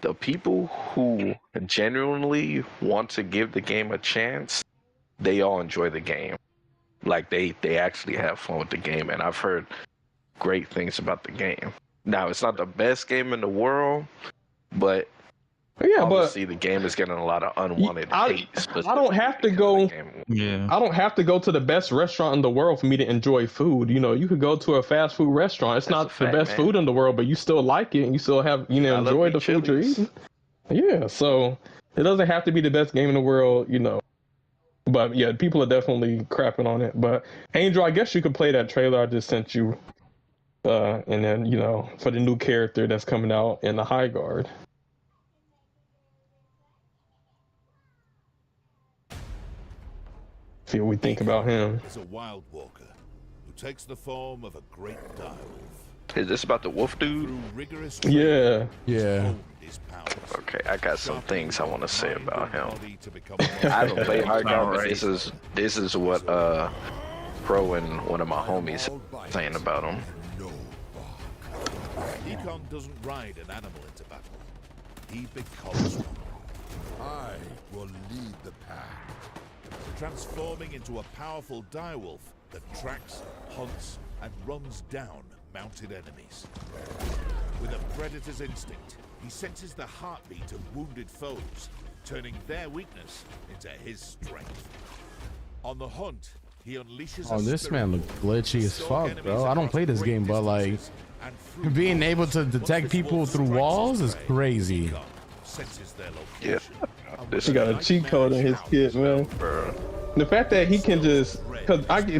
the people who genuinely want to give the game a chance, they all enjoy the game. Like they actually have fun with the game, and I've heard great things about the game. Now, it's not the best game in the world, but obviously the game is getting a lot of unwanted hate. I don't have to go. Yeah. I don't have to go to the best restaurant in the world for me to enjoy food. You could go to a fast food restaurant. It's not the best food in the world, but you still like it and you still have enjoy the food you're eating. Yeah, so it doesn't have to be the best game in the world, But yeah, people are definitely crapping on it. But Angel, I guess you could play that trailer I just sent you, and then for the new character that's coming out in the Highguard. See what we think about him. Is a wild walker who takes the form of a great direwolf. Is this about the wolf dude? Through rigorous Yeah. honed his powers. Okay, I got some things I want to say about him. To become I haven't played Highguard, Right. but this is what Pro and one of my homies saying about him. Econ doesn't ride an animal into battle. He becomes one. I will lead the pack, transforming into a powerful direwolf that tracks, hunts, and runs down mounted enemies. With a predator's instinct, he senses the heartbeat of wounded foes, turning their weakness into his strength. On the hunt, he unleashes Oh, this man look glitchy as fuck, bro. I don't play this game, but like being able to detect people through walls is crazy. Yeah. He got a cheat code in his kit, man. The fact that he can just,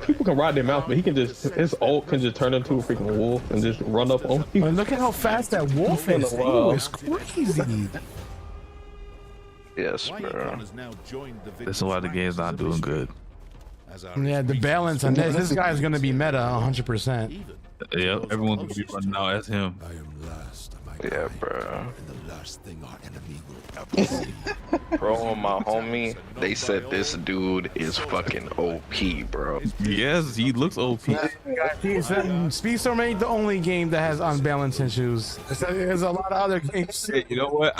people can ride their mouth, but his ult can just turn into a freaking wolf and just run up on you. And look at how fast that wolf is. Ew, it's crazy. Yes, bro. That's why the game's not doing good. Yeah, the balance on this guy's gonna be meta 100%. Yep, everyone's gonna be running out as him. I am last, my Yeah, bro. and the last thing our enemy will ever see. Pro and my homie, they said this dude is fucking OP, bro. Yes, he looks OP. Speedstorm ain't the only game that has unbalanced issues. There's a lot of other games. You know what?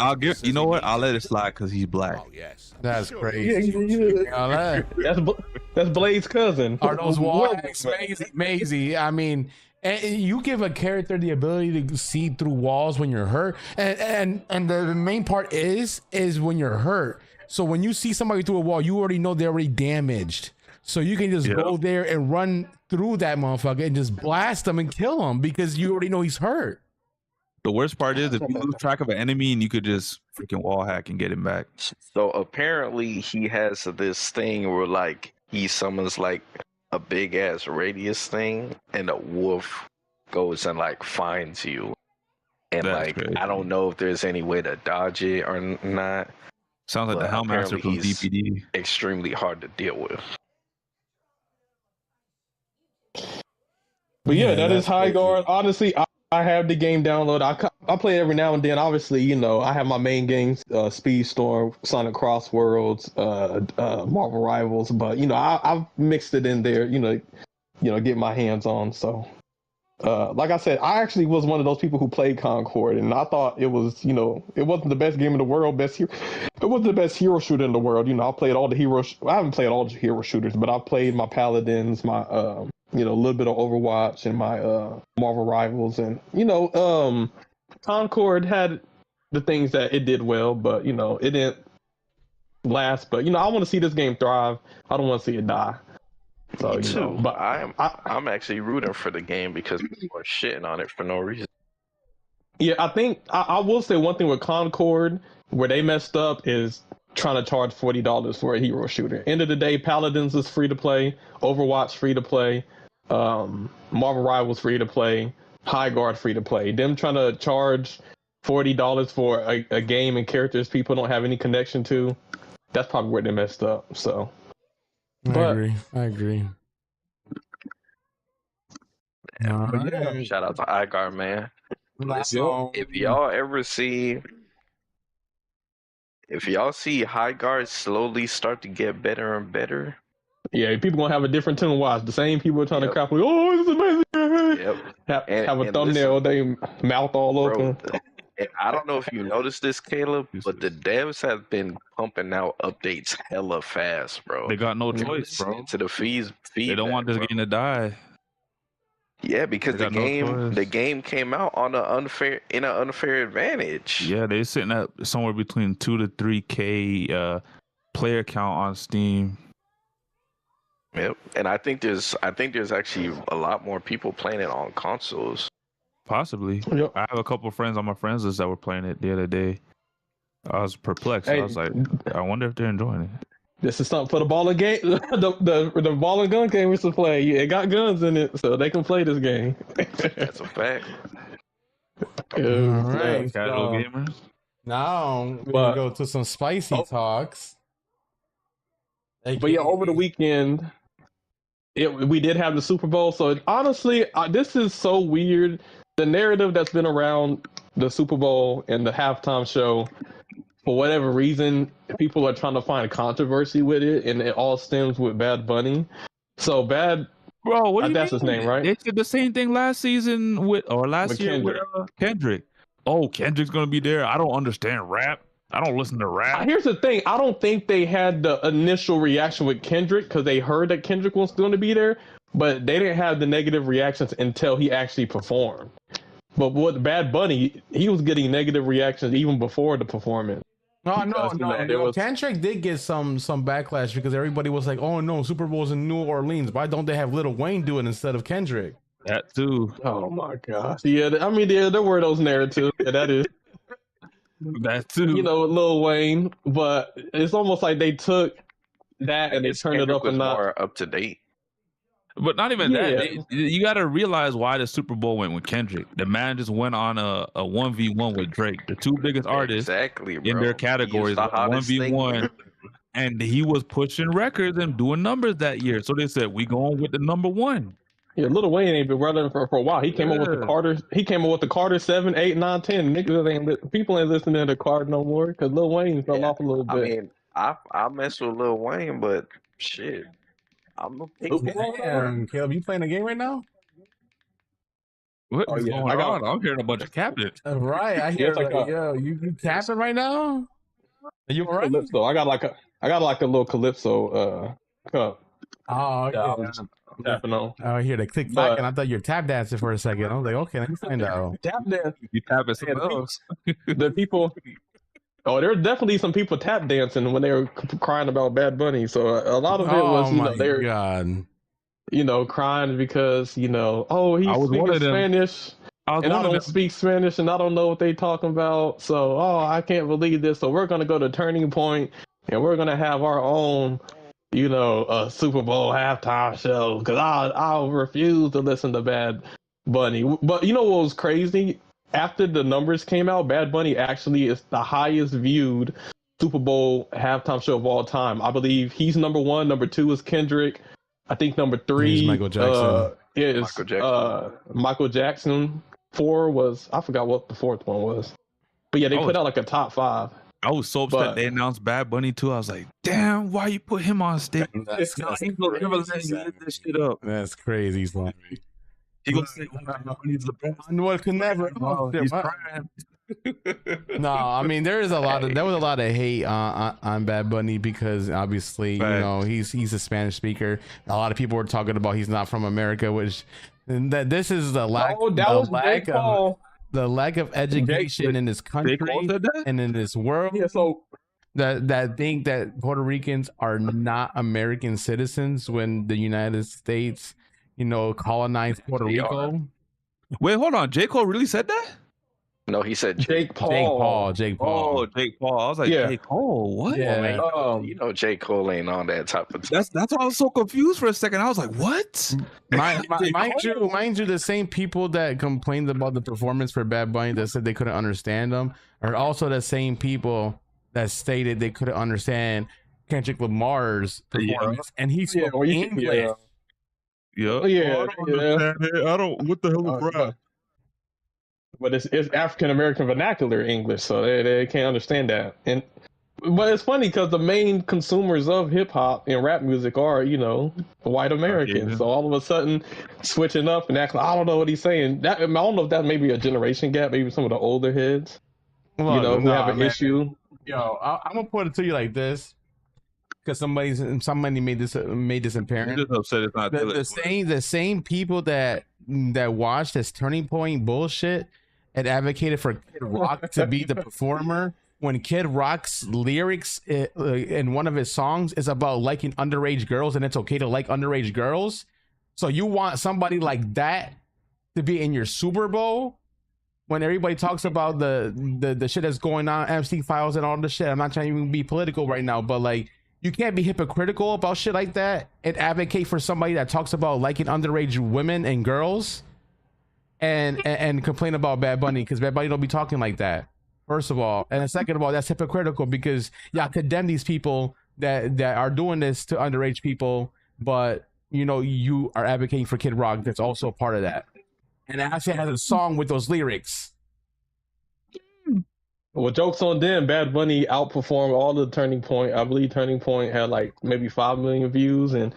I'll let it slide because he's black. Oh, yes. That's crazy. That's Blade's cousin. Are those wall hacks Maisie? I mean, and you give a character the ability to see through walls when you're hurt, and the main part is when you're hurt. So when you see somebody through a wall, you already know they're already damaged. So you can just go there and run through that motherfucker and just blast them and kill him because you already know he's hurt. The worst part is if you lose track of an enemy and you could just freaking wall hack and get him back. So apparently he has this thing where like he summons like a big ass radius thing and a wolf goes and like finds you. And That's like crazy. I don't know if there's any way to dodge it or not. Sounds like But the Hellmaster apparently from he's DPD. extremely hard to deal with. But yeah, that is that's High crazy. Guard. Honestly, I have the game downloaded. I play it every now and then. Obviously, I have my main games, Speedstorm, Sonic CrossWorlds, Marvel Rivals. But I've mixed it in there. Get my hands on. So, like I said, I actually was one of those people who played Concord, and I thought it was, it wasn't the best game in the world, it wasn't the best hero shooter in the world. I played all the heroes. I haven't played all the hero shooters, but I played my Paladins, my a little bit of Overwatch and my Marvel Rivals, and Concord had the things that it did well, but it didn't last. But I want to see this game thrive. I don't want to see it die. So Me too. but I'm actually rooting for the game because people are shitting on it for no reason. yeah, I think I will say one thing with Concord where they messed up is trying to charge $40 for a hero shooter. End of the day, Paladins is free to play, Overwatch free to play, Marvel Rivals free to play, Highguard free to play. Them trying to charge $40 for a game and characters people don't have any connection to, that's probably where they messed up. So I agree. Shout out to Highguard, man. So, If y'all see Highguard slowly start to get better and better, yeah, people gonna have a different tune to watch. The same people are trying to crap like, oh, this is amazing. Yep. Have a thumbnail, they mouth all open. And I don't know if you noticed this, Caleb, but the devs have been pumping out updates hella fast, bro. They got no choice, bro. To the feed. They don't want this game to die. Yeah, because the game came out on an unfair advantage. Yeah, they're sitting at somewhere between 2 to 3K player count on Steam. Yep, and I think there's actually a lot more people playing it on consoles. Possibly. Yep. I have a couple of friends on my friends list that were playing it the other day. I was perplexed. I was like, I wonder if they're enjoying it. This is something for the ball and game, the ball and gun gamers to play. Yeah, it got guns in it, so they can play this game. That's a fact. all right, Casual gamers. now we can go to some spicy talks. But yeah, over the weekend, we did have the Super Bowl. So honestly, this is so weird. The narrative that's been around the Super Bowl and the halftime show, for whatever reason, people are trying to find controversy with it, and it all stems with Bad Bunny. So Bad, bro, what do you that's mean? his name, right? They did the same thing last season with Kendrick. Oh, Kendrick's gonna be there. I don't understand rap. I don't listen to rap. Here's the thing. I don't think they had the initial reaction with Kendrick because they heard that Kendrick was going to be there, but they didn't have the negative reactions until he actually performed. But with Bad Bunny, he was getting negative reactions even before the performance. No. Kendrick did get some backlash because everybody was like, "Oh no, Super Bowl's in New Orleans. Why don't they have Lil Wayne do it instead of Kendrick?" That too. Oh my gosh. Yeah, I mean, there were those narratives. Yeah, that is. That too. Lil Wayne, but it's almost like they took that and they turned it up a notch. More up to date. But not even that. You got to realize why the Super Bowl went with Kendrick. The man just went on a 1v1 with Drake, the two biggest artists in their categories, 1v1. And he was pushing records and doing numbers that year. So they said, we going with the number one. Yeah, Lil Wayne ain't been running for a while. He came up with the Carter. He came up with the Carter 7, 8, 9, 10. Niggas people ain't listening to Carter no more because Lil Wayne fell off a little bit. I mean, I mess with Lil Wayne, but shit, I'm a pick. Damn, Caleb, you playing a game right now? What is going on? I'm hearing a bunch of cabinets. Right, I hear you tapping right now. Are you alright? Calypso. I got like a little Calypso cup. Oh, okay. Tapping on. I hear the click clack, and I thought you were tap dancing for a second. I was like, okay, let me find out. Tap dance. You tapping something else. The people. Oh, there were definitely some people tap dancing when they were crying about Bad Bunny. So a lot of it was, they're crying because he's speaking Spanish. I don't speak Spanish, and I don't know what they talking about. So I can't believe this. So we're gonna go to Turning Point, and we're gonna have our own. A Super Bowl halftime show because I'll refuse to listen to Bad Bunny. But you know what was crazy? After the numbers came out, Bad Bunny actually is the highest viewed Super Bowl halftime show of all time. I believe he's number one. Number two is Kendrick. I think number three is Michael Jackson. Michael Jackson. 4 was, I forgot what the 4th one was. But yeah, they put out like a top 5. I was so upset they announced Bad Bunny too. I was like, damn, why you put him on stage? That's shit up. That's crazy, Slimy. He gonna say, Bunny's the best. Well, could never. He's crying. No, I mean there was a lot of hate on Bad Bunny because obviously he's a Spanish speaker. A lot of people were talking about he's not from America, which this is the lack. the lack of education in this country and in this world. Yeah, so that think that Puerto Ricans are not American citizens when the United States, colonized Puerto Rico. Wait, hold on. J. Cole really said that? No, he said Jake Paul. Jake Paul. Oh, Jake Paul. I was like, Yeah. Jake Cole, what? Yeah. J. Cole ain't on that type of That's why I was so confused for a second. I was like, what? Mind you, the same people that complained about the performance for Bad Bunny that said they couldn't understand them are also the same people that stated they couldn't understand Kendrick Lamar's performance, and he spoke English. Yeah. Yeah. I don't. What the hell is rap? But it's African American vernacular English, so they can't understand that. But it's funny because the main consumers of hip hop and rap music are, white Americans. Yeah. So all of a sudden, switching up and acting, I don't know what he's saying. I don't know if that may be a generation gap. Maybe some of the older heads, who have an issue. Yo, I'm gonna put it to you like this, because somebody made this apparent. I'm just upset it's not The same people that watched this Turning Point bullshit and advocated for Kid Rock to be the performer, when Kid Rock's lyrics in one of his songs is about liking underage girls and it's okay to like underage girls. So you want somebody like that to be in your Super Bowl when everybody talks about the shit that's going on, MC files and all this shit. I'm not trying to even be political right now, but like, you can't be hypocritical about shit like that and advocate for somebody that talks about liking underage women and girls and complain about Bad Bunny, because Bad Bunny don't be talking like that, first of all. And second of all, that's hypocritical because y'all condemn these people that are doing this to underage people, but you are advocating for Kid Rock that's also a part of that. And it actually has a song with those lyrics. Well, joke's on them. Bad Bunny outperformed all the Turning Point. I believe Turning Point had like maybe 5 million views, and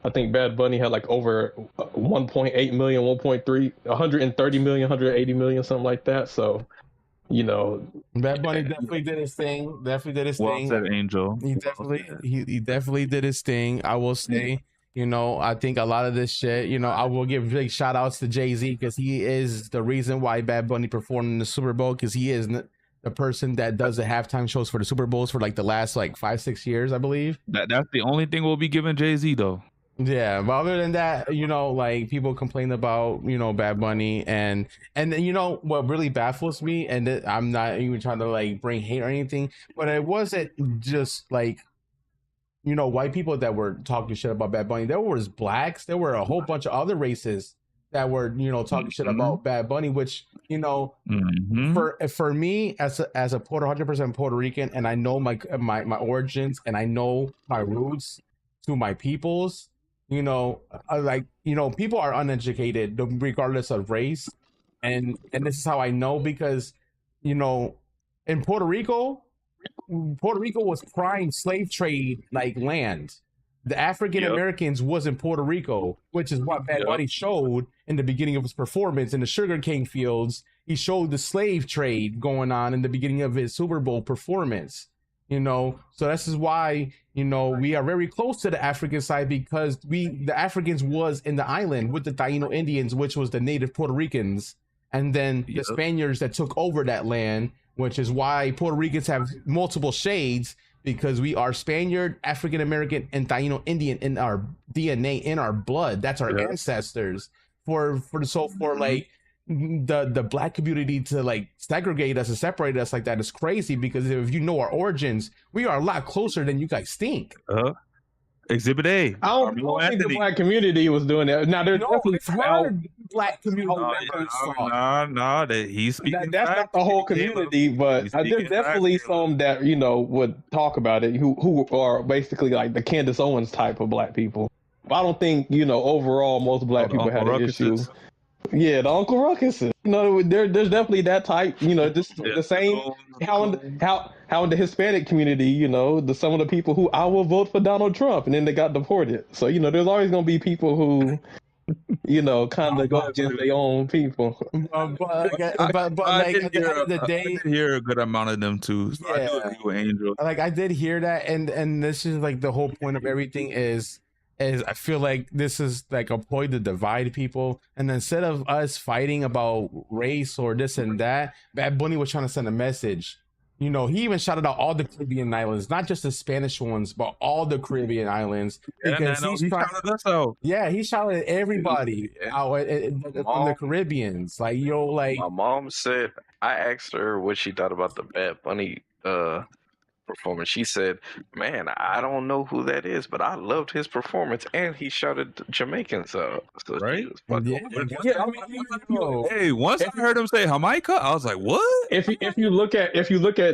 I think Bad Bunny had like over 1.8 million, 1.3, 130 million, 180 million, something like that. So, Bad Bunny definitely did his thing. Well said, Angel. He definitely did his thing. I will say, I think a lot of this shit, I will give big shout outs to Jay-Z, because he is the reason why Bad Bunny performed in the Super Bowl, because he is the person that does the halftime shows for the Super Bowls for like the last 5-6 years, I believe. That's the only thing we'll be giving Jay-Z though. Yeah, but other than that, people complain about, Bad Bunny and what really baffles me, and I'm not even trying to bring hate or anything, but it wasn't just white people that were talking shit about Bad Bunny. There was blacks, there were a whole bunch of other races that were talking shit about Bad Bunny, which for me as a 100% Puerto Rican, and I know my origins and I know my roots to my peoples, people are uneducated regardless of race, and this is how I know, because in Puerto Rico was prime slave trade land. The African Americans was in Puerto Rico, which is what Bad Bunny showed in the beginning of his performance in the sugarcane fields. He showed the slave trade going on in the beginning of his Super Bowl performance. So this is why, we are very close to the African side, because the Africans was in the island with the Taino Indians, which was the native Puerto Ricans, and then the Spaniards that took over that land, which is why Puerto Ricans have multiple shades, because we are Spaniard, African American, and Taino Indian in our DNA, in our blood. That's our ancestors. For the black community to segregate us and separate us like that is crazy, because if you know our origins, we are a lot closer than you guys think. Exhibit A. I don't think the black community was doing that. Now there's definitely black community. He's speaking. That's not the whole community, but there's definitely some that would talk about it who are basically like the Candace Owens type of black people. But I don't think overall most black people had an issue. Yeah, the Uncle Ruckuses. There's definitely that type. The same how in the Hispanic community, some of the people who I will vote for Donald Trump, and then they got deported. So there's always gonna be people who, kind of go against their own people. But at the end of the day, I did hear a good amount of them too. So I do agree with Angel. I did hear that, and this is the whole point of everything is, is I feel like this is like a ploy to divide people. And instead of us fighting about race or this and that, Bad Bunny was trying to send a message. You know, he even shouted out all the Caribbean islands, not just the Spanish ones, but all the Caribbean islands. Because he shouted us out. Yeah, he shouted at everybody out from the Caribbeans. Like, yo, like My mom said, I asked her what she thought about the Bad Bunny performance. She said, man, I don't know who that is, but I loved his performance, and he shouted Jamaicans out. So Right? Hey, once I heard him say Jamaica, I was like, what? If you look at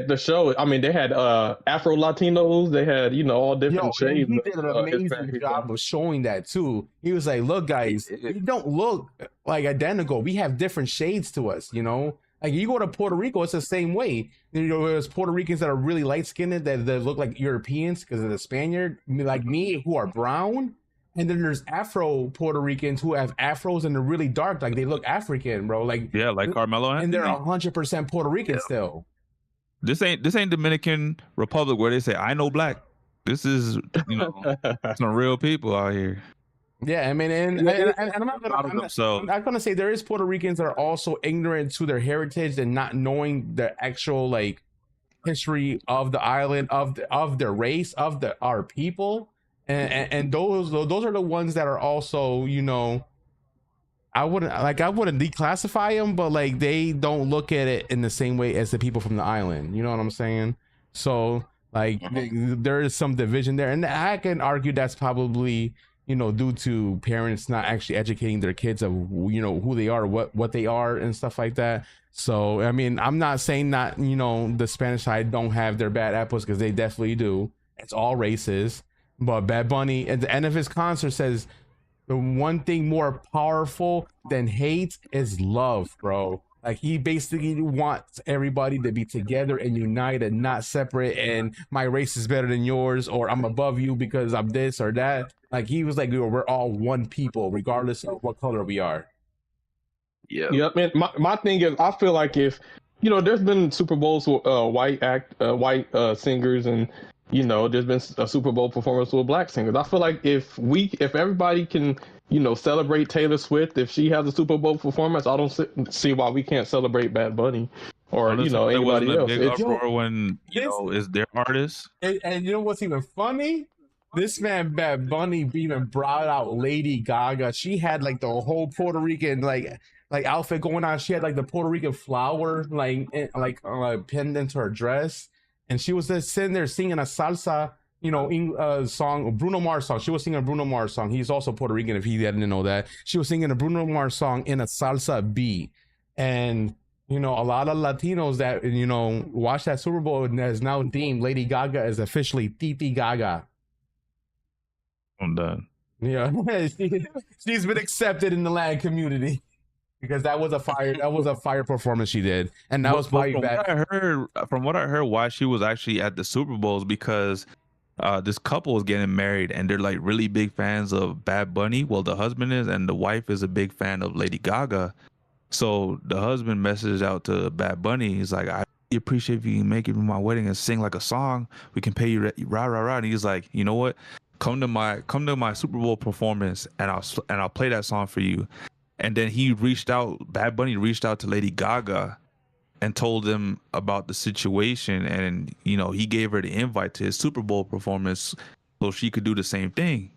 the show, I mean, they had Afro Latinos, they had, you know, all different shades. He did an amazing job of showing that too. He was like, look, guys, we don't look like identical. We have different shades to us, you know. Like, you go to Puerto Rico, it's the same way. You know, there's Puerto Ricans that are really light skinned that look like Europeans because of the Spaniard, like me, who are brown. And then there's Afro Puerto Ricans who have afros and they're really dark, like they look African, bro. Like, yeah, like Carmelo, and they're 100% Puerto Rican still. This ain't Dominican Republic where they say I know black. This is, you know, some real people out here. Yeah, I mean, and I'm not gonna say there is Puerto Ricans that are also ignorant to their heritage and not knowing the actual like history of the island, of their race, of our people, and those are the ones that are also, you know, I wouldn't declassify them, but like they don't look at it in the same way as the people from the island. You know what I'm saying? So like there is some division there, and I can argue that's probably, you know, due to parents not actually educating their kids of, you know, who they are, what they are and stuff like that. So, I mean, I'm not saying that, you know, the Spanish side don't have their bad apples, because they definitely do. It's all races. But Bad Bunny at the end of his concert says the one thing more powerful than hate is love, bro. Like, he basically wants everybody to be together and united, not separate, and my race is better than yours, or I'm above you because I'm this or that. Like, he was like, we're all one people, regardless of what color we are. Yeah, man. My thing is, I feel like if, you know, there's been Super Bowls with white singers, and, you know, there's been a Super Bowl performance with black singers. I feel like if everybody can, you know, celebrate Taylor Swift, if she has a Super Bowl performance, I don't see why we can't celebrate Bad Bunny or, you know, anybody else. Big uproar when, you know, is their artist. And you know what's even funny? This man Bad Bunny even brought out Lady Gaga. She had like the whole Puerto Rican like outfit going on. She had like the Puerto Rican flower pendant to her dress, and she was just sitting there singing a salsa, you know, song, Bruno Mars song. She was singing a Bruno Mars song. He's also Puerto Rican, if he didn't know that. She was singing a Bruno Mars song in a salsa beat, and you know, a lot of Latinos that, you know, watch that Super Bowl has now deemed Lady Gaga as officially Titi Gaga. I'm done. Yeah, she's been accepted in the Latin community because that was a fire performance she did, and that was probably bad. From what I heard, why she was actually at the Super Bowls, because this couple is getting married and they're like really big fans of Bad Bunny. Well, the husband is, and the wife is a big fan of Lady Gaga. So the husband messaged out to Bad Bunny. He's like, I appreciate if you can make it to my wedding and sing like a song. We can pay you rah rah rah. And he's like, you know what? Come to my Super Bowl performance, and I'll play that song for you. And then Bad Bunny reached out to Lady Gaga and told them about the situation, and you know, he gave her the invite to his Super Bowl performance so she could do the same thing,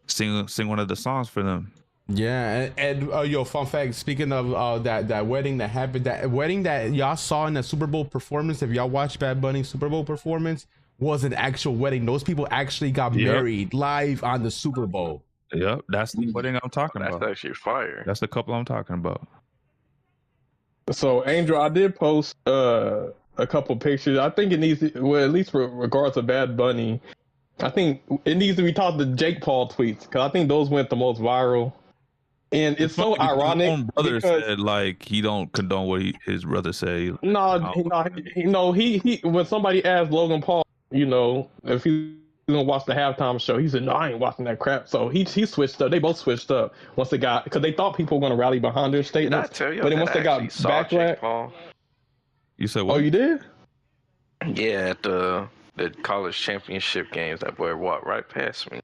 sing one of the songs for them. Yeah, and yo, fun fact, speaking of that wedding that happened, that wedding that y'all saw in the Super Bowl performance, if y'all watched Bad Bunny's Super Bowl performance, was an actual wedding. Those people actually got married live on the Super Bowl. Yep, that's the wedding I'm talking about. That's actually fire. That's the couple I'm talking about. So, Angel, I did post a couple pictures. I think it needs to, well, at least for regards to Bad Bunny, I think it needs to be taught the Jake Paul tweets, because I think those went the most viral. And it's so ironic. His own brother said like he don't condone what his brother said. No, he when somebody asked Logan Paul, you know, if he gonna watch the halftime show, he said, no, I ain't watching that crap. So he switched up. They both switched up once they got, because they thought people were gonna rally behind their statements. But then once they got backlash. You said what? Oh, you did? Yeah, at the college championship games, that boy walked right past me.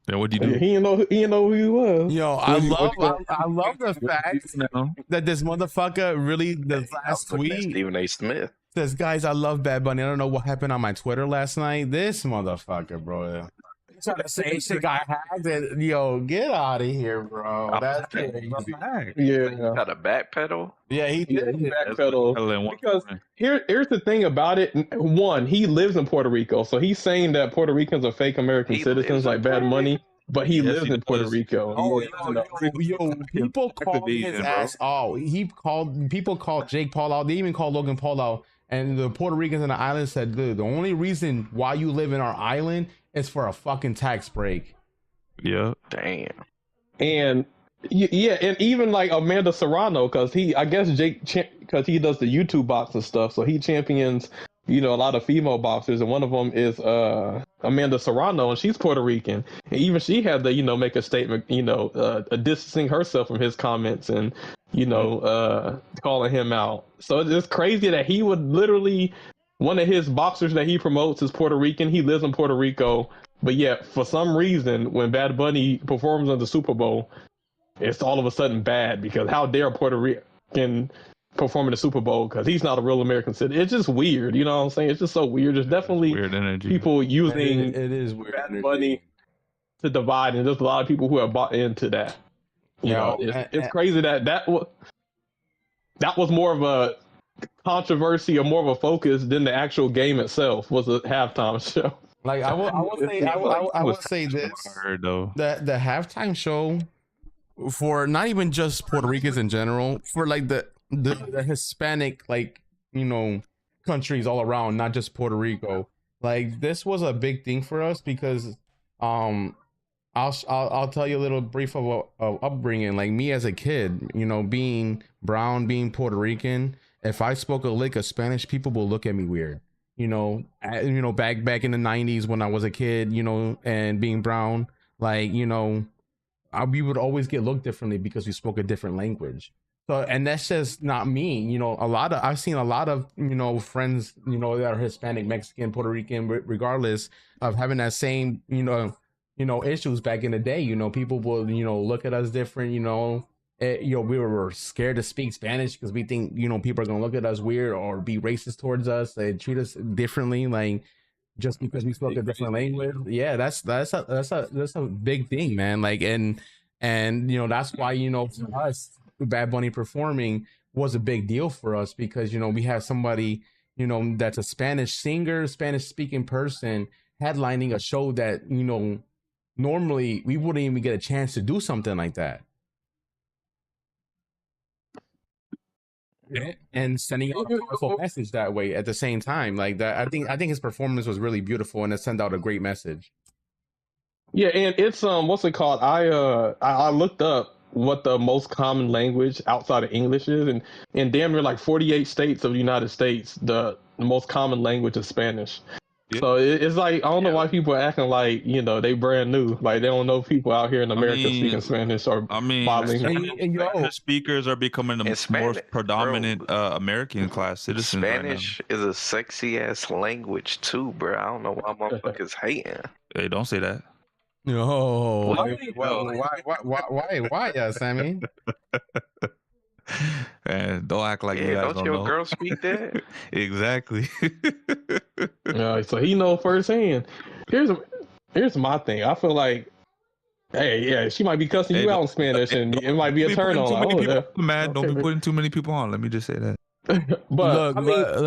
Yeah, what'd you do? He didn't know who he was. Yo, I love the fact that this motherfucker really the last tweet Stephen A. Smith. says, guys, I love Bad Bunny. I don't know what happened on my Twitter last night. This motherfucker, bro. Trying to say shit got hacked. And, yo, get out of here, bro. That's crazy. Yeah. Got a backpedal. Yeah, he did. Backpedal. Because here's the thing about it. One, he lives in Puerto Rico, so he's saying that Puerto Ricans are fake American citizens like Bad Money, but he lives in Puerto Rico. Oh, yo, people called his ass out. People called Jake Paul out. They even called Logan Paul out. And the Puerto Ricans in the island said, dude, the only reason why you live in our island is for a fucking tax break. Yeah. Damn. And yeah, and even like Amanda Serrano, because he does the YouTube boxing stuff, so he champions, a lot of female boxers, and one of them is Amanda Serrano, and she's Puerto Rican, and even she had to make a statement, distancing herself from his comments and calling him out. So it's crazy that he would literally, one of his boxers that he promotes is Puerto Rican. He lives in Puerto Rico, but yet for some reason when Bad Bunny performs on the Super Bowl, it's all of a sudden bad, because how dare Puerto Rican perform in the Super Bowl because he's not a real American citizen. It's just weird, you know what I'm saying? It's just so weird. There's definitely weird energy. People using it is weird Bad Bunny to divide, and there's a lot of people who have bought into that. It's crazy that was more of a controversy or more of a focus than the actual game itself was a halftime show. Like I will say this, that the halftime show, for not even just Puerto Ricans in general, for like the Hispanic countries all around, not just Puerto Rico, like this was a big thing for us because I'll tell you a little brief of upbringing. Like me as a kid, being brown, being Puerto Rican, if I spoke a lick of Spanish, people will look at me weird. Back in the 90s when I was a kid, and being brown, we would always get looked differently because we spoke a different language. So, and that's just not me. I've seen a lot of, friends, that are Hispanic, Mexican, Puerto Rican, regardless of having that same, issues back in the day. People will, look at us different, we were scared to speak Spanish because we think, people are going to look at us weird or be racist towards us. They treat us differently, like just because we spoke a different language. Yeah, that's a big thing, man. Like, and that's why, for us, Bad Bunny performing was a big deal for us because, we have somebody, that's a Spanish singer, Spanish speaking person headlining a show that, normally we wouldn't even get a chance to do something like that. And sending out a powerful message that way at the same time, like that. I think his performance was really beautiful and it sent out a great message. Yeah, and it's what's it called? I looked up what the most common language outside of English is, and damn near like 48 states of the United States, the most common language is Spanish. Yeah. So it's like, I don't know why people are acting like, they brand new. Like they don't know people out here in America speaking Spanish or Spanish speakers are becoming the more predominant American class citizens. Spanish is a sexy ass language too, bro. I don't know why motherfuckers hating. Hey, don't say that. No. Why, Sammy? And don't act like you guys don't your girl speak that? Exactly. So he know firsthand. Here's my thing. I feel like, she might be cussing you out in Spanish, and it might be a turn on. Don't be putting too many people on. Let me just say that. But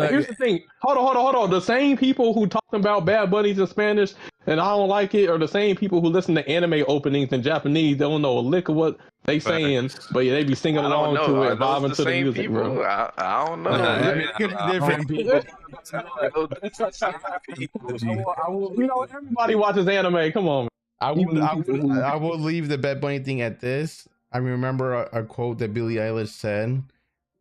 here's the thing. Hold on. The same people who talking about Bad Bunnies in Spanish and I don't like it are the same people who listen to anime openings in Japanese. They don't know a lick of what they saying, but they be singing along to it, vibing to the music, people? Bro. I don't know. Different people. Everybody watches anime. Come on. I will leave the Bad Bunny thing at this. I remember a quote that Billie Eilish said,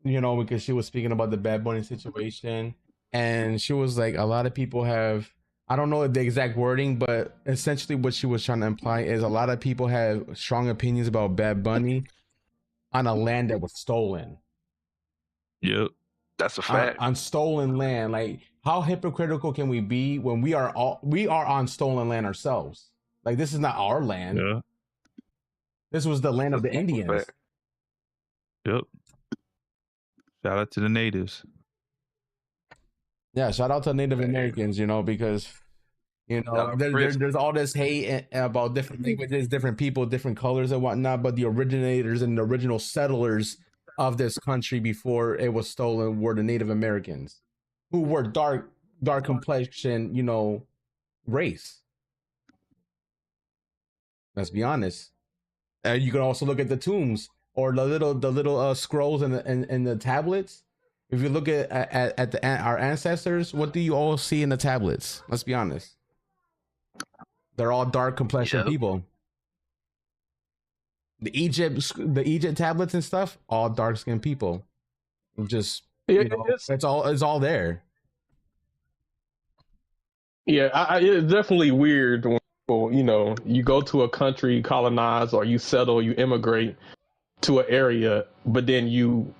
because she was speaking about the Bad Bunny situation, and she was like, a lot of people have, I don't know the exact wording, but essentially what she was trying to imply is a lot of people have strong opinions about Bad Bunny on a land that was stolen. Yep, that's a fact. On stolen land. Like, how hypocritical can we be when we are on stolen land ourselves? Like, this is not our land. Yeah. This was the land of the Indians. Yep. Shout out to the natives. Yeah, shout out to Native Americans, you know, because, you know, there's all this hate about different languages, different people, different colors and whatnot, but the originators and the original settlers of this country before it was stolen were the Native Americans, who were dark complexion, you know, race. Let's be honest. And you can also look at the tombs or the little scrolls and the tablets. If you look at our ancestors, what do you all see in the tablets? Let's be honest. They're all dark complexion people. The Egypt tablets and stuff, all dark skinned people. Just it's all there. Yeah, it's definitely weird when people, you know, you go to a country, colonize, or you settle, you immigrate to an area, but then you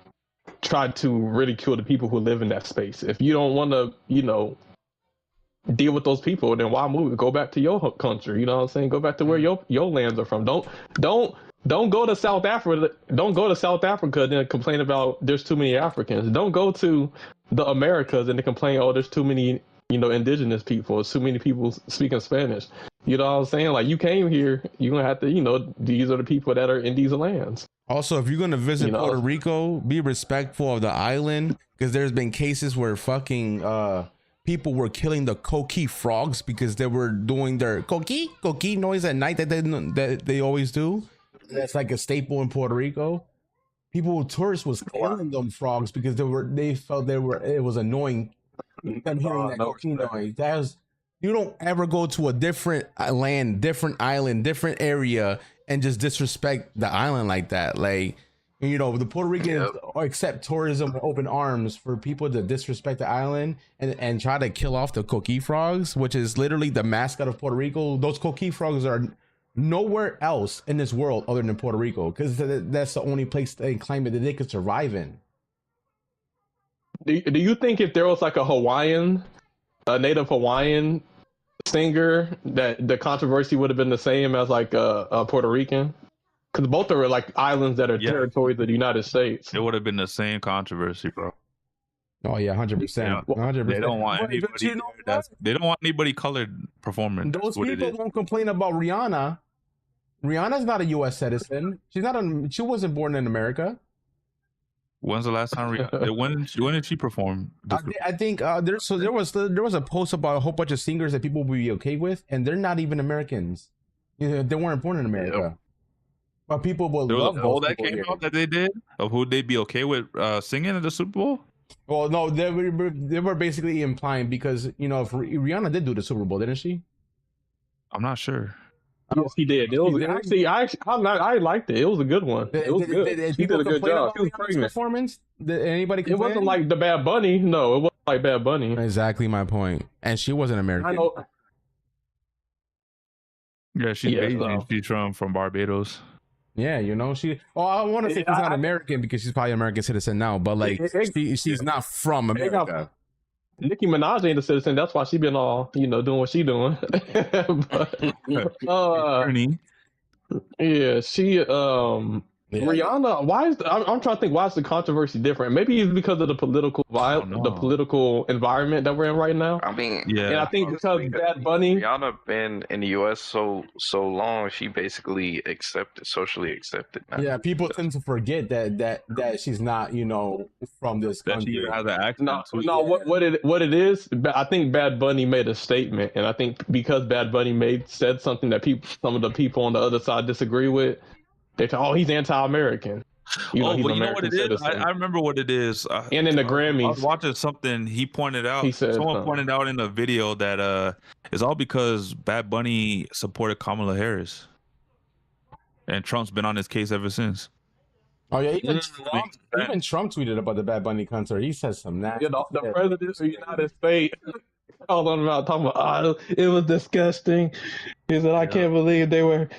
try to ridicule the people who live in that space. If you don't want to, you know, deal with those people, then why move? Go back to your country. You know what I'm saying? Go back to where your lands are from. Don't go to South Africa. Don't go to South Africa and then complain about there's too many Africans. Don't go to the Americas and then complain, oh, there's too many, you know, indigenous people. There's too many people speaking Spanish. You know what I'm saying? Like, you came here, you're gonna have to, you know, these are the people that are in these lands. Also, if you're gonna visit Puerto Rico, be respectful of the island, because there's been cases where fucking people were killing the coqui frogs because they were doing their coqui noise at night that they always do. That's like a staple in Puerto Rico. Tourists was killing them frogs because they felt it was annoying them hearing that coqui noise. You don't ever go to a different land, different island, different area and just disrespect the island like that. Like, you know, the Puerto Ricans accept tourism with open arms for people to disrespect the island and try to kill off the coqui frogs, which is literally the mascot of Puerto Rico. Those coqui frogs are nowhere else in this world other than Puerto Rico, because that's the only place and climate that they could survive in. Do you think if there was like a native Hawaiian singer, that the controversy would have been the same as like a Puerto Rican? Because both are like islands that are territories of the United States. It would have been the same controversy, bro. Oh yeah, 100%. 100%. They don't want anybody. You know, they don't want anybody colored performing. Those people won't complain about Rihanna. Rihanna's not a U.S. citizen. She wasn't born in America. When's the last time when did she perform? I think there was a post about a whole bunch of singers that people would be okay with, and they're not even Americans. They weren't born in America. Yep. But people will love those. That came out that they did of who they'd be okay with singing at the Super Bowl. Well, no, they were basically implying, because, you know, if Rihanna did do the Super Bowl, didn't she? I'm not sure. Yes, he did. It was actually, I liked it. It was a good one. It was good. She did a good job. She was pregnant. Performance? Did anybody complain? It wasn't like the Bad Bunny. No, it wasn't like Bad Bunny. Exactly my point. And she wasn't American. I know. Yeah, she's Asian. She's from Barbados. Yeah, you know, I want to say she's not American because she's probably an American citizen now, but like she's not from America. Nicki Minaj ain't a citizen. That's why she been all, you know, doing what she doing. Yeah, she Rihanna. Why is I'm trying to think, why is the controversy different? Maybe it's because of the political environment that we're in right now. I mean, yeah, and I think because Bad Bunny, Rihanna been in the U.S. so long, she basically socially accepted now. Yeah, people tend to forget that she's not, you know, from this country. What it is, I think Bad Bunny made a statement, and I think because Bad Bunny said something that some of the people on the other side disagree with. They thought, oh, he's anti-American. You know what it is? I remember what it is. And in the Grammys, I was watching something. He pointed out. Someone pointed out in a video that it's all because Bad Bunny supported Kamala Harris, and Trump's been on his case ever since. Oh yeah, even Trump tweeted about the Bad Bunny concert. He says some nasty. The president of the United States. All about talking about, it was disgusting. He said, I can't believe they were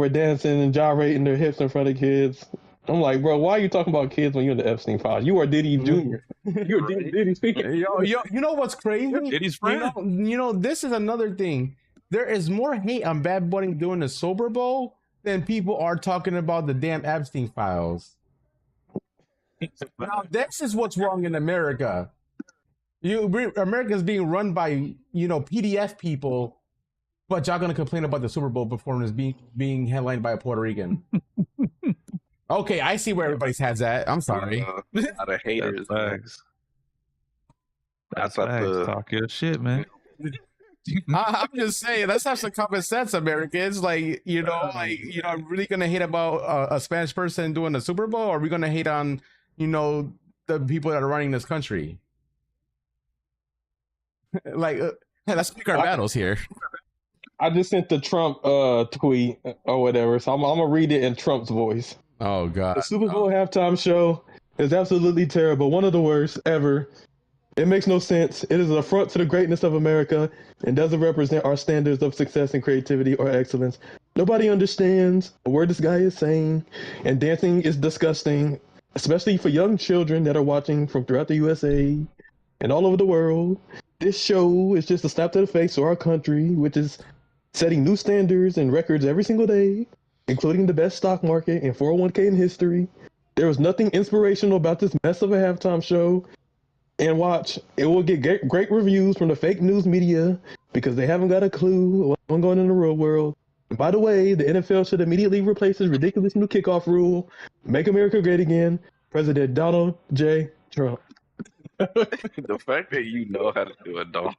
dancing and gyrating their hips in front of kids. I'm like, bro, why are you talking about kids when you're in the Epstein files? You are Diddy Jr. You're Diddy speaking. Yo, you know what's crazy? Diddy's friend. You know, this is another thing. there is more hate on Bad Bunny doing the Super Bowl than people are talking about the damn Epstein files. Now, this is what's wrong in America. America's being run by, PDF people, but y'all gonna complain about the Super Bowl performance being headlined by a Puerto Rican. Okay, I see where everybody's head's at. I'm sorry. A lot of haters. That's talk your shit, man. I'm just saying, let's have some common sense, Americans. Like, are we really gonna hate about a Spanish person doing the Super Bowl, or are we gonna hate on, the people that are running this country? Like, let's pick our battles here. I just sent the Trump tweet or whatever, so I'm gonna read it in Trump's voice. Oh God! The Super Bowl halftime show is absolutely terrible, one of the worst ever. It makes no sense. It is an affront to the greatness of America and doesn't represent our standards of success and creativity or excellence. Nobody understands a word this guy is saying, and dancing is disgusting, especially for young children that are watching from throughout the USA and all over the world. This show is just a slap to the face to our country, which is setting new standards and records every single day, including the best stock market and 401k in history. There was nothing inspirational about this mess of a halftime show. And watch, it will get great reviews from the fake news media because they haven't got a clue what's going on in the real world. And by the way, the NFL should immediately replace this ridiculous new kickoff rule. Make America great again. President Donald J. Trump. The fact that you know how to do a Donald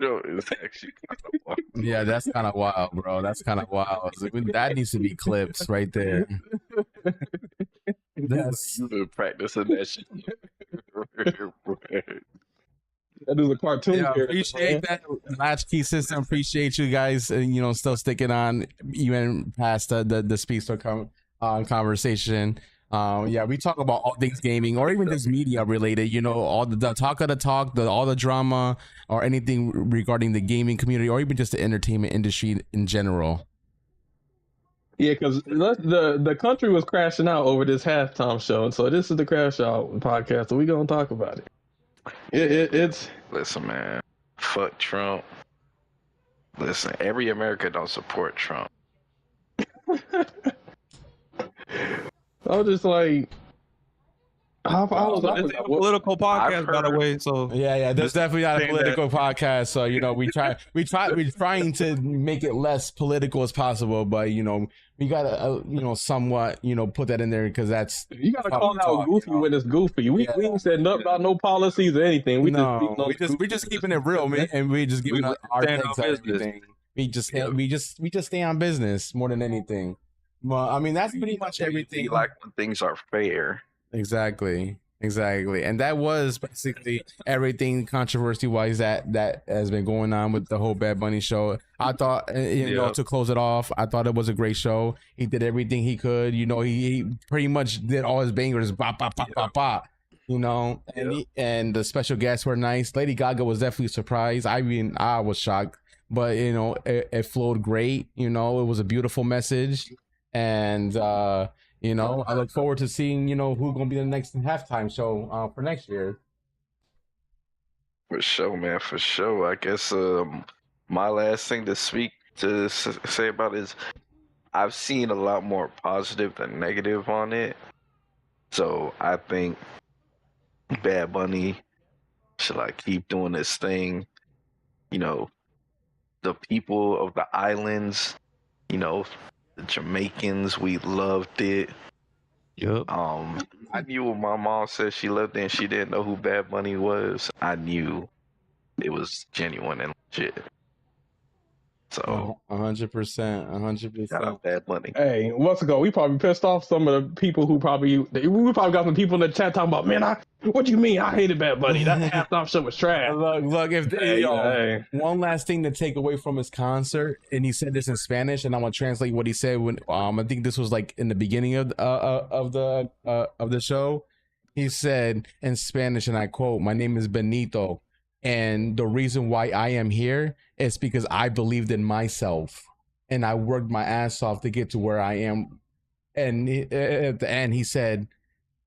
show is actually kind of wild. Yeah, that's kind of wild, bro. That's kind of wild. That needs to be clipped right there. You've been practicing that shit. That is a cartoon. Yeah, appreciate that latchkey system. Appreciate you guys, still sticking on even past the Speedstorm conversation. We talk about all things gaming or even just media related. All the talk of the talk, all the drama or anything regarding the gaming community or even just the entertainment industry in general. Yeah, because the country was crashing out over this halftime show, and so this is the Crash Out podcast, so we're gonna talk about it. It's Listen, man, fuck Trump. Listen, every American don't support Trump. I was just like, It's a political podcast, by the way. So yeah, that's definitely not a political podcast. So we're trying to make it less political as possible, but we gotta somewhat put that in there because that's you gotta call out goofy when it's goofy. We ain't said nothing about no policies or anything. We just keeping it real, man, and we just giving our takes on everything. We just stay on business more than anything. Well, I mean that's pretty much everything. Like when things are fair. Exactly. And that was basically everything controversy wise that has been going on with the whole Bad Bunny show. I thought, to close it off, I thought it was a great show. He did everything he could. He pretty much did all his bangers, bop, bop, bop, bop, bop. And the special guests were nice. Lady Gaga was definitely surprised. I mean, I was shocked, but it flowed great. It was a beautiful message. And I look forward to seeing, who's gonna be the next halftime show for next year. For sure, man. For sure. I guess my last thing to say about is I've seen a lot more positive than negative on it. So I think Bad Bunny should keep doing this thing. The people of the islands, the Jamaicans, we loved it. Yep. I knew when my mom said she loved it and she didn't know who Bad Bunny was. I knew it was genuine and legit. So 100%. Shout out Bad Bunny. Hey, months ago, we probably pissed off some of the people we probably got some people in the chat talking about, man, what do you mean? I hated Bad Bunny. That halftime show was trash. Look, one last thing to take away from his concert, and he said this in Spanish, and I'm gonna translate what he said when I think this was in the beginning of the show. He said in Spanish, and I quote, "My name is Benito, and the reason why I am here is because I believed in myself, and I worked my ass off to get to where I am." And at the end, he said,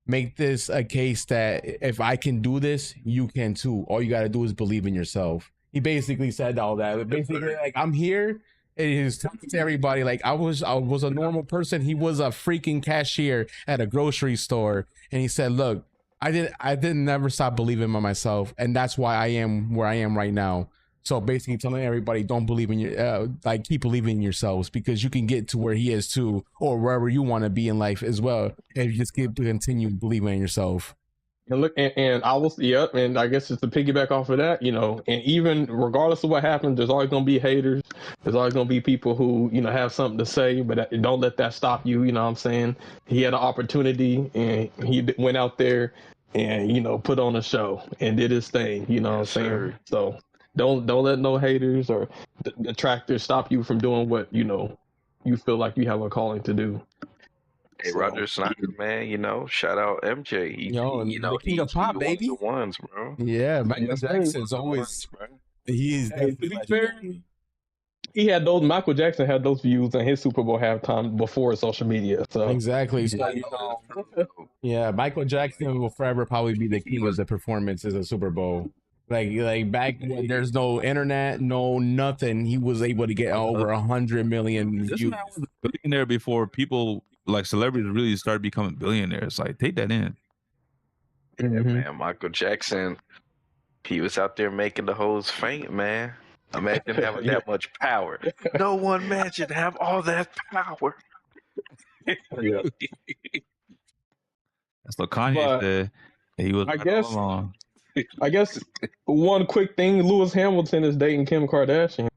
"Make this a case that if I can do this, you can too. All you got to do is believe in yourself." He basically said all that. But basically, like, I'm here. And he was talking to everybody like I was a normal person. He was a freaking cashier at a grocery store, and he said, "Look, I didn't never stop believing in myself, and that's why I am where I am right now." So basically, telling everybody, don't believe in your keep believing in yourselves, because you can get to where he is too, or wherever you want to be in life as well, if you just continue believing in yourself. And look, and I was, yep, and I guess just to piggyback off of that, and even regardless of what happens, there's always going to be haters. There's always going to be people who, have something to say, but don't let that stop you. You know what I'm saying? He had an opportunity, and he went out there and, put on a show and did his thing. You know what I'm saying? So don't let no haters or detractors stop you from doing what, you feel like you have a calling to do. Hey, Roger Snyder, man, shout out MJ. The king of pop, baby. The ones, bro. Yeah, Michael Jackson's always. He's he had those. Michael Jackson had those views in his Super Bowl halftime before social media. So exactly. So, yeah, Michael Jackson will forever probably be the king of the performances of Super Bowl. Like back when there's no internet, no nothing, he was able to get over 100 million views. This man was a billionaire before people. Like celebrities really start becoming billionaires. Like, take that in. Yeah, man, Michael Jackson, he was out there making the hoes faint, man. Imagine having that much power. No one man should have all that power. That's what Kanye said. He was. I guess one quick thing: Lewis Hamilton is dating Kim Kardashian.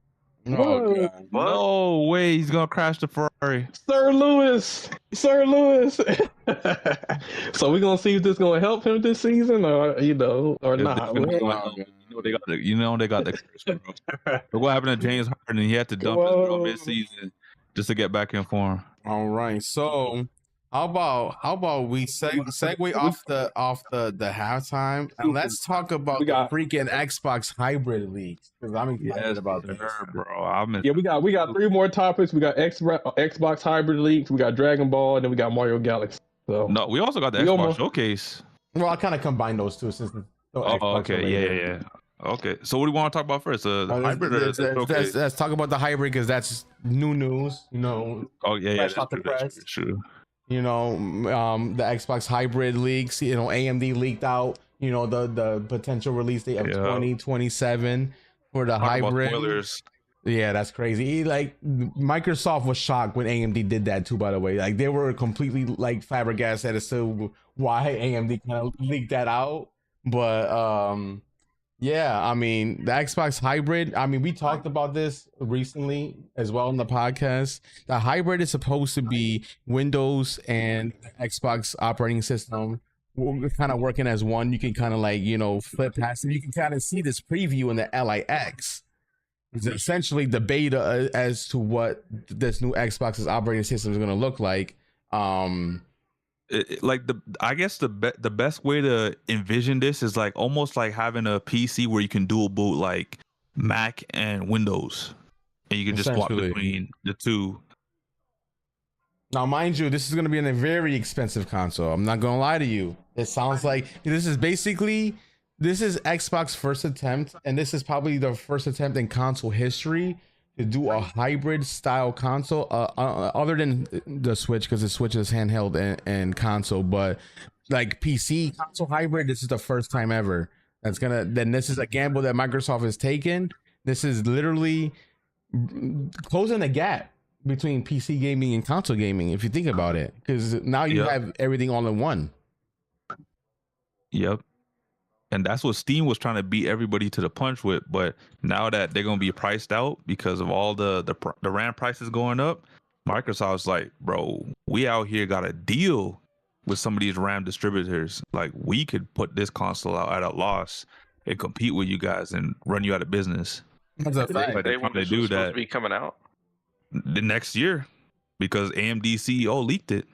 Oh, God. No way, he's gonna crash the Ferrari. Sir Lewis. So we're gonna see if this is gonna help him this season, or or not. They got the curse, bro. Look what happened to James Harden? He had to dump his girl mid-season just to get back in form. All right, so how about we segue off the halftime, and let's talk about the freaking Xbox Hybrid League, because I'm excited about this, bro. We got 3 more topics. We got Xbox Hybrid Leagues, we got Dragon Ball, and then we got Mario Galaxy. So no, we also got the Xbox Showcase. Well, I kind of combined those two since. Okay, yeah. Okay, so what do you want to talk about first? Hybrid or let's talk about the hybrid, because that's new news. Oh yeah, fresh off the press. True. The Xbox Hybrid leaks, AMD leaked out, the potential release date of 2027 for the hybrid. Spoilers. Yeah, that's crazy. Microsoft was shocked when AMD did that too, by the way. They were completely flabbergasted as to why AMD kind of leaked that out. But yeah, I mean, the Xbox Hybrid, we talked about this recently as well in the podcast. The hybrid is supposed to be Windows and Xbox operating system kind of working as one. You can kind of flip past it. You can kind of see this preview in the LIX. It's essentially the beta as to what this new Xbox's operating system is going to look like. I guess the best way to envision this is almost like having a PC where you can dual boot Mac and Windows, and you can just swap between the two. Now, mind you, this is going to be in a very expensive console. I'm not going to lie to you. It sounds like this is Xbox first attempt, and this is probably the first attempt in console history to do a hybrid style console, other than the Switch, because the Switch is handheld and console, but PC console hybrid, this is the first time ever. Then this is a gamble that Microsoft has taken. This is literally closing the gap between PC gaming and console gaming, if you think about it, because now you have everything all in one. Yep. And that's what Steam was trying to beat everybody to the punch with. But now that they're going to be priced out because of all the RAM prices going up, Microsoft's like, bro, we out here got a deal with some of these RAM distributors. We could put this console out at a loss and compete with you guys and run you out of business. That's a fact. They want to do that. To be coming out the next year because AMD CEO leaked it.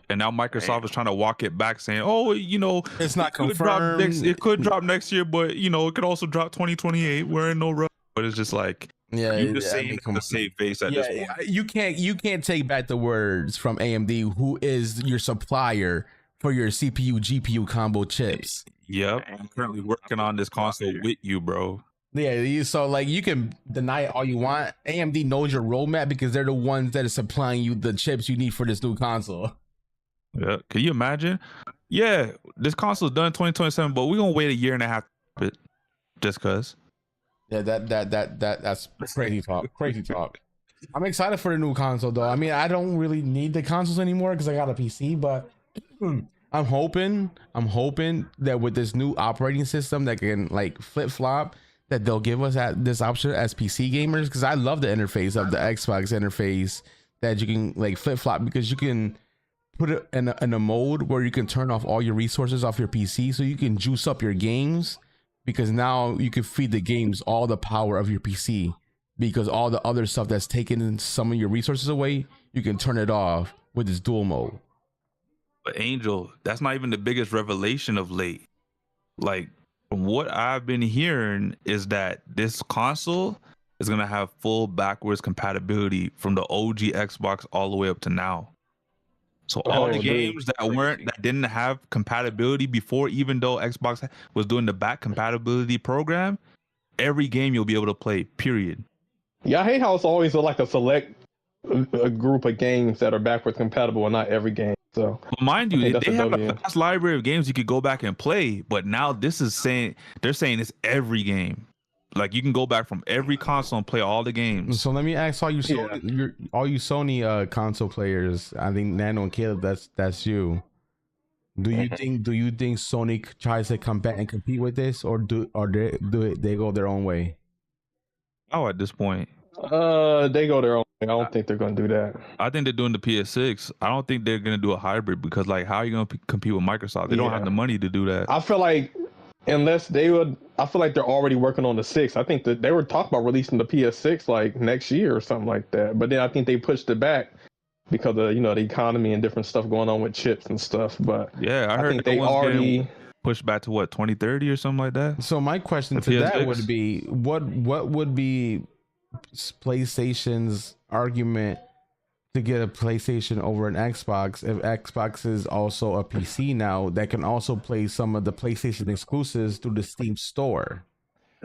And now Microsoft is trying to walk it back, saying, "Oh, it's not confirmed. It could drop next year, but it could also drop 2028. We're in no rush." But it's just you're just saying to save face at this point. You can't take back the words from AMD, who is your supplier for your CPU GPU combo chips. Yep, I'm currently working on this console with you, bro. So like you can deny it all you want. AMD knows your roadmap because they're the ones that are supplying you the chips you need for this new console. Yeah, can you imagine? Yeah, this console's done in 2027, but we're gonna wait a year and a half just cause. Yeah, that's crazy talk. Crazy talk. I'm excited for the new console though. I mean, I don't really need the consoles anymore because I got a PC, but I'm hoping that with this new operating system that can like flip flop, that they'll give us this option as PC gamers, because I love the interface of the Xbox interface that you can like flip flop, because you can put it in a mode where you can turn off all your resources off your PC so you can juice up your games, because now you can feed the games all the power of your PC, because all the other stuff that's taking some of your resources away, you can turn it off with this dual mode. But Angel, that's not even the biggest revelation of late. Like, from what I've been hearing is that this console is gonna have full backwards compatibility from the OG Xbox all the way up to now. So all the games that didn't have compatibility before, even though Xbox was doing the back compatibility program, every game you'll be able to play, period. Yeah, I hate how it's always like a select a group of games that are backwards compatible and not every game. So, but mind you, they have a vast library of games you could go back and play, but now this is they're saying it's every game. Like you can go back from every console and play all the games. So let me ask all you Sony console players. I think Nano and Caleb, that's you. Do you think Sony tries to come back and compete with this, or do they go their own way? Oh, at this point, they go their own way. I don't think they're going to do that. I think they're doing the PS6. I don't think they're going to do a hybrid, because like, how are you going to compete with Microsoft? They don't have the money to do that. I feel like unless they would, I feel like they're already working on the 6. I think that they were talking about releasing the PS6 like next year or something like that. But then I think they pushed it back because of, the economy and different stuff going on with chips and stuff. But yeah, I heard think they already pushed back to what, 2030 or something like that. So my question to that would be, what would be PlayStation's argument to get a PlayStation over an Xbox if Xbox is also a PC now that can also play some of the PlayStation exclusives through the Steam store?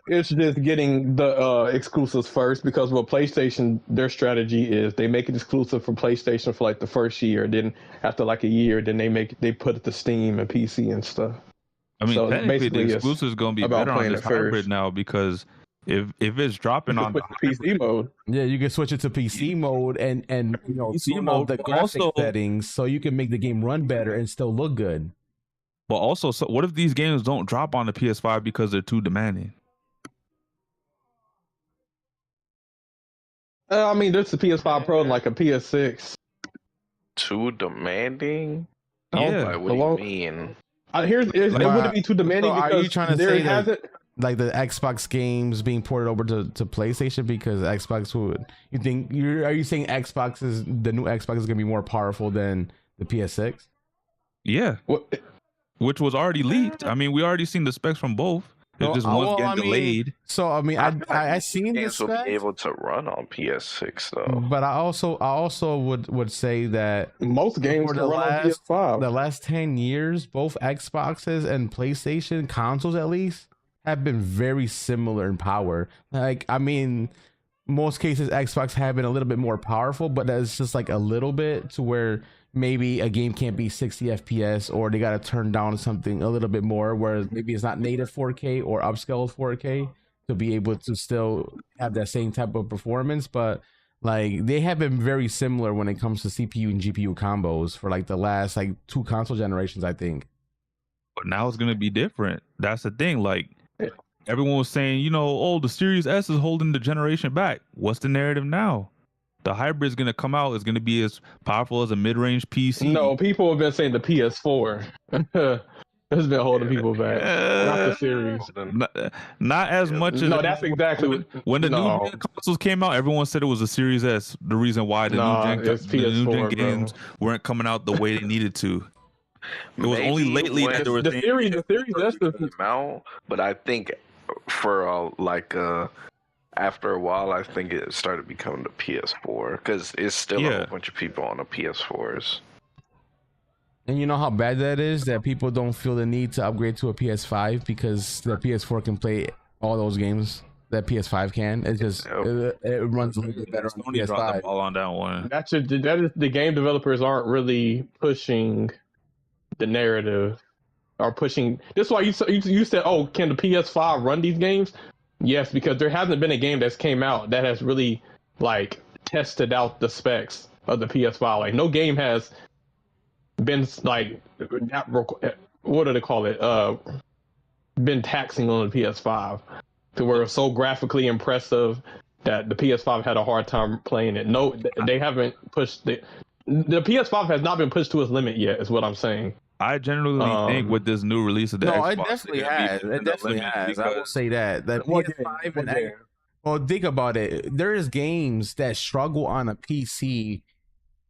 It's just getting the exclusives first, because with PlayStation, their strategy is they make it exclusive for PlayStation for like the first year. Then after like a year, then they put it to Steam and PC and stuff. I mean, so technically the exclusive is going to be better on this hybrid now, because if it's dropping on the PC mode, yeah, you can switch it to PC mode and PC mode the graphic settings so you can make the game run better and still look good. But also, so what if these games don't drop on the PS5 because they're too demanding? I mean, there's a PS5 Pro and like a PS6. Too demanding? Yeah. Like, what do you mean? It wouldn't be too demanding, because are you trying to say that that, like the Xbox games being ported over to PlayStation because Xbox would? Are you saying the new Xbox is gonna be more powerful than the PS6? Yeah, which was already leaked. I mean, we already seen the specs from both. It's just one's getting delayed. So I mean, I seen games will be able to run on PS6 though. But I also would say that most games for can run on PS5. The last 10 years, both Xboxes and PlayStation consoles at least have been very similar in power. Like, I mean, most cases Xbox have been a little bit more powerful, but that's just like a little bit to where maybe a game can't be 60 FPS, or they got to turn down something a little bit more, where maybe it's not native 4K or upscaled 4K to be able to still have that same type of performance. But like, they have been very similar when it comes to CPU and GPU combos for like the last like 2 console generations, I think. But now it's gonna be different. That's the thing. Like, everyone was saying, the Series S is holding the generation back. What's the narrative now? The hybrid is going to come out. It's going to be as powerful as a mid-range PC. No, people have been saying the PS4 has been holding people back. Not the Series. Not as much as... No, that's exactly when the new gen consoles came out, everyone said it was a Series S. The reason why the new gen games weren't coming out the way they needed to. It was only lately that there were the Series S out, but I think for after a while, I think it started becoming the PS4, because it's still a whole bunch of people on the PS4s. And you know how bad that is, that people don't feel the need to upgrade to a PS5 because the PS4 can play all those games. that PS5 can. It's just it runs a little bit better on Sony dropped the PS5. ball on that one. That is the game developers aren't really pushing the narrative or pushing. That's why you said, "Oh, can the PS5 run these games?" Yes, because there hasn't been a game that's came out that has really like tested out the specs of the PS5. Like no game has been like what do they call it? Been taxing on the PS5 to where it's so graphically impressive that the PS5 had a hard time playing it. No, they haven't pushed the PS5 has not been pushed to its limit yet. Is what I'm saying. I generally think with this new release of the No, Xbox, it definitely has. It definitely has. I will say that. That PS5 and well, think about it. There is games that struggle on a PC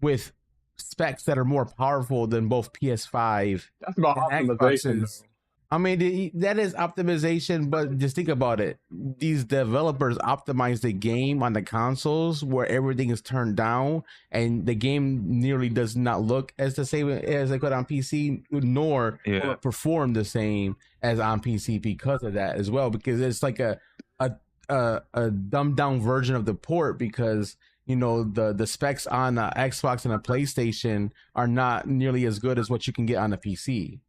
with specs that are more powerful than both PS5 That's about and optimization. Xboxes. I mean, that is optimization, but just think about it. These developers optimize the game on the consoles where everything is turned down and the game nearly does not look as the same as it could on PC, nor will it perform the same as on PC because of that as well. Because it's like a dumbed down version of the port because you know the specs on the Xbox and a PlayStation are not nearly as good as what you can get on a PC.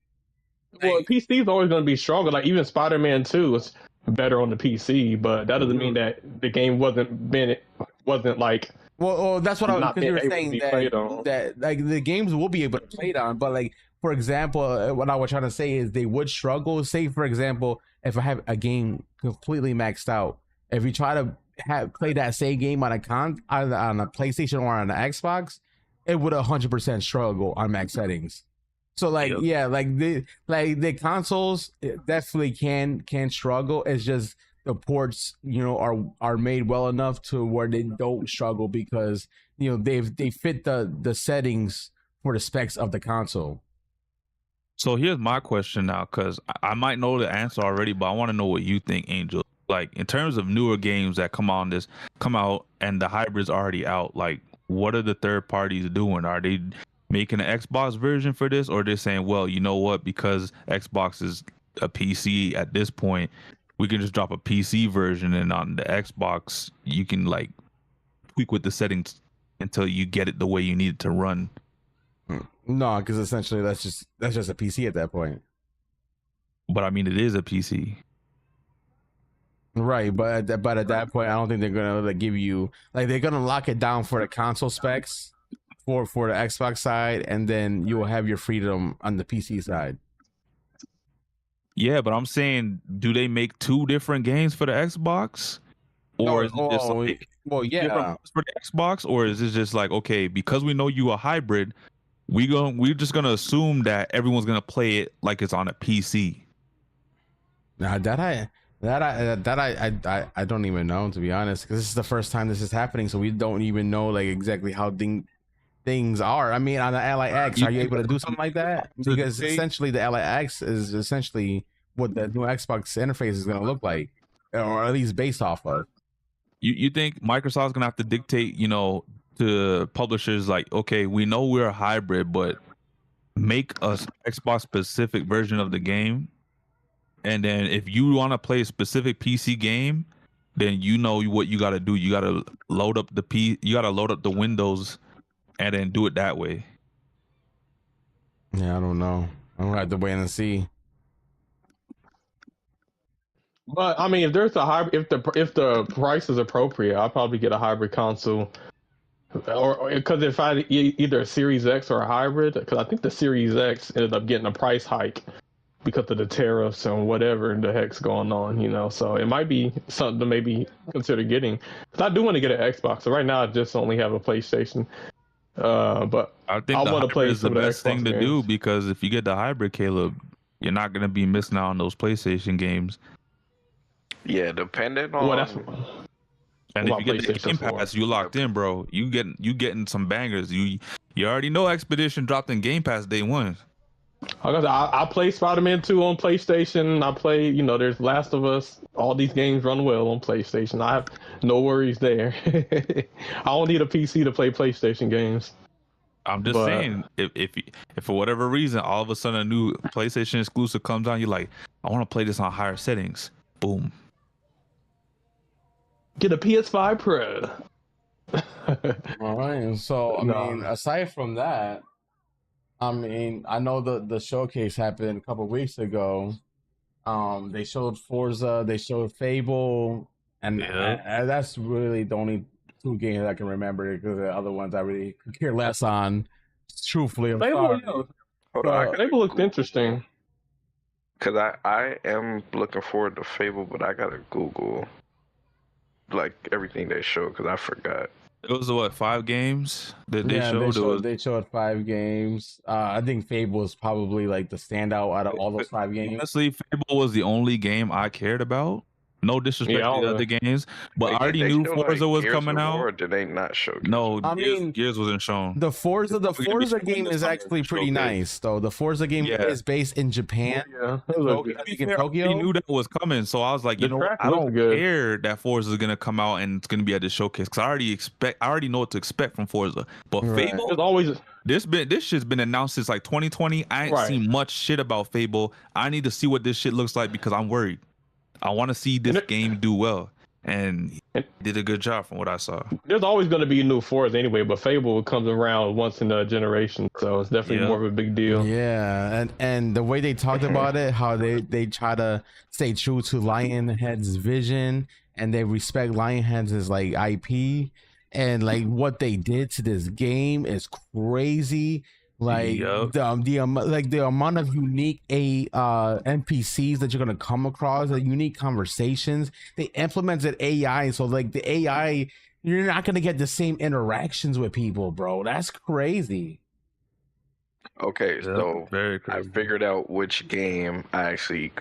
Well, PC is always going to be stronger. Like even Spider-Man 2 is better on the PC, but that doesn't mean that the game wasn't like. Well, that's what because you were saying that that like the games will be able to play it on, but like for example, what I was trying to say is they would struggle. Say for example, if I have a game completely maxed out, if you try to play that same game on a PlayStation or on an Xbox, it would 100% struggle on max settings. So like the consoles definitely can struggle. It's just the ports are made well enough to where they don't struggle because they fit the settings for the specs of the console. So here's my question now, because I might know the answer already, but I want to know what you think, Angel. Like in terms of newer games that come out and the hybrid's already out, like what are the third parties doing? Are they making an Xbox version for this, or they're saying, well, you know what, because Xbox is a PC at this point, we can just drop a PC version, and on the Xbox you can like tweak with the settings until you get it the way you need it to run. No, because essentially that's just a PC at that point. But I mean, it is a PC, right? But at that point, I don't think they're gonna give you they're gonna lock it down for the console specs for the Xbox side, and then you will have your freedom on the PC side. Yeah, but I'm saying, do they make two different games for the Xbox, or is it just like for the Xbox, or is it just like, okay, because we know you a hybrid, we're just gonna assume that everyone's gonna play it like it's on a PC? Now I don't even know, to be honest, because this is the first time this is happening, so we don't even know like exactly how things are. I mean, on the Ally X, are you able to do something like that? Because essentially the Ally X is essentially what the new Xbox interface is going to look like, or at least based off of. You think Microsoft's going to have to dictate, to publishers like, okay, we know we're a hybrid, but make a Xbox specific version of the game, and then if you want to play a specific PC game, then you know what you got to do. You got to load up the Windows and then do it that way. Yeah, I don't know. I'm gonna have to wait and see. But I mean, if there's a hybrid, if the price is appropriate, I'll probably get a hybrid console, or because if I either a Series X or a hybrid, because I think the Series X ended up getting a price hike because of the tariffs and whatever the heck's going on, So it might be something to maybe consider getting. Because I do want to get an Xbox. So right now I just only have a PlayStation. But I think I want to play is the best thing to do, because if you get the hybrid, Caleb, you're not going to be missing out on those PlayStation games. Yeah, depending on. And if you get the Game Pass, you locked in, bro. You getting some bangers. You already know Expedition dropped in Game Pass day one. I play Spider-Man 2 on PlayStation. I play, there's Last of Us. All these games run well on PlayStation. I have no worries there. I don't need a PC to play PlayStation games. I'm just saying, if for whatever reason, all of a sudden a new PlayStation exclusive comes out, you're like, I want to play this on higher settings. Boom. Get a PS5 Pro. All right. So I No. mean, aside from that, I mean, I know the showcase happened a couple weeks ago. They showed Forza, they showed Fable, and that's really the only two games I can remember because the other ones I really could care less on. Truthfully, I'm sorry. Hold on, I gotta Fable looked interesting. Because I am looking forward to Fable, but I gotta Google like everything they showed because I forgot. It was what, 5 games that they showed? They showed 5 games. I think Fable is probably like the standout out of all those 5 games. Honestly, Fable was the only game I cared about. No disrespect to the other games, but I already knew Forza was coming out. Or did they not show? No, Gears wasn't shown. The Forza game is actually pretty nice, though. The Forza game is based in Japan. Yeah, in Tokyo. I knew that was coming, so I was like, you know what? I don't care that Forza is gonna come out and it's gonna be at this showcase because I already know what to expect from Forza. But Fable, there's always this shit's been announced since like 2020. I ain't seen much shit about Fable. I need to see what this shit looks like because I'm worried. I want to see this game do well, and he did a good job from what I saw. There's always going to be new Forza anyway, but Fable comes around once in a generation, so it's definitely more of a big deal. Yeah, and the way they talked about it, how they try to stay true to Lionhead's vision, and they respect Lionhead's like IP, and like what they did to this game is crazy. Like the amount of unique NPCs that you're gonna come across, the unique conversations. They implemented AI, so like the AI, you're not gonna get the same interactions with people, bro. That's crazy. Okay, so very crazy. I figured out which game I actually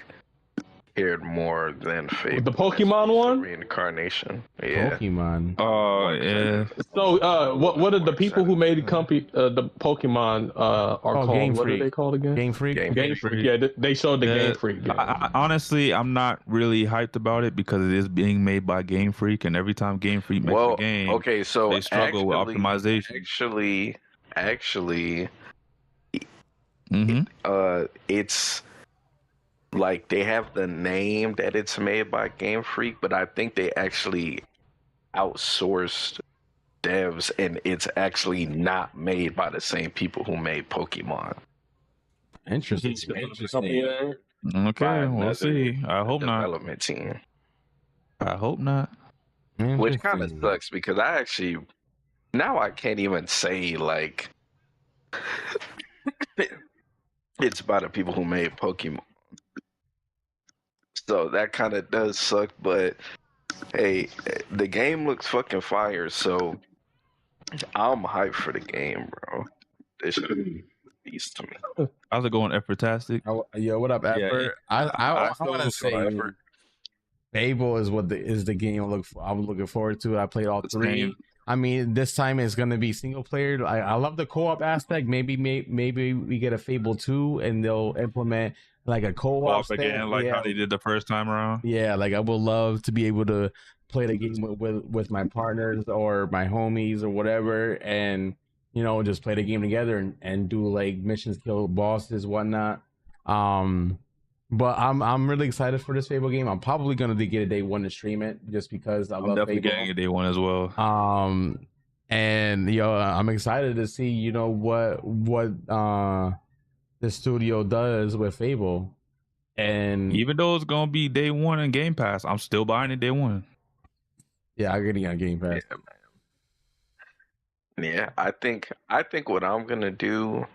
cared more than Fable. The Pokemon one? Reincarnation. Yeah. Pokemon. Oh, yeah. So, what are the people who made the Pokemon are called? Game what Freak. are they called again? Game Freak. Game Freak. Yeah, they showed the Game Freak. I, honestly, I'm not really hyped about it because it is being made by Game Freak, and every time Game Freak makes a game, okay, so they struggle with optimization. Actually, it's like they have the name that it's made by Game Freak, but I think they actually outsourced devs, and it's actually not made by the same people who made Pokemon. Interesting. Okay, we'll see. I hope not. Development team. I hope not. Which kind of sucks because I actually now I can't even say like it's by the people who made Pokemon. So that kind of does suck, but hey, the game looks fucking fire, so I'm hyped for the game, bro. This should be a beast to me. How's it going, Effortastic? Yo, what up, Effort? I want to say Fable is the game I'm looking forward to. I played all 3. I mean, this time it's gonna be single player. I love the co-op aspect. Maybe we get a Fable 2 and they'll implement like a co-op again, like how they did the first time around. Yeah, like I would love to be able to play the game with my partners or my homies or whatever, and you know, just play the game together and do like missions, kill bosses, whatnot. But I'm really excited for this Fable game. I'm probably gonna get a day 1 to stream it just because I'm definitely Fable. getting a day 1 as well. And I'm excited to see, you know, what the studio does with Fable. And even though it's gonna be day 1 in Game Pass, I'm still buying it day 1. Yeah, I'm getting on Game Pass. Yeah, I think what I'm gonna do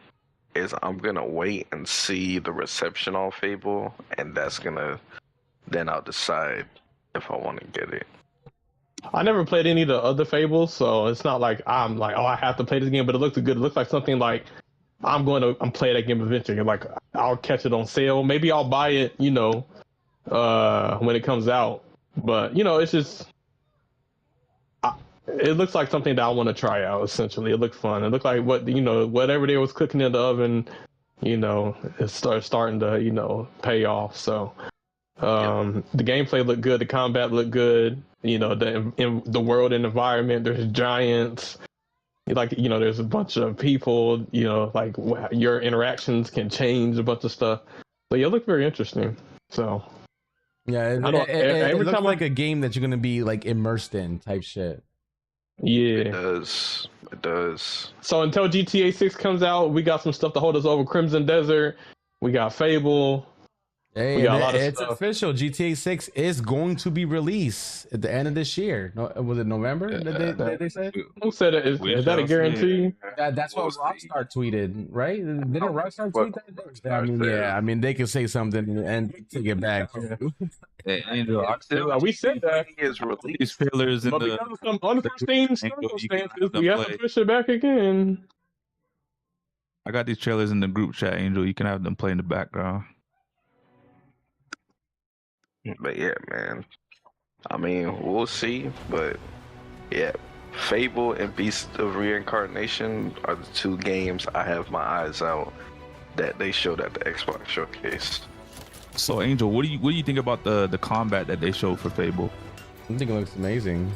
is I'm gonna wait and see the reception on Fable, and then I'll decide if I want to get it. I never played any of the other Fables, so it's not like I'm like, oh, I have to play this game, but it looks good. It looks like something like I'm play that game eventually. Like I'll catch it on sale. Maybe I'll buy it, you know, when it comes out. But you know, it's just it looks like something that I want to try out. Essentially, it looked fun. It looked like whatever they was cooking in the oven, you know, it starting to, you know, pay off. So the gameplay looked good. The combat looked good. You know, in the world and environment, there's giants. Like, you know, there's a bunch of people. You know, like your interactions can change a bunch of stuff. So yeah, it looked very interesting. So Yeah, I know, it every looks time like a game that you're gonna be like immersed in type shit. It Yeah. does. It does. So until GTA 6 comes out, we got some stuff to hold us over. Crimson Desert. We got Fable. Hey, We got a lot of it's stuff. official. GTA 6 is going to be released at the end of this year. No, was it November? Did they say? Who said it? Is that a guarantee? That's what We'll see. Rockstar tweeted, right? Didn't Rockstar tweet that? Rockstar I mean, said. yeah. I mean, they could say something and take it back. Hey, Angel, We said that. Is released. these trailers in But the because of some unforeseen Angle, you can have circumstances, them we have to play. push it back again. I got these trailers in the group chat, Angel. You can have them play in the background. But yeah, man. I mean, we'll see. But yeah, Fable and Beast of Reincarnation are the two games I have my eyes out that they showed at the Xbox showcase. So, Angel, what do you think about the combat that they showed for Fable? I think it looks amazing.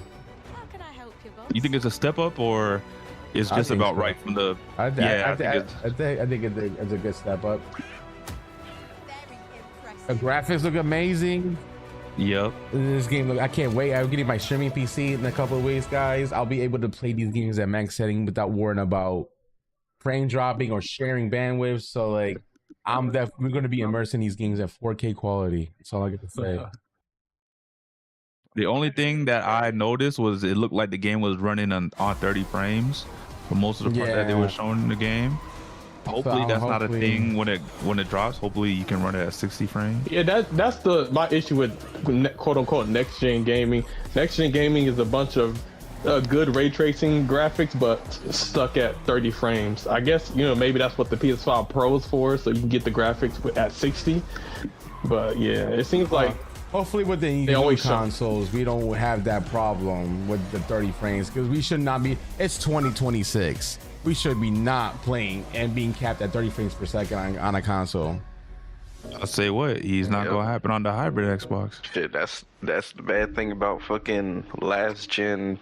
How can I help you, boss? You think it's a step up, or it's I just think about so. right from the? I Yeah, I think it's- it's a good step up. Very The impressive. graphics look amazing. Yep. This game, look, I can't wait. I'm getting my streaming PC in a couple of weeks, guys. I'll be able to play these games at max setting without worrying about frame dropping or sharing bandwidth. So, like, we're going to be immersed in these games at 4K quality. That's all I got to say. The only thing that I noticed was it looked like the game was running on 30 frames for most of the part that they were Yeah. showing in the game. Hopefully that's not a hopefully- thing when it drops. Hopefully you can run it at 60 frames. Yeah, that's my issue with quote unquote next gen gaming. Next gen gaming is a bunch of good ray tracing graphics, but stuck at 30 frames. I guess maybe that's what the PS5 Pro is for, so you can get the graphics at 60. But yeah, it seems like Hopefully with the new always show. consoles, we don't have that problem with the 30 frames because we should not be. It's 2026. We should be not playing and being capped at 30 frames per second on a console. I'll say what, he's not Yep. gonna happen on the hybrid Xbox. Shit, that's the bad thing about fucking last gen.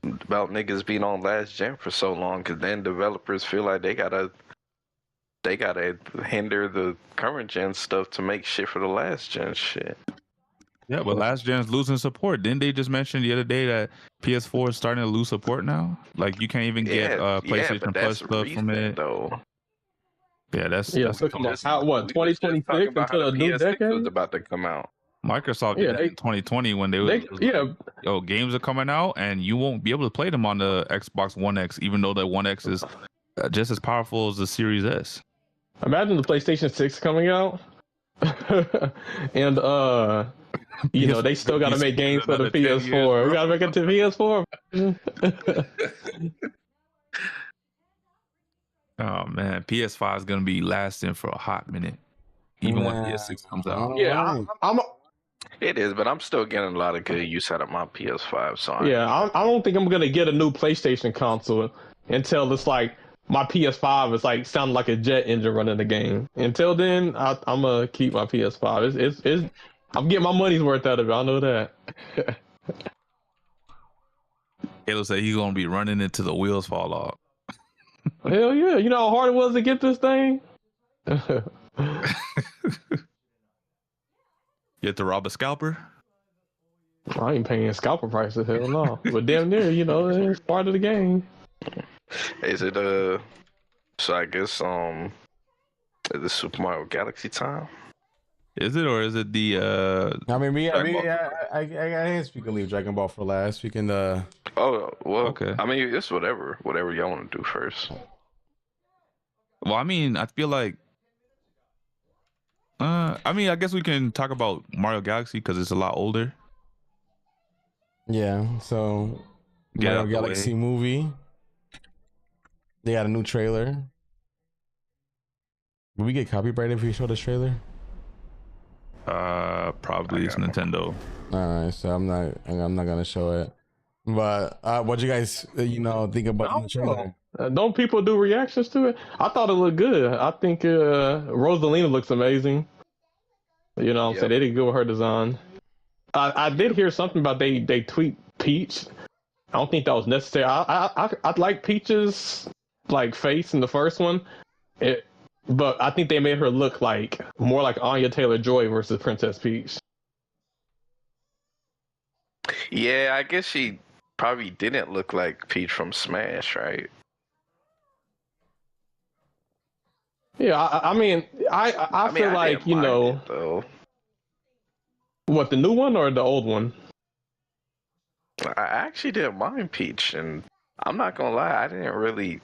About niggas being on last gen for so long, because then developers feel like they gotta hinder the current gen stuff to make shit for the last gen shit. Yeah, but last gen's losing support. Didn't they just mention the other day that PS4 is starting to lose support now? Like you can't even get PlayStation but Plus that's stuff from recent, it. though. Yeah, that's so come on, how, what, We was just talking 2026 about how until the new PS6 was decade? about to come out. Microsoft Yeah, did that in 2020 when they were yo, games are coming out and you won't be able to play them on the Xbox One X, even though the One X is just as powerful as the Series S. Imagine the PlayStation 6 coming out, and they still got to make games for the Another 10 years, PS4. bro. We got to make it to PS4. Oh man, PS5 is gonna be lasting for a hot minute, even when PS6 comes out. Yeah, I'm It is, but I'm still getting a lot of good use out of my PS5. So I don't think I'm gonna get a new PlayStation console until it's like my PS5 is like sounding like a jet engine running the game. Until then, I'm gonna keep my PS5. It's I'm getting my money's worth out of it. I know that. Halo said he's gonna be running until the wheels fall off. Hell yeah! You know how hard it was to get this thing. You have to rob a scalper? I ain't paying scalper prices. Hell no. But damn near, it's part of the game. is it So I guess is this Super Mario Galaxy time? Is it, or is it the I mean, Dragon Ball. I guess we can leave Dragon Ball for last. We can Oh well, Okay. I mean, it's whatever y'all want to do first. well, I mean, I feel like I guess we can talk about Mario Galaxy because it's a lot older. Yeah, so Get out Mario the Galaxy way. movie. They got a new trailer. Will we get copyrighted if we show this trailer? Probably it's Nintendo. All right, so I'm not gonna show it. But what do you guys think about the trailer? Don't people do reactions to it? I thought it looked good. I think Rosalina looks amazing. You know what I'm saying? They did good with her design. I did hear something about they tweet Peach. I don't think that was necessary. I like Peach's like face in the first one. But I think they made her look like more like Anya Taylor-Joy versus Princess Peach. Yeah, I guess she probably didn't look like Peach from Smash, right? Yeah, I mean, I mean, feel I like, didn't you mind know, it, though. what, the new one or the old one? I actually didn't mind Peach, and I'm not gonna lie, I didn't really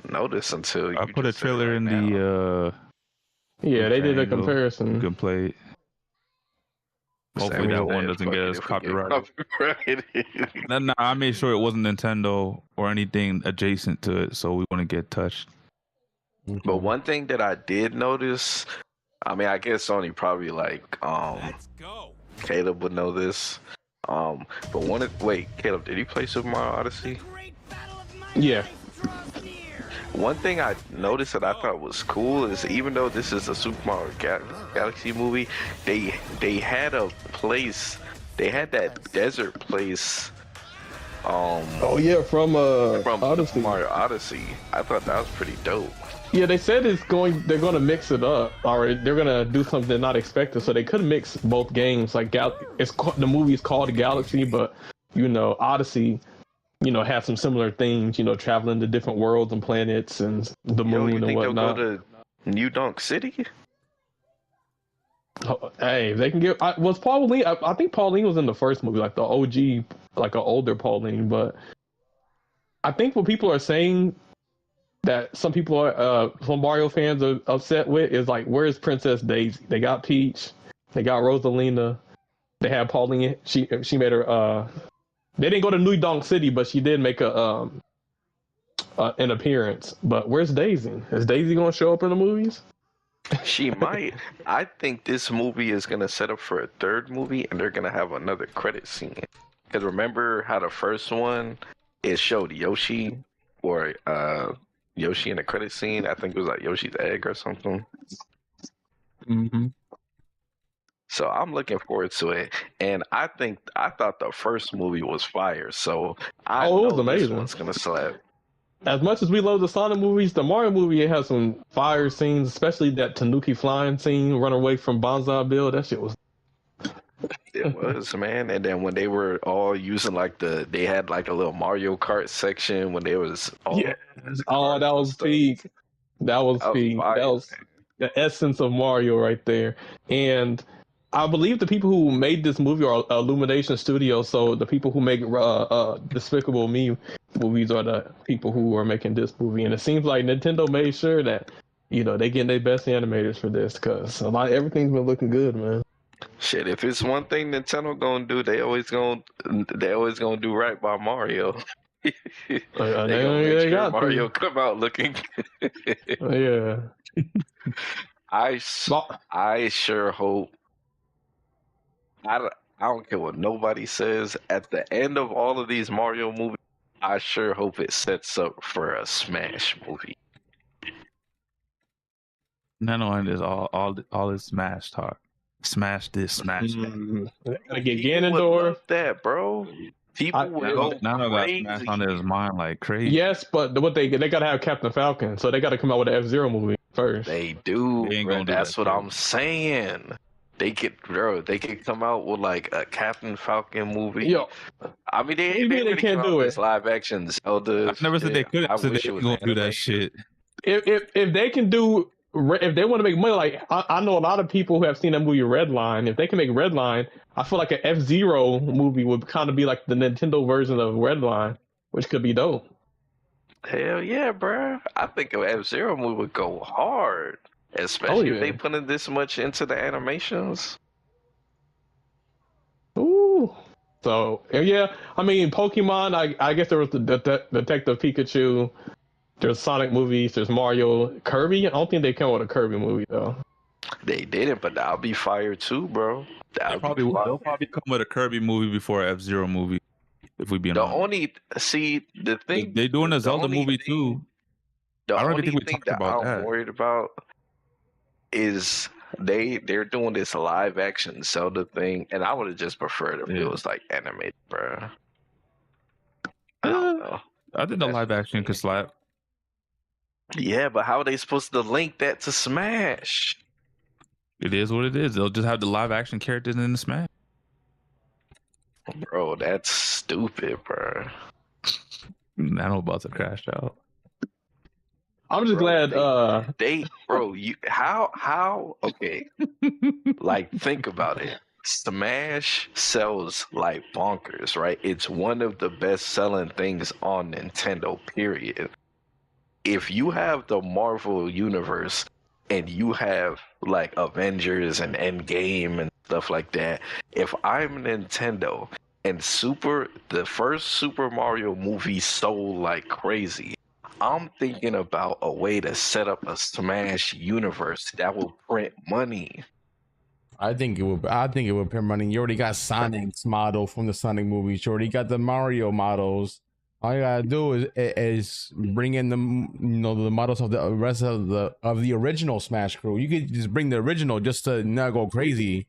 notice until I you put a just said it trailer right in now. the Yeah, they did a channel. You comparison. can play it. Hopefully that one doesn't get us copyrighted. No, I made sure it wasn't Nintendo or anything adjacent to it, so we wouldn't get touched. But one thing that I did notice, I mean, I guess only probably like Caleb would know this. But wait, Caleb, did you play Super Mario Odyssey? Yeah. One thing I noticed that I thought was cool is even though this is a Super Mario Galaxy movie, they had a place, they had that desert place. Oh yeah, from Odyssey. Mario Odyssey. I thought that was pretty dope. Yeah, they said they're gonna mix it up, or they're gonna do something not expected. So they could mix both games. Like the movie's called Galaxy, but you know, Odyssey, you know, has some similar themes. You know, traveling to different worlds and planets and the moon you think and whatnot. they'll go to New Donk City? Hey, they can get. Was Pauline? I think Pauline was in the first movie, like the OG, like an older Pauline. But I think what people are saying, that some people are, some Mario fans are upset with, is like, where's Princess Daisy? They got Peach, they got Rosalina, they had Pauline. She made her. They didn't go to New Donk City, but she did make an appearance. But where's Daisy? Is Daisy gonna show up in the movies? She might. I think this movie is gonna set up for a third movie, and they're gonna have another credit scene. Because remember how the first one, it showed Yoshi, or Yoshi in the credit scene. I think it was like Yoshi's egg or something. Mm-hmm. So I'm looking forward to it, and I thought the first movie was fire. So I know it was amazing. This one's gonna slap. As much as we love the Sonic movies, the Mario movie, it has some fire scenes, especially that Tanuki flying scene, run away from Bonsai Bill. That shit was. It was, man. And then when they were all using they had like a little Mario Kart section when they was all Oh, that was peak. That was peak. That was the essence of Mario right there. And I believe the people who made this movie are Illumination Studios. So the people who make Despicable Me movies are the people who are making this movie. And it seems like Nintendo made sure that, you know, they getting their best animators for this, because everything's been looking good, man. Shit, if it's one thing Nintendo gonna do, they always gonna do right by Mario. They gonna make sure Mario come out looking Yeah. I sure hope. I don't care what nobody says. At the end of all of these Mario movies, I sure hope it sets up for a Smash movie. Not only is all this Smash talk. Smash this, smash that. Gotta get Ganondorf. That, bro. People would go crazy. Got Smash on his mind like crazy. Yes, but what they gotta have Captain Falcon, so they gotta come out with an F-Zero movie first. They do. They ain't gonna do That's that what shit. I'm saying. They could come out with like a Captain Falcon movie. Yo, I mean, they can't do it. Live action Zelda. I never said they couldn't. I said they was gonna do that animated. shit. If they can do, if they want to make money, like I know a lot of people who have seen that movie Redline. If they can make Redline, I feel like an F-Zero movie would kind of be like the Nintendo version of Redline, which could be dope. Hell yeah, bro. I think an F-Zero movie would go hard. Especially if they put in this much into the animations. Ooh. So, yeah, I mean, Pokemon, I guess there was the Detective Pikachu, there's Sonic movies, there's Mario, Kirby. I don't think they came out with a Kirby movie, though. They didn't, but that'll be fire too, bro. They'll probably come with a Kirby movie before an F-Zero movie, if we be honest. The thing... They're doing a Zelda movie, too. I don't really think we think talked about that. I'm worried about is they're doing this live action Zelda thing, and I would have just preferred if it was like animated, bro. I don't know. I think the live action could slap. Yeah, but how are they supposed to link that to Smash? It is what it is. They'll just have the live action characters in the Smash. Bro, that's stupid, bro. I'm about to crash out. I'm just glad. Okay. Like, think about it. Smash sells like bonkers, right? It's one of the best selling things on Nintendo, period. If you have the Marvel universe and you have like Avengers and Endgame and stuff like that, if I'm Nintendo and the first Super Mario movie sold like crazy, I'm thinking about a way to set up a Smash universe that will print money. I think it would print money. You already got Sonic's model from the Sonic movies. You already got the Mario models. All you gotta do is bring in the the models of the rest of the original Smash crew. You could just bring the original just to not go crazy.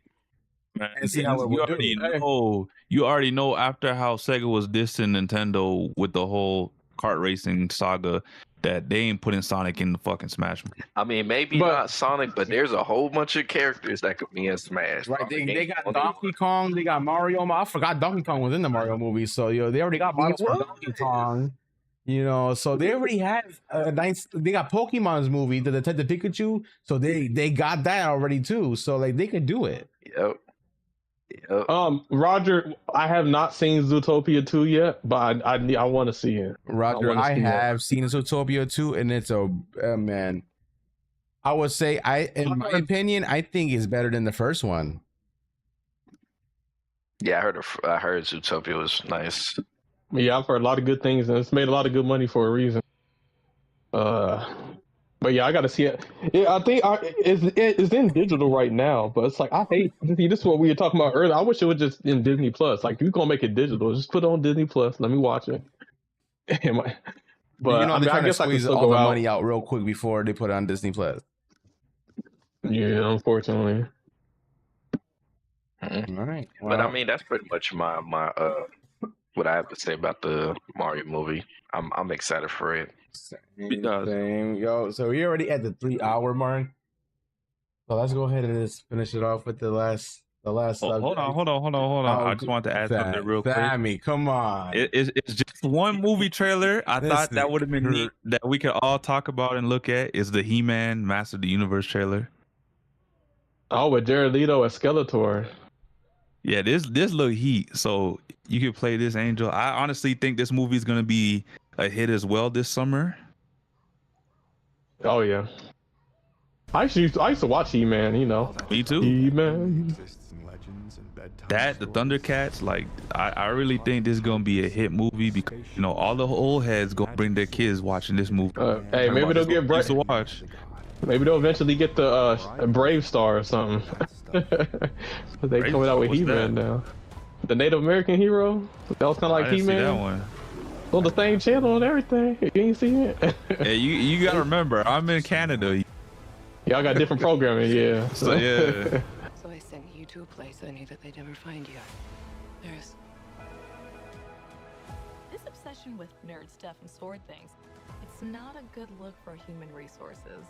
Man, And see how it would do. You already know after how Sega was dissing Nintendo with the whole kart racing saga that they ain't putting Sonic in the fucking Smash. I mean, maybe not Sonic, but there's a whole bunch of characters that could be in Smash. Right, they got Donkey Kong, they got Mario. I forgot Donkey Kong was in the Mario movie, so they already got models for Donkey Kong. So they already have a nice. They got Pokemon's movie, the Detective Pikachu, so they got that already too. So like they could do it. Yep. Roger, I have not seen Zootopia 2 yet, but I want to see it. Roger, I have seen Zootopia 2, and it's a man. I would say, in my opinion, I think it's better than the first one. Yeah, I heard Zootopia was nice. Yeah, I've heard a lot of good things, and it's made a lot of good money for a reason. But yeah, I gotta see it. Yeah, I think it's in digital right now, but it's like I hate. See, this is what we were talking about earlier. I wish it was just in Disney Plus. Like, if you're gonna make it digital, just put it on Disney Plus. Let me watch it. But I guess I can still all go the out. money out real quick before they put it on Disney Plus. Yeah, unfortunately. All right, But I mean, that's pretty much my what I have to say about the Mario movie. I'm excited for it. Same. Yo, so we already at the 3-hour mark. So let's go ahead and just finish it off with the last subject. Hold on. I just wanted to add something real quick. Sammy, come on. It's just one movie trailer. I thought that would have been neat that we could all talk about and look at. Is the He-Man Master of the Universe trailer? Oh, with Jared Leto as Skeletor. Yeah, this look heat. So you could play this Angel. I honestly think this movie is gonna be a hit as well this summer. Oh yeah. I used to watch He-Man, Me too. He-Man. That, the Thundercats, like I really think this is gonna be a hit movie because all the old heads gonna bring their kids watching this movie. Hey, maybe they'll get to watch. Maybe they'll eventually get the Brave Star or something. They coming out with He-Man now. The Native American hero? That was kind of like I didn't see He-Man. that one. On the same channel and everything. You ain't seen it? Yeah, you gotta remember, I'm in Canada. Y'all got different programming, yeah. So yeah. So I sent you to a place I knew that they'd never find you. There's This obsession with nerd stuff and sword things, it's not a good look for human resources.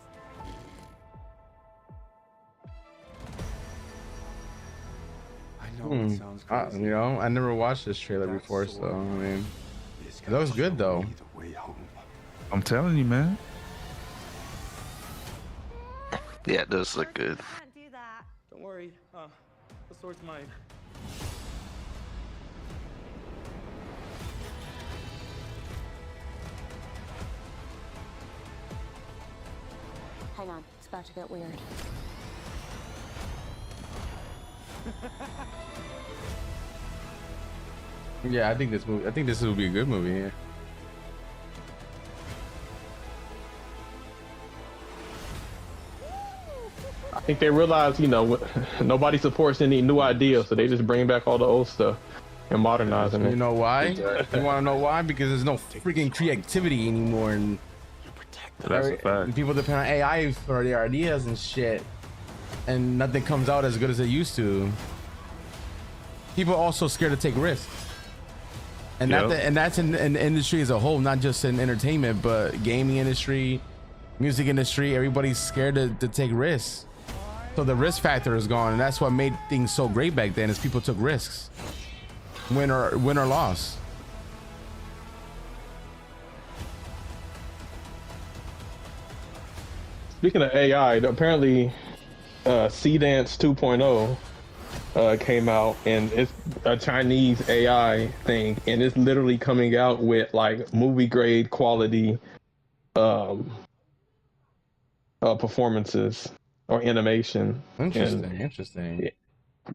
I know it sounds crazy. I never watched this trailer before, so I mean, that was good though. I'm telling you, man. Yeah, it does look good. Can't do that. Don't worry, the sword's mine. hang on, it's about to get weird. Yeah, I think this will be a good movie. Yeah. I think they realize, nobody supports any new ideas, so they just bring back all the old stuff and modernizing it. You know why? You want to know why? Because there's no freaking creativity anymore, and That's a fact. people depend on AI for their ideas and shit, and nothing comes out as good as it used to. People are also scared to take risks, and that's in the industry as a whole, not just in entertainment, but gaming industry, music industry. Everybody's scared to take risks. So the risk factor is gone, and that's what made things so great back then, is people took risks. win or loss. Speaking of AI, apparently C-Dance 2.0 came out, and it's a Chinese AI thing, and it's literally coming out with like movie grade quality performances or animation. Interesting.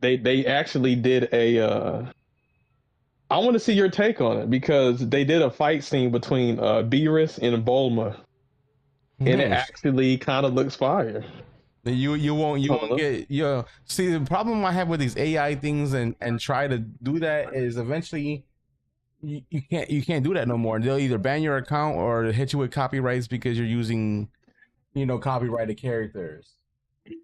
They actually did a I want to see your take on it, because they did a fight scene between Beerus and Bulma, and it actually kind of looks fire. You won't get see, the problem I have with these AI things and try to do that is eventually you can't do that no more. They'll either ban your account or hit you with copyrights because you're using copyrighted characters.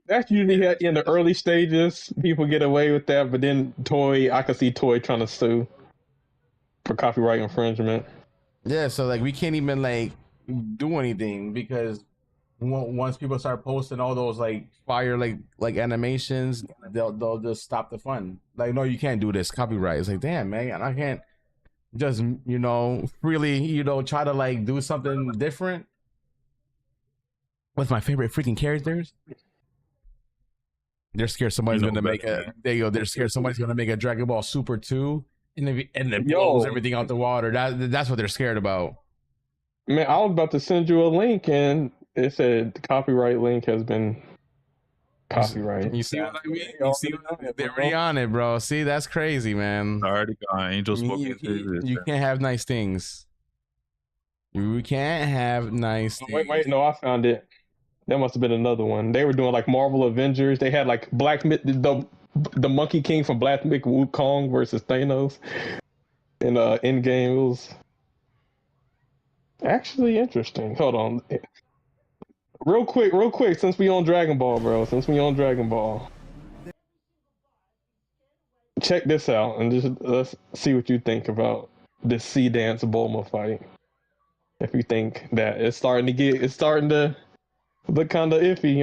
That's usually in the early stages. People get away with that, but then I can see Toy trying to sue for copyright infringement. Yeah, so like we can't even like do anything because once people start posting all those like fire like animations, they'll just stop the fun. Like, no, you can't do this, copyright. It's like, damn, man, I can't just freely try to like do something different with my favorite freaking characters. They're scared somebody's gonna make they're scared somebody's gonna make a Dragon Ball Super 2 and it blows everything out the water. That's what they're scared about. Man, I was about to send you a link, and it said the copyright link has been copyrighted. You see what I mean? They're already on it, bro. See, that's crazy, man. Already gone. Angels you can't have nice things. You can't have nice things. Wait, no, I found it. That must have been another one. They were doing like Marvel Avengers. They had like the Monkey King from Black Myth Wukong versus Thanos in Endgame. It was actually interesting. Hold on. Real quick, since we on Dragon Ball, bro. Check this out and just let's see what you think about this C-Dance Bulma fight. If you think that it's starting to look kind of iffy,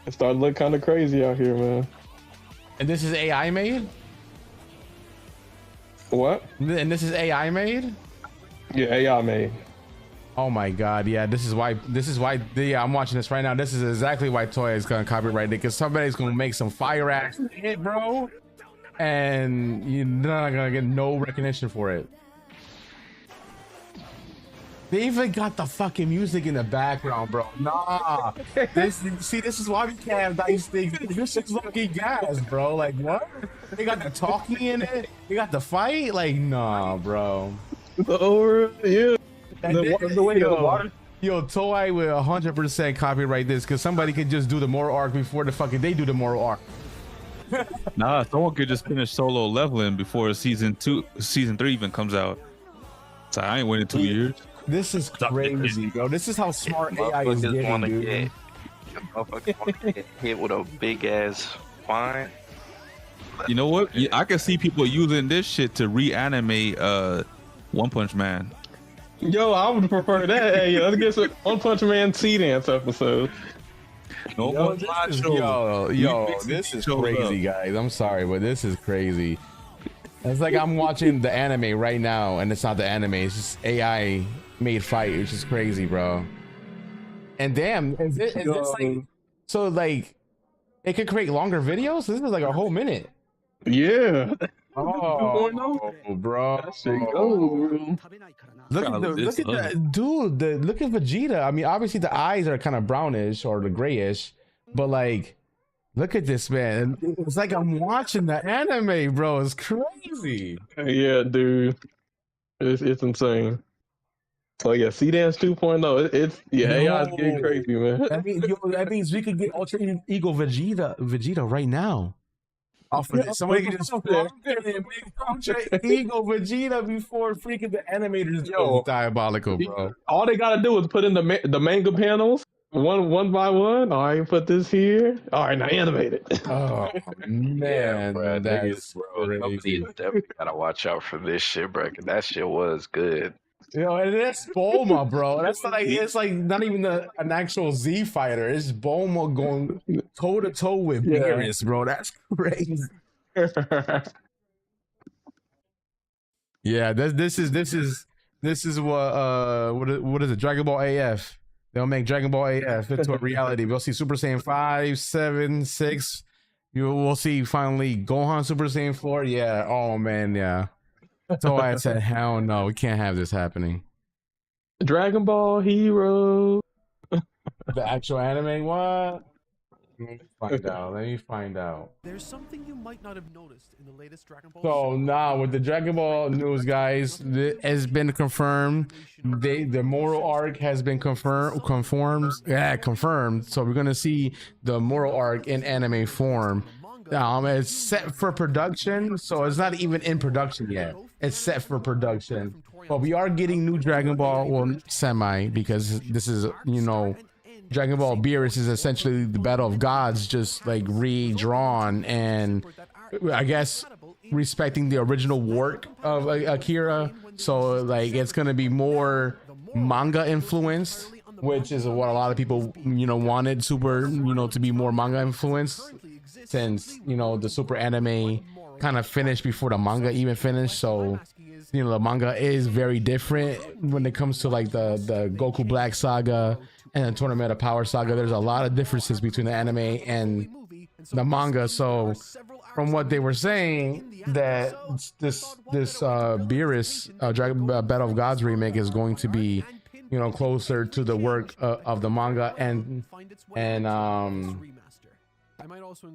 It started to look kind of crazy out here, man. And this is AI made? What? And this is AI made? Yeah, AI made. Oh my god, yeah, this is why I'm watching this right now. This is exactly why Toei is gonna copyright it, because somebody's gonna make some fire ass hit, bro, and you're not gonna get no recognition for it. They even got the fucking music in the background, bro. Nah, this is why we can't have nice things. This shit's fucking gas, bro. Like, what? They got the talking in it. They got the fight. Like, nah, bro. Yeah. The way the water. Yo, Toei will 100% copyright this, because somebody could just do the moral arc before they do the moral arc. Nah, someone could just finish solo leveling before season 3 even comes out. So I ain't waiting 2 years. This is crazy, bro. This is how smart AI is getting, dude. Motherfuckers want to get hit with a big ass fine. You know what? I can see people using this shit to reanimate One Punch Man. Yo, I would prefer that. Hey, let's get some One Punch Man C-Dance episode. Yo, this is crazy, guys. I'm sorry, but this is crazy. It's like I'm watching the anime right now, and it's not the anime. It's just AI made fight, which is crazy, bro. And damn, is this like, so like it could create longer videos? This is like a whole minute. Yeah. Oh, bro. Look at Vegeta. I mean, obviously the eyes are kind of brownish or the grayish, but like, look at this, man. It's like I'm watching the anime, bro. It's crazy. Yeah, dude. It's insane. Oh yeah, C-Dance 2.0. AI is getting crazy, man. That means we could get Ultra Ego Vegeta right now. Off of this. Somebody can just plug in and make Ultra Ego Vegeta before freaking the animators go diabolical, bro. All they gotta do is put in the manga panels one by one. All right, put this here. All right, now animate it. Oh man, bro, that is crazy. Definitely gotta watch out for this shit, bro. 'Cause that shit was good. And that's Bulma, bro. That's like, it's like not even an actual Z fighter. It's Bulma going toe to toe with Beerus, bro. That's crazy. Yeah, this is what is it? Dragon Ball AF. They'll make Dragon Ball AF into a reality. We'll see Super Saiyan 5, 7, 6. We'll see finally Gohan Super Saiyan 4. Yeah. Oh man. Yeah. So I said, hell no, we can't have this happening. Dragon Ball Hero. The actual anime, what? Let me find out. There's something you might not have noticed in the latest Dragon Ball. So now with the Dragon Ball news, guys, it has been confirmed. The moral arc has been confirmed. So we're gonna see the moral arc in anime form. It's set for production, so it's not even in production yet. It's set for production, but we are getting new Dragon Ball, well, semi, because this is, you know, Dragon Ball Beerus is essentially the Battle of Gods, just like redrawn, and I guess respecting the original work of Akira. So like it's gonna be more manga influenced, which is what a lot of people, you know, wanted Super, you know, to be more manga influenced, since, you know, the Super anime kind of finished before the manga even finished. So, you know, the manga is very different when it comes to like the Goku Black saga and the Tournament of Power saga. There's a lot of differences between the anime and the manga. So from what they were saying, that this Beerus Dragon Battle of Gods remake is going to be, you know, closer to the work of the manga, and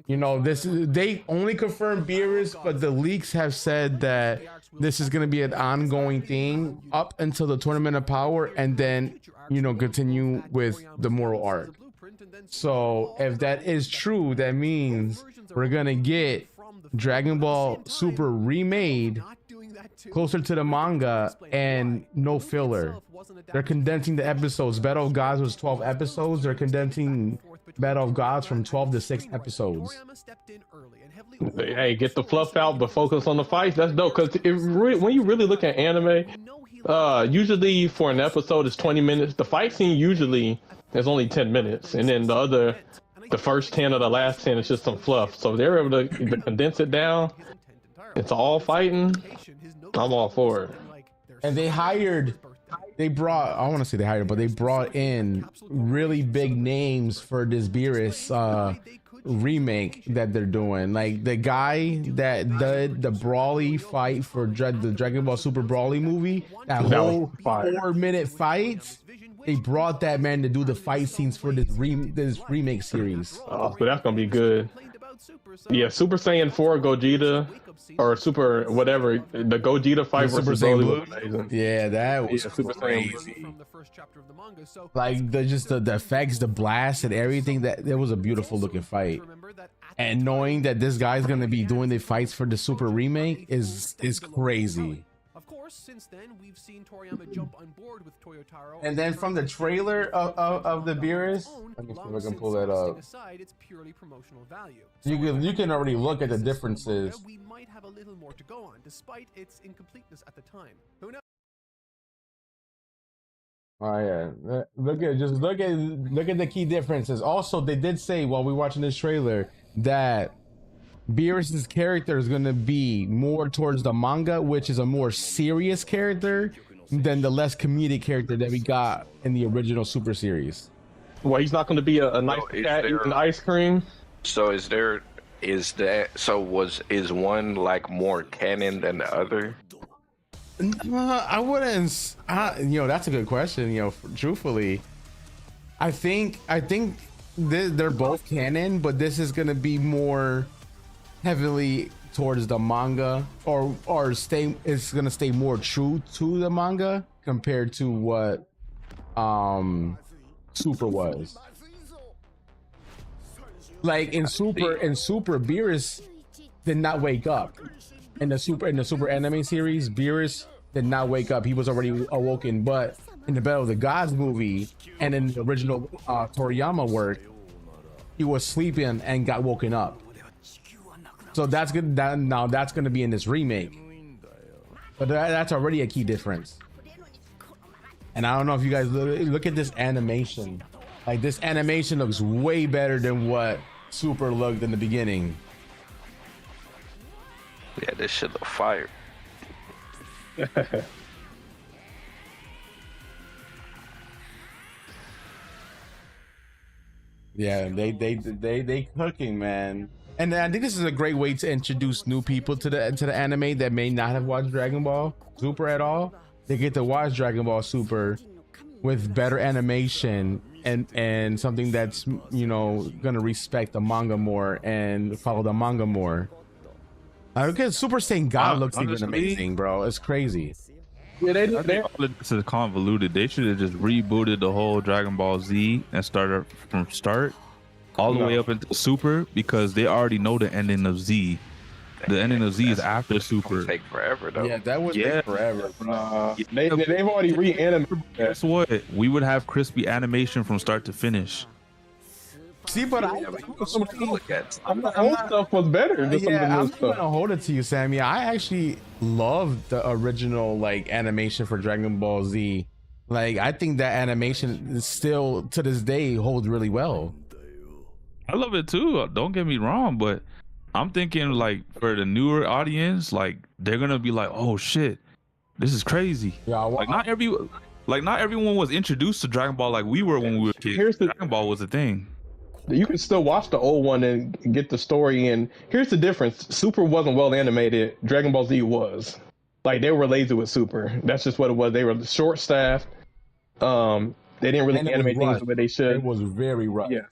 you know, they only confirmed Beerus, but the leaks have said that this is going to be an ongoing thing up until the Tournament of Power, and then, you know, continue with the moral arc. So if that is true, that means we're going to get Dragon Ball Super remade closer to the manga and no filler. They're condensing the episodes. Battle of Gods was 12 episodes. They're condensing Battle of Gods from 12 to 6 episodes. Hey, get the fluff out, but focus on the fights. That's dope, because when you really look at anime, usually for an episode it's 20 minutes. The fight scene usually is only 10 minutes, and then the first 10 or the last 10 is just some fluff. So they're able to condense it down. It's all fighting. I'm all for it. And they brought in really big names for this Beerus remake that they're doing. Like the guy that did the Brawly fight for the Dragon Ball Super Brawly movie, that whole 4-minute fight, they brought that man to do the fight scenes for this remake series. Oh, so that's gonna be good. Yeah, Super Saiyan 4 Gogeta, or Super whatever, the Gogeta fight versus Broly was amazing. Yeah, that was crazy. Like the effects, the blast, and everything. That it was a beautiful looking fight. And knowing that this guy's gonna be doing the fights for the Super remake is crazy. Of course, since then we've seen Toriyama jump on board with Toyotaro. And then from the trailer of the Beerus, let me see if I can pull that up. You can already look at the differences. We might have a little more to go on, despite its incompleteness at the time. Who knows? Oh yeah, look at the key differences. Also, they did say while we were watching this trailer that Beerus's character is going to be more towards the manga, which is a more serious character than the less comedic character that we got in the original Super series. Well, he's not going to be a nice cat eating ice cream. So is one like more canon than the other? I wouldn't. You know, that's a good question. You know, truthfully, I think they're both canon, but this is going to be more heavily towards the manga, or it's gonna stay more true to the manga compared to what Super was. Like in Super, Beerus did not wake up. In the Super anime series, Beerus did not wake up. He was already awoken. But in the Battle of the Gods movie and in the original Toriyama work, he was sleeping and got woken up. So that's good. Now that's going to be in this remake, but that's already a key difference. And I don't know if you guys look at this animation. Like this animation looks way better than what Super looked in the beginning. Yeah, this shit look fire. Yeah, they cooking, man. And I think this is a great way to introduce new people to the anime that may not have watched Dragon Ball Super at all. They get to watch Dragon Ball Super with better animation and something that's, you know, gonna respect the manga more and follow the manga more. Because Super Saiyan God looks even amazing, bro. It's crazy. Yeah, this is convoluted. They should have just rebooted the whole Dragon Ball Z and started from start all the way up into Super, because they already know the ending of Z. The ending of Z is after Super. Take forever though. Yeah, that would take forever. They've already reanimated. Guess what? We would have crispy animation from start to finish. See, but I'm not, old stuff was better than some of the new I'm stuff. gonna hold it to you, Sammy. I actually love the original like animation for Dragon Ball Z. Like, I think that animation is still to this day holds really well. I love it too. Don't get me wrong, but I'm thinking like for the newer audience, like they're gonna be like, "Oh shit, this is crazy." Yeah, like not everyone was introduced to Dragon Ball like we were when we were kids. Dragon Ball was a thing. You can still watch the old one and get the story. And here's the difference: Super wasn't well animated. Dragon Ball Z was. Like, they were lazy with Super. That's just what it was. They were short staffed. They didn't really animate things the way they should. It was very rough. Yeah.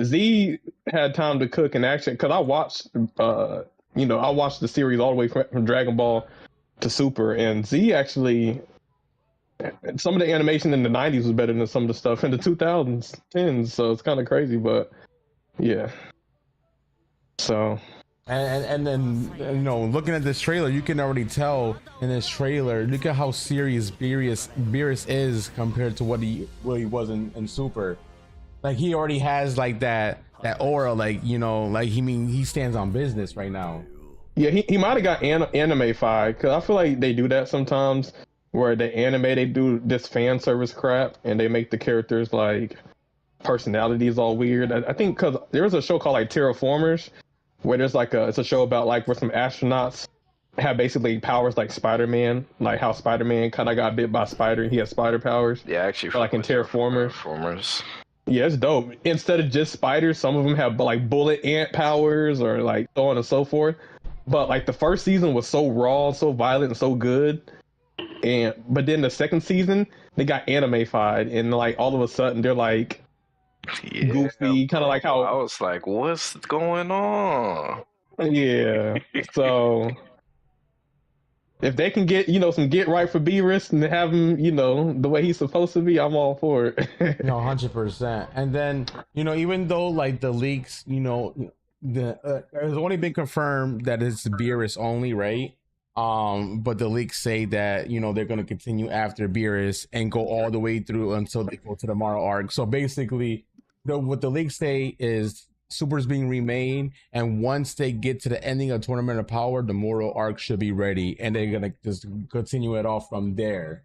Z had time to cook and action, because I watched, I watched the series all the way from Dragon Ball to Super, and Z actually, some of the animation in the 90s was better than some of the stuff in the 2010s, so it's kind of crazy, but yeah. So. And then, you know, looking at this trailer, you can already tell in this trailer, look at how serious Beerus is compared to what he really was in Super. Like, he already has like that aura, like, you know, like he stands on business right now. Yeah, he might have got anime-fied, because I feel like they do that sometimes, where they do this fan service crap, and they make the characters like personalities all weird. I think because there was a show called like Terraformers, where there's like it's a show about like where some astronauts have basically powers like Spider-Man, like how Spider-Man kind of got bit by a spider and he has spider powers. Yeah, actually, like in Terraformers. Yeah, it's dope. Instead of just spiders, some of them have like bullet ant powers or like so on and so forth. But like the first season was so raw, so violent, and so good. But then the second season, they got anime-fied, and like all of a sudden they're like goofy, kind of like how I was like, what's going on? Yeah. So if they can get, some get right for Beerus and have him, the way he's supposed to be, I'm all for it. No, 100%. And then, even though like the leaks, there's only been confirmed that it's Beerus only, right? But the leaks say that, they're going to continue after Beerus and go all the way through until they go to the Morrow arc. So basically, what the leaks say is Super's being remade, and once they get to the ending of Tournament of Power, the Morrow arc should be ready, and they're gonna just continue it off from there.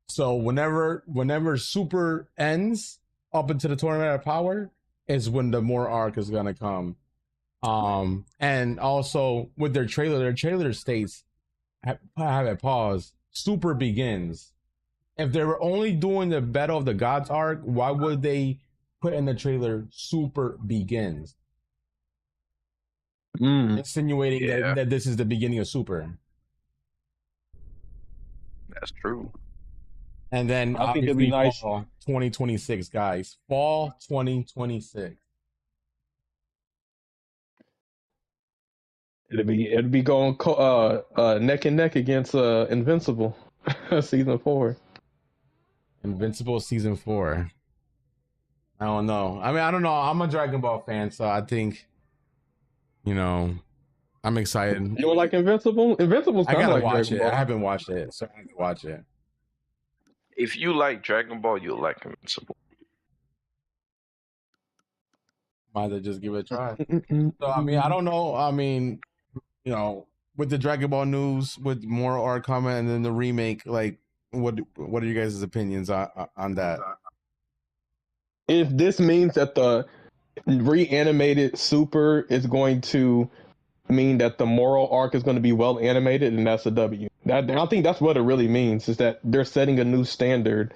So whenever Super ends up into the Tournament of Power is when the Morrow arc is gonna come. And also with their trailer states, have it pause, Super begins. If they were only doing the Battle of the Gods arc, why would they put in the trailer Super begins, insinuating that this is the beginning of Super? That's true. And then I think it'd be nice. Fall 2026, guys. Fall 2026. It'd be going neck and neck against Invincible season 4. Invincible season 4. I don't know. I mean, I don't know. I'm a Dragon Ball fan, so I think, I'm excited. You don't like Invincible? Invincible's kind of like watch Dragon it. Ball. I haven't watched it, so I have to watch it. If you like Dragon Ball, you'll like Invincible. Might as well just give it a try. So, I mean, I don't know. I mean, with the Dragon Ball news, with more art coming, and then the remake, like, what are you guys' opinions on that? If this means that the reanimated Super is going to mean that the moral arc is going to be well animated, and that's a W. I think that's what it really means, is that they're setting a new standard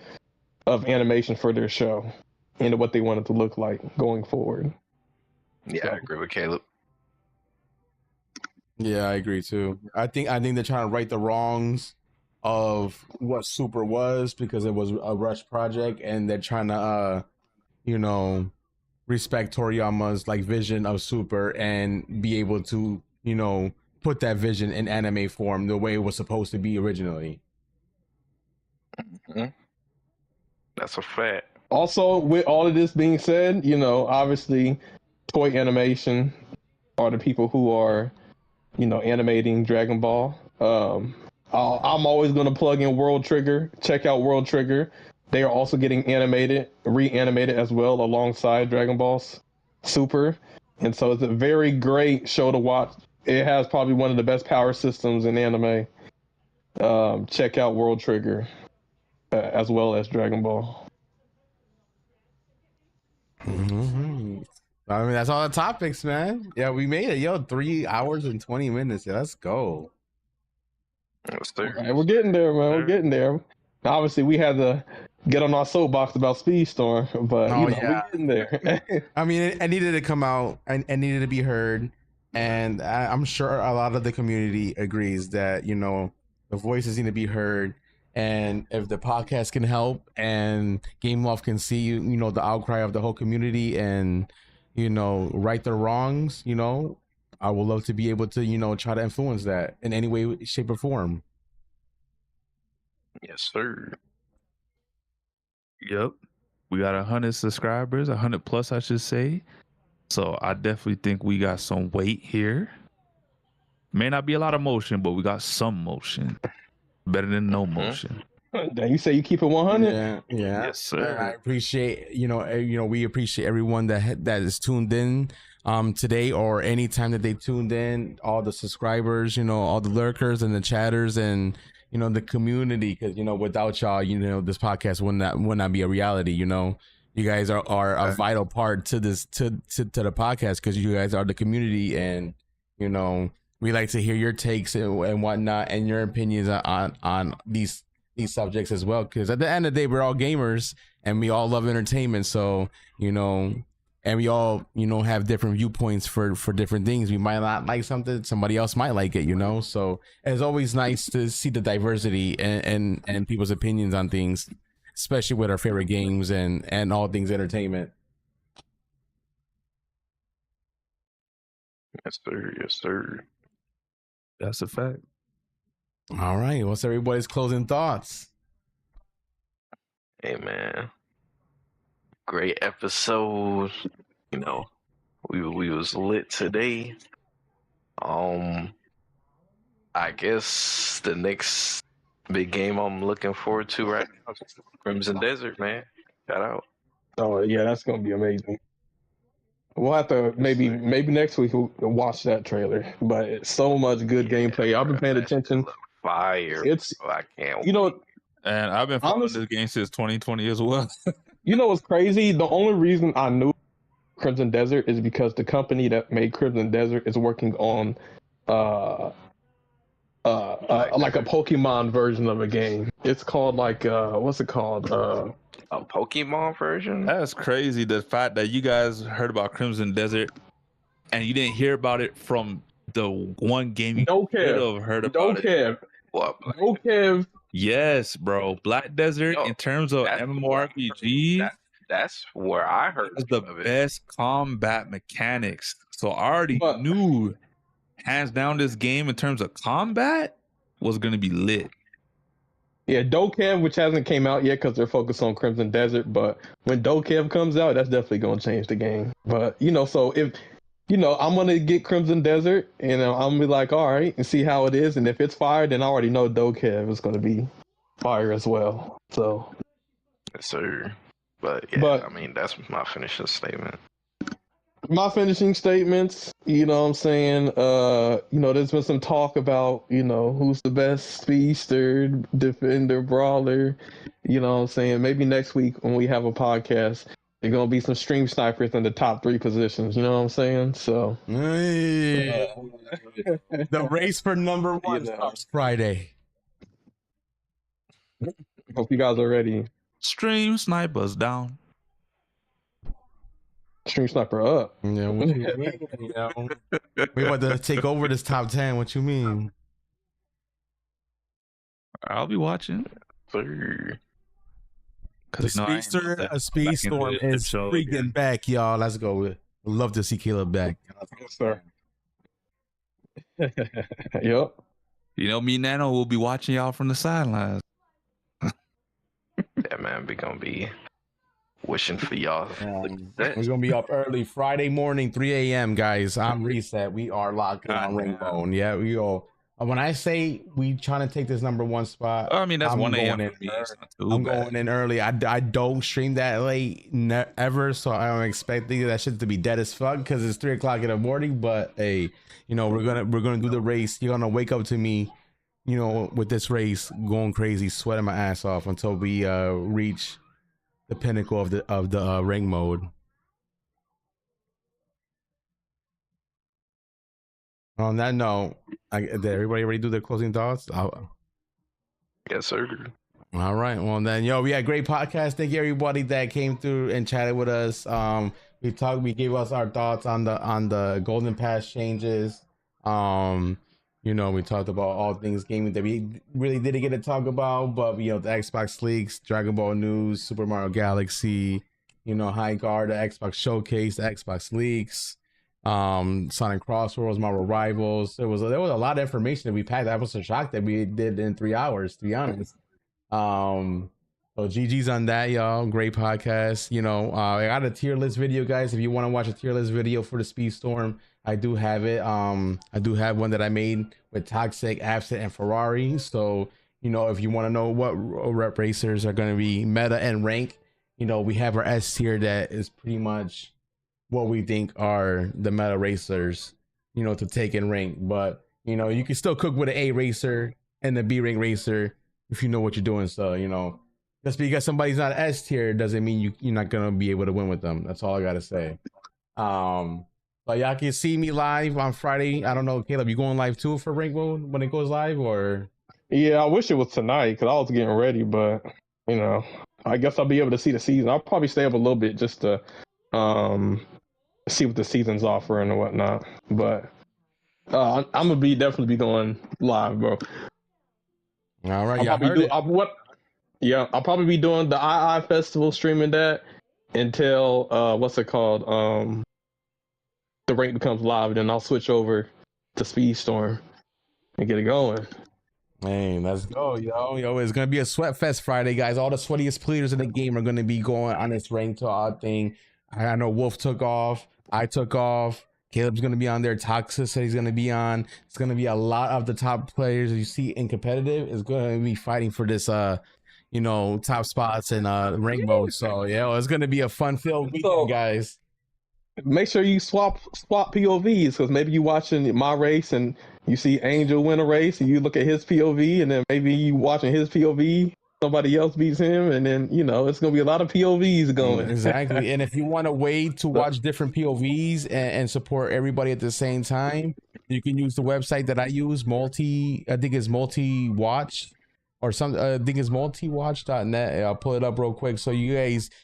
of animation for their show and what they want it to look like going forward. Yeah, So. I agree with Caleb. Yeah, I agree too. I think they're trying to right the wrongs of what Super was, because it was a rush project, and they're trying to respect Toriyama's like vision of Super and be able to, put that vision in anime form the way it was supposed to be originally. Mm-hmm. That's a fact. Also, with all of this being said, obviously Toy Animation are the people who are, animating Dragon Ball. I'm always going to plug in World Trigger. Check out World Trigger. They are also getting reanimated as well alongside Dragon Ball Super. And so it's a very great show to watch. It has probably one of the best power systems in anime. Check out World Trigger as well as Dragon Ball. Mm-hmm. I mean, that's all the topics, man. Yeah, we made it. 3 hours and 20 minutes. Yeah, let's go. Right, we're getting there, man. We're getting there. Now, obviously, we had to get on our soapbox about Speedstorm, but we're getting there. I mean, it needed to come out and needed to be heard. And I'm sure a lot of the community agrees that, the voices need to be heard. And if the podcast can help and Gameloft can see, the outcry of the whole community and, right the wrongs, I would love to be able to, try to influence that in any way, shape, or form. Yes, sir. Yep. We got 100 subscribers, 100 plus, I should say. So I definitely think we got some weight here. May not be a lot of motion, but we got some motion. Better than no motion. You say you keep it 100? Yeah. Yes, sir. I appreciate, we appreciate everyone that is tuned in today, or anytime that they tuned in, all the subscribers, all the lurkers and the chatters and, the community, because, without y'all, this podcast would not be a reality. You guys are a vital part to this, to the podcast, because you guys are the community, and, we like to hear your takes and whatnot and your opinions on these subjects as well, because at the end of the day, we're all gamers and we all love entertainment. So, and we all, have different viewpoints for different things. We might not like something, somebody else might like it, so it's always nice to see the diversity and people's opinions on things, especially with our favorite games and all things entertainment. Yes, sir. Yes, sir. That's a fact. All right, what's everybody's closing thoughts? Hey, man, great episode. We was lit today. I guess the next big game I'm looking forward to right now is Crimson Desert, man. Shout out. Oh yeah, that's gonna be amazing. We'll have to maybe next week we'll watch that trailer. But it's so much good gameplay. I've been paying attention. Fire. I can't. And I've been following this game since 2020 as well. What's crazy? The only reason I knew Crimson Desert is because the company that made Crimson Desert is working on like a Pokemon version of a game. It's called what's it called? A Pokemon version? That's crazy. The fact that you guys heard about Crimson Desert and you didn't hear about it from the one game you could have heard about it. What? No Kev. Yes, bro. Black Desert, in terms of MMORPG, that's where I heard it's the best combat mechanics. So I already knew, hands down, this game in terms of combat was going to be lit. Yeah, Dokev, which hasn't came out yet because they're focused on Crimson Desert, but when Dokev comes out, that's definitely going to change the game. But, so if, I'm going to get Crimson Desert, and I'm going to be like, all right, and see how it is. And if it's fire, then I already know Dokev is going to be fire as well. So. Yes, sir. But, yeah, I mean, that's my finishing statement. My finishing statements, what I'm saying? There's been some talk about, who's the best speedster, defender, brawler. What I'm saying? Maybe next week when we have a podcast, There's gonna be some stream snipers in the top 3 positions. You know what I'm saying? So Hey. The race for number 1 starts Friday. hope you guys are ready. Stream snipers down. Stream sniper up. Yeah, what you mean? You know, we about to take over this top 10. What you mean? I'll be watching. Sir. The Speedstorm is freaking back, y'all. Let's go. We'd love to see Caleb back. Yes, sir. Yep. You know, me and Nano will be watching y'all from the sidelines. Yeah, man, we gonna be wishing for y'all. We're gonna be up early Friday morning, 3 a.m. guys. I'm Reset. We are locked in on Rainbow. Yeah, we all. When I say we trying to take this number 1 spot, I mean, that's I'm 1 a.m. going for me. It's not too I'm bad. going in early. I don't stream that late ever, so I'm expecting that shit to be dead as fuck because it's 3 o'clock in the morning. But hey, you know we're gonna do the race. You're gonna wake up to me, you know, with this race going crazy, sweating my ass off until we reach the pinnacle of the ring mode. On that note, did everybody already do their closing thoughts? Yes, sir. All right. Well, then, yo, we had a great podcast. Thank you, everybody that came through and chatted with us. We gave us our thoughts on the Golden Pass changes. You know, we talked about all things gaming that we really didn't get to talk about, but you know, the Xbox leaks, Dragon Ball news, Super Mario Galaxy, you know, Highguard, the Xbox showcase, the Xbox leaks, Sonic CrossWorlds, Marvel Rivals. There was a lot of information that we packed. I was so shocked that we did in 3 hours, to be honest. So GG's on that, y'all. Great podcast. You know, I got a tier list video, guys. If you want to watch a tier list video for the Speedstorm, I do have it. I do have one that I made with Toxic, Absent, and Ferrari. So, you know, if you want to know what rep racers are going to be meta and rank, you know, we have our S tier that is pretty much what we think are the meta racers, you know, to take and rank. But, you know, you can still cook with an A racer and the B rank racer if you know what you're doing. So, you know, just because somebody's not S tier doesn't mean you're not going to be able to win with them. That's all I got to say. But y'all can see me live on Friday. I don't know, Caleb, you going live too for Rainbow when it goes live, or? Yeah, I wish it was tonight because I was getting ready, but you know, I guess I'll be able to see the season. I'll probably stay up a little bit just to see what the season's offering and whatnot. But I'm gonna definitely be going live, bro. All right, I'll probably be doing the AiAi Festival, streaming that until what's it called? The rank becomes live, and then I'll switch over to Speedstorm and get it going. Hey, let's go, yo. It's gonna be a sweat fest Friday, guys. All the sweatiest players in the game are gonna be going on this rank to our thing. I know Wolf took off, I took off, Caleb's gonna be on there, Toxic said he's gonna be on. It's gonna be a lot of the top players you see in competitive is gonna be fighting for this you know, top spots in rainbow. So yeah, it's gonna be a fun-filled weekend, guys. Make sure you swap POVs, because maybe you watching my race and you see Angel win a race and you look at his POV, and then maybe you watching his POV, somebody else beats him, and then you know it's gonna be a lot of POVs going. Exactly. And if you want a way to watch different POVs and support everybody at the same time, you can use the website that I use, I think it's multi-watch or something. I think it's multiwatch.net. I'll pull it up real quick. So you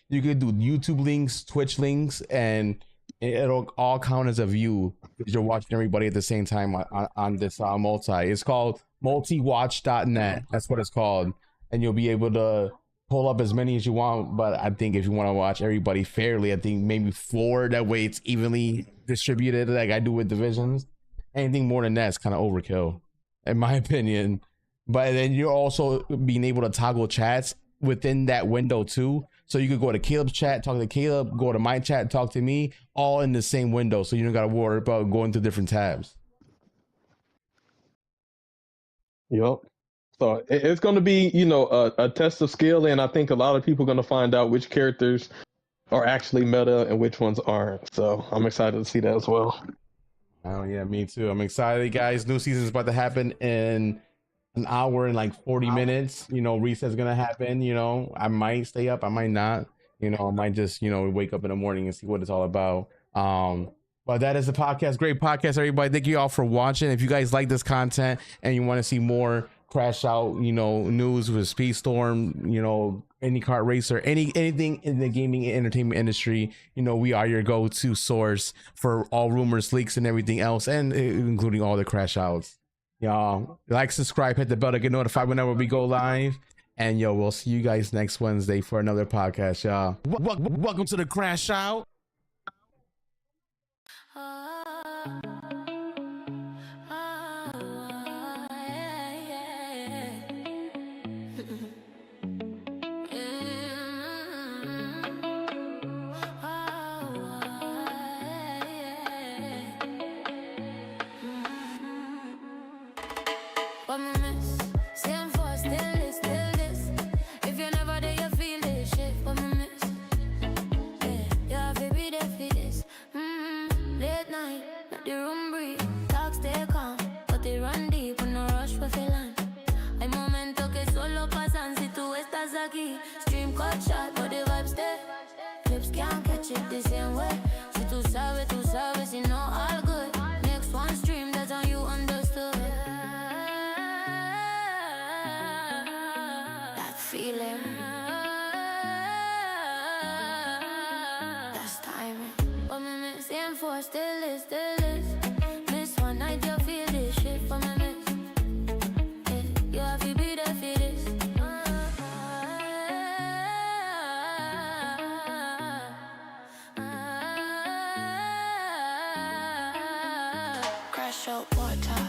can do YouTube links, Twitch links, and it'll all count as a view because you're watching everybody at the same time on this multi. It's called multiwatch.net. That's what it's called. And you'll be able to pull up as many as you want. But I think if you want to watch everybody fairly, I think maybe 4. That way it's evenly distributed like I do with divisions. Anything more than that is kind of overkill, in my opinion. But then you're also being able to toggle chats within that window too. So you could go to Caleb's chat, talk to Caleb, go to my chat, talk to me, all in the same window. So you don't got to worry about going to different tabs. Yep. So it's going to be, you know, a test of skill. And I think a lot of people are going to find out which characters are actually meta and which ones aren't. So I'm excited to see that as well. Oh yeah, me too. I'm excited, guys. New season is about to happen in an hour and like 40 minutes. You know, reset's gonna happen. You know, I might stay up, I might not. You know, I might just, you know, wake up in the morning and see what it's all about. But that is the podcast. Great podcast, everybody. Thank you all for watching. If you guys like this content and you want to see more Crash Out, you know, news with Speedstorm, you know, any kart racer, anything in the gaming and entertainment industry, you know, we are your go-to source for all rumors, leaks, and everything else, and including all the Crash Outs. Y'all like, subscribe, hit the bell to get notified whenever we go live. And yo, we'll see you guys next Wednesday for another podcast, y'all. Welcome to the Crash Out. What me miss? Same for still this. If you're never there, you feel this shit. What me miss? Yeah, you have to be there for this. Late night, let the room breathe. Talk stay calm, but they run deep. No rush for feeling. Hay momento que solo pasan si tú estás aquí. Stream cut shot, but the vibes stay. Clips can't catch it the same way. Si tú sabes, you know all good. Next one stream, that's how you understood. Feeling that's timing. But me miss same for still is. Miss one night you feel this shit for me miss. Yeah, you have to be there for this. Crash out part time.